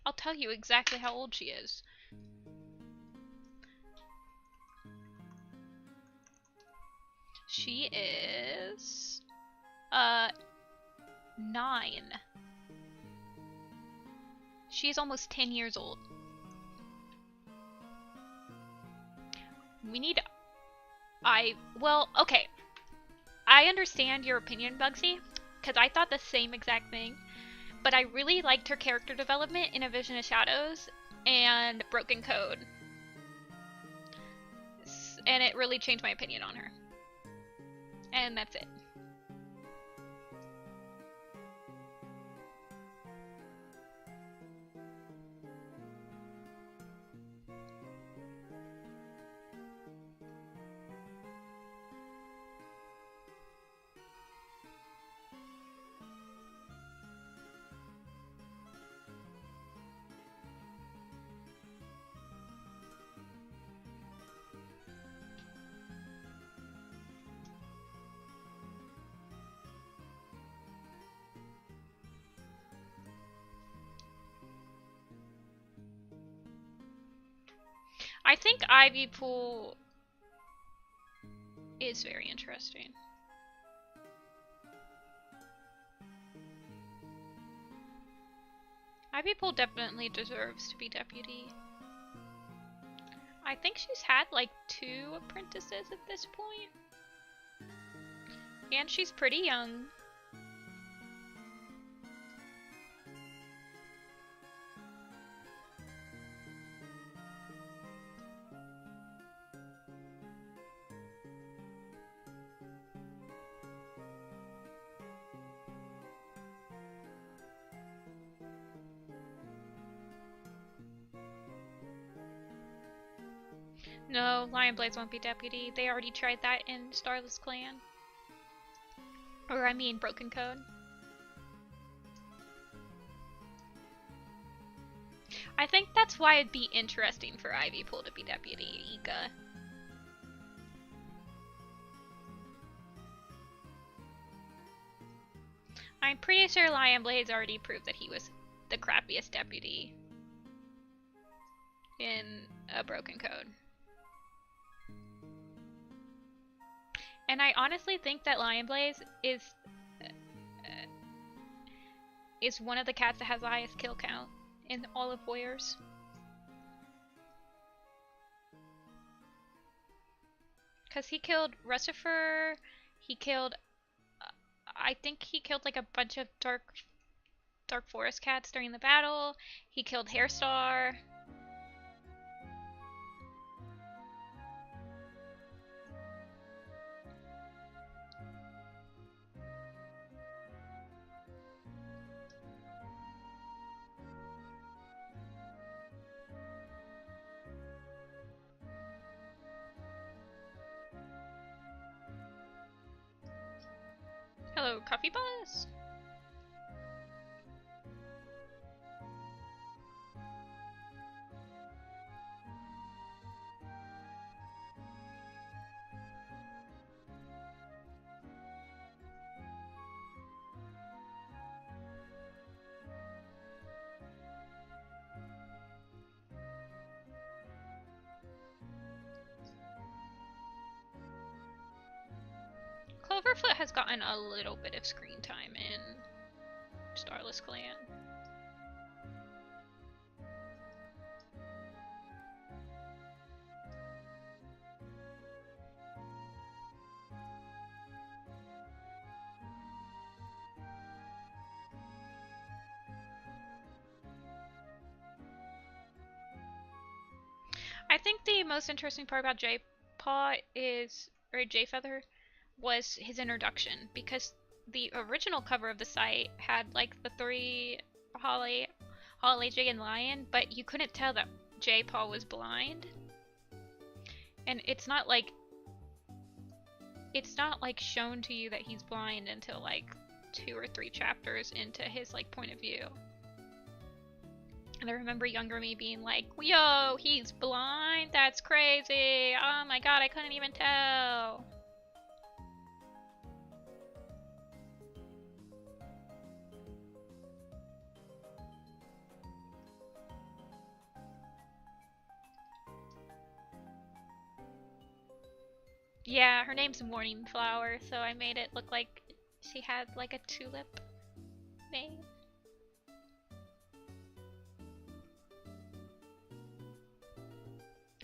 I'll tell you exactly how old she is. She is 9. She's almost 10 years old. We need... well, okay. I understand your opinion, Bugsy, because I thought the same exact thing. But I really liked her character development in A Vision of Shadows and Broken Code. And it really changed my opinion on her. And that's it. I think Ivy Pool is very interesting. Ivy Pool definitely deserves to be deputy. I think she's had like 2 apprentices at this point. And she's pretty young. No, Lion Blades won't be deputy. They already tried that in Starless Clan. Or I mean Broken Code. I think that's why it'd be interesting for Ivy Pool to be deputy, Ika. I'm pretty sure Lion Blades already proved that he was the crappiest deputy in a Broken Code. And I honestly think that Lion Blaze is one of the cats that has the highest kill count in all of Warriors. Because he killed Rustifer, he killed, I think he killed like a bunch of Dark Forest cats during the battle, he killed Hairstar. Hello, Coffee Buzz! Cloverfoot has gotten a little bit of screen time in Starless Clan. I think the most interesting part about J-Paw is, or J-Feather, was his introduction, because the original cover of the site had like the three Holly, Jay, and Lion, but you couldn't tell that J-Paw was blind. And it's not like shown to you that he's blind until like 2 or 3 chapters into his like point of view. And I remember younger me being like, yo, he's blind? That's crazy! Oh my god, I couldn't even tell! Yeah, her name's Morning Flower, so I made it look like she had like a tulip name.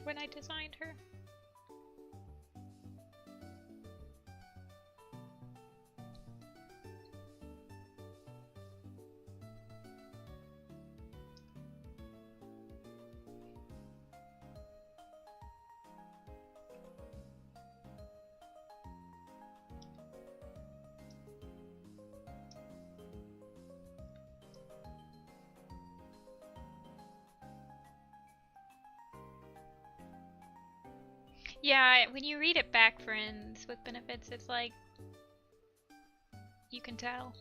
When I designed her. Yeah, when you read it back, friends, with benefits, it's like, you can tell.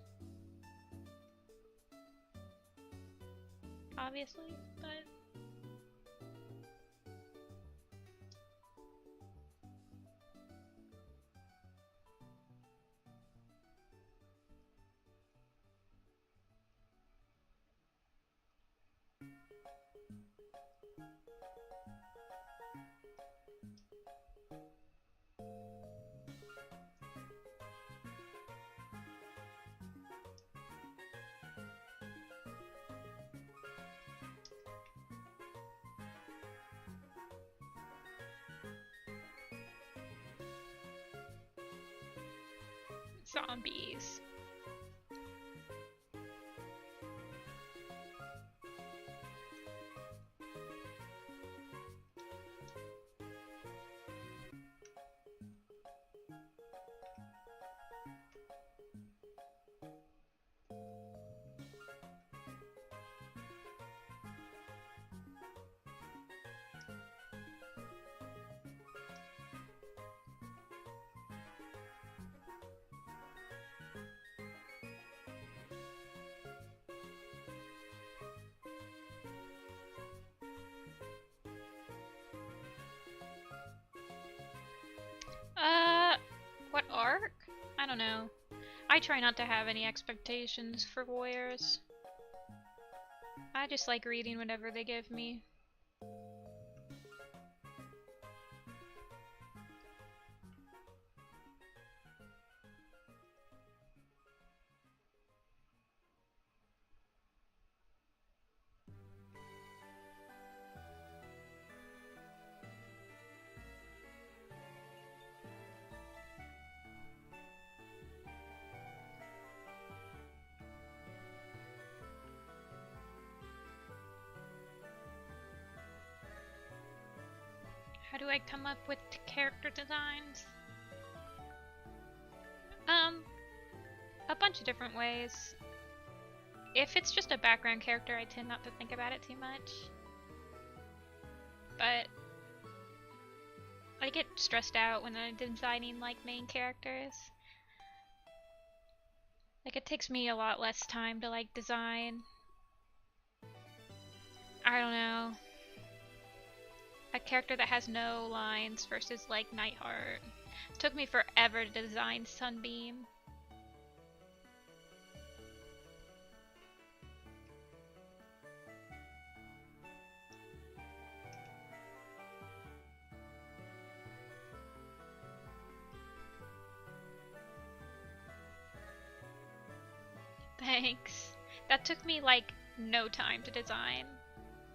Obviously, but... Zombies. What arc? I don't know. I try not to have any expectations for warriors. I just like reading whatever they give me. How do I come up with character designs? A bunch of different ways. If it's just a background character, I tend not to think about it too much. But I get stressed out when I'm designing like main characters. Like it takes me a lot less time to like design. I don't know. A character that has no lines versus like Nightheart. It took me forever to design Sunbeam. Thanks. That took me like no time to design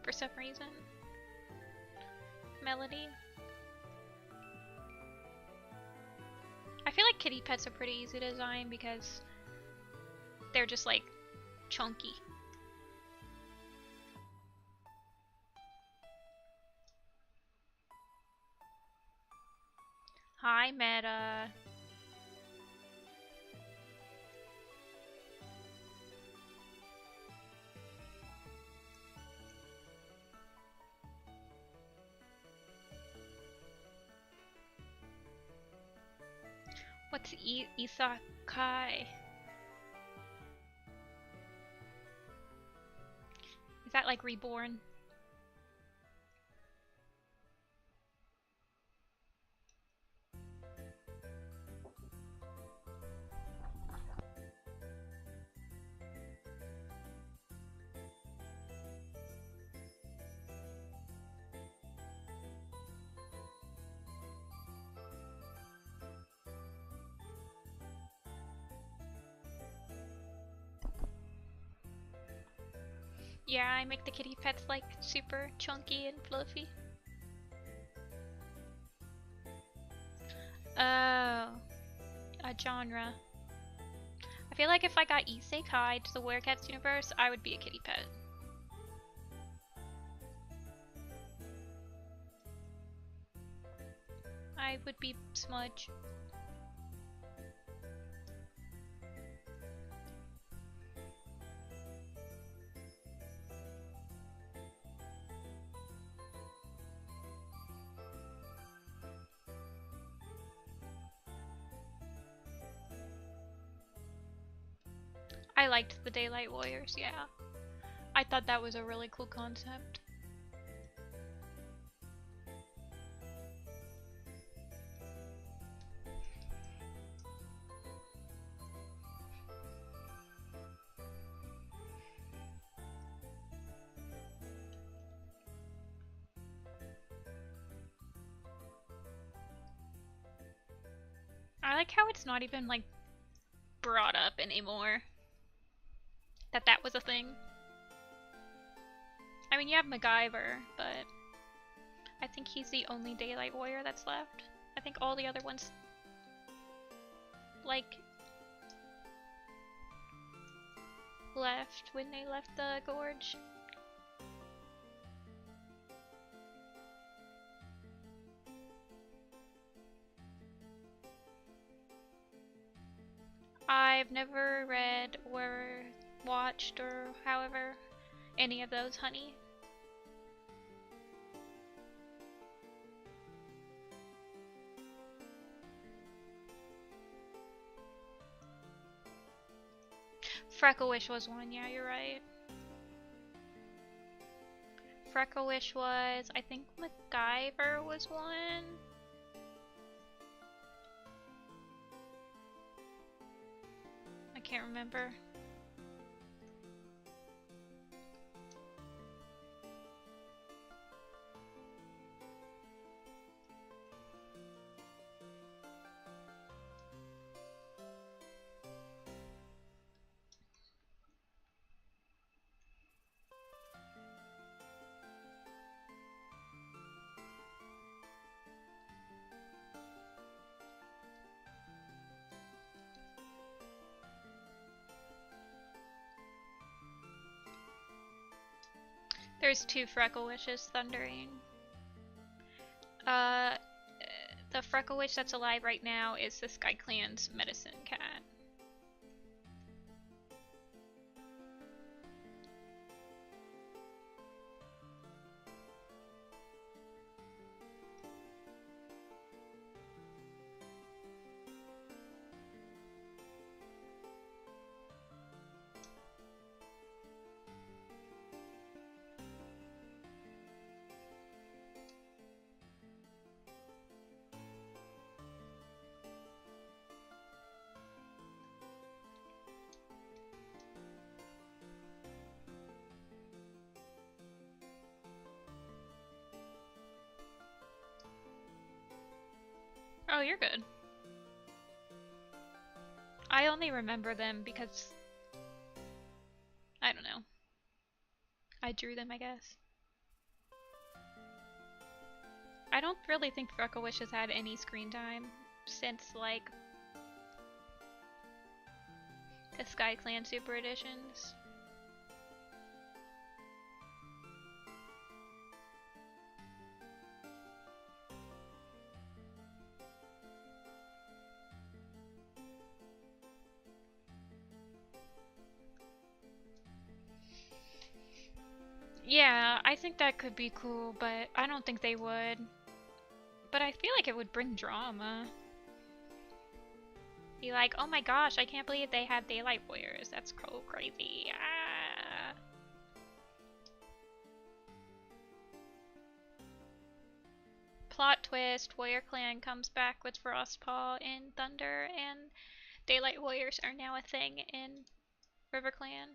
for some reason. Melody. I feel like kitty pets are pretty easy to design because they're just like chunky. Hi, Meta. What's Isekai? Is that like reborn? Yeah, I make the kitty pets like super chunky and fluffy. Oh, a genre. I feel like if I got Isekai to the Werecats universe, I would be a kitty pet. I would be Smudge. I liked the Daylight Warriors, yeah. I thought that was a really cool concept. I like how it's not even like brought up anymore. That was a thing. I mean, you have MacGyver, but I think he's the only Daylight Warrior that's left. I think all the other ones, like, left when they left the gorge. I've never read or watched or however any of those, honey. Freckle-ish was one, yeah, you're right. Freckle-ish was, I think MacGyver was one. I can't remember. There's two Freckle-wishes thundering. The Freckle-wish that's alive right now is the WindClan's medicine cat. Oh, you're good. I only remember them because I don't know. I drew them, I guess. I don't really think Freckle-wish has had any screen time since, like, the WindClan Super Editions. Yeah, I think that could be cool, but I don't think they would. But I feel like it would bring drama. Be like, oh my gosh, I can't believe they have Daylight Warriors. That's so crazy. Ah. Plot twist, Warrior Clan comes back with Frostpaw in Thunder, and Daylight Warriors are now a thing in River Clan.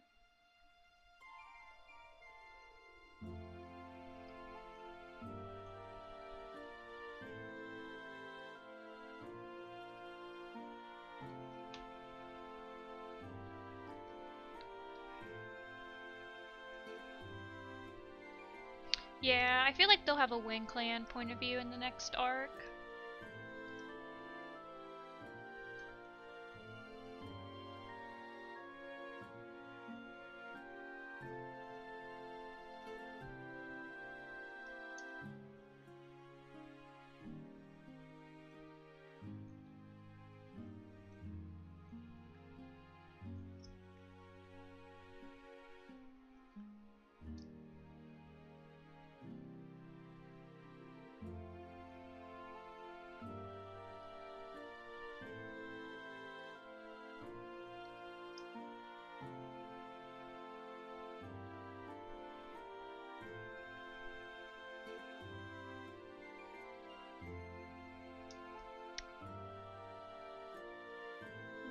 Yeah, I feel like they'll have a WindClan point of view in the next arc.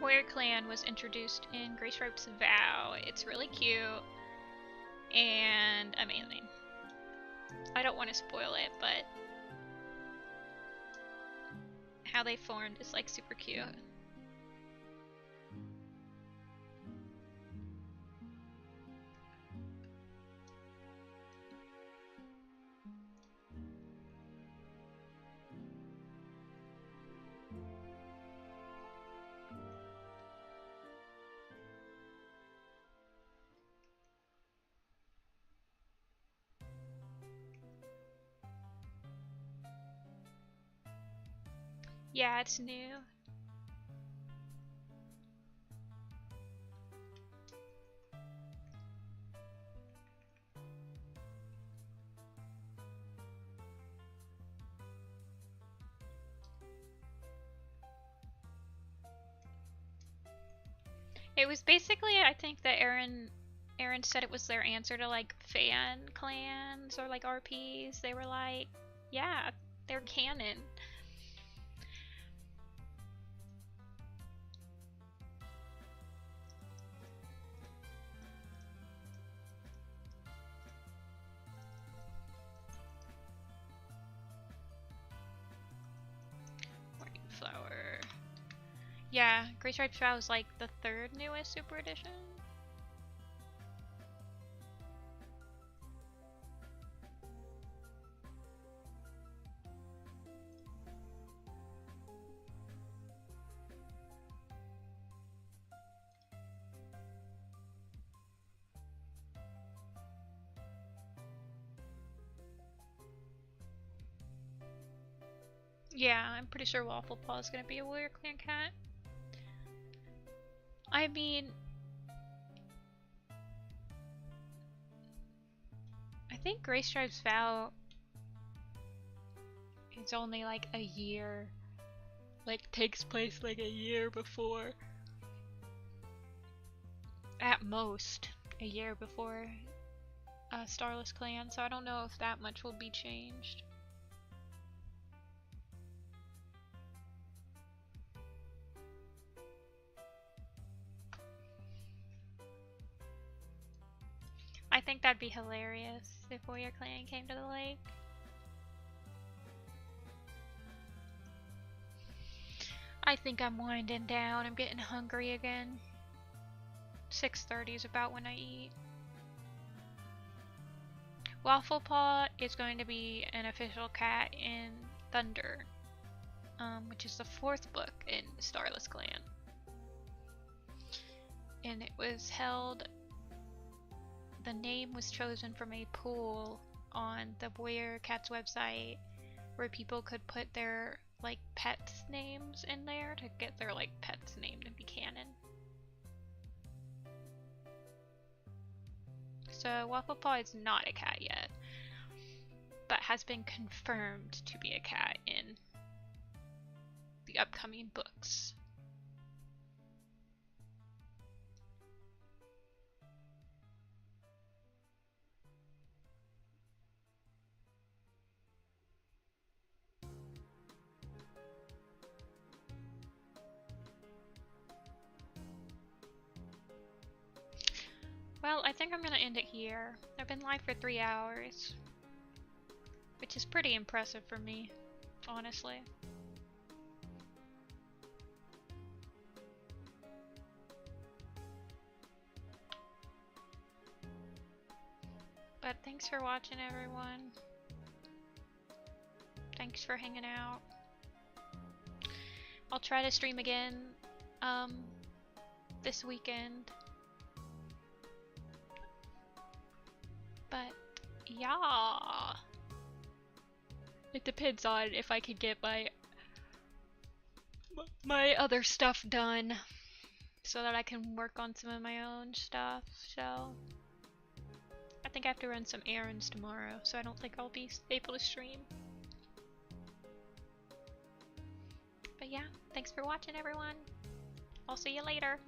Warrior Clan was introduced in Grace Rope's Vow. It's really cute and amazing. I don't want to spoil it, but how they formed is like super cute. Yeah, it's new. It was basically, I think that Aaron said it was their answer to like fan clans or like RPs. They were like, yeah, they're canon. Morning flower. Yeah, Gray Striped Shroud was like the third newest Super Edition. Yeah, I'm pretty sure Waffle Paw is gonna be a Warrior Clan cat. I mean, I think Gray Stripes Vow is only like a year, like takes place like a year before, at most, a year before Starless Clan, so I don't know if that much will be changed. I think that'd be hilarious if Warrior Clan came to the lake. I think I'm winding down. I'm getting hungry again. 6:30 is about when I eat. Waffle Paw is going to be an official cat in Thunder, which is the 4th book in Starless Clan. And it was held, the name was chosen from a pool on the Warrior Cats website where people could put their like pets names in there to get their like pets name to be canon. So Waffle Paw is not a cat yet, but has been confirmed to be a cat in the upcoming books. Well, I think I'm gonna end it here. I've been live for 3 hours, which is pretty impressive for me, honestly. But thanks for watching, everyone. Thanks for hanging out. I'll try to stream again this weekend. But yeah, it depends on if I can get my other stuff done so that I can work on some of my own stuff. So I think I have to run some errands tomorrow, so I don't think I'll be able to stream. But yeah, thanks for watching, everyone. I'll see you later.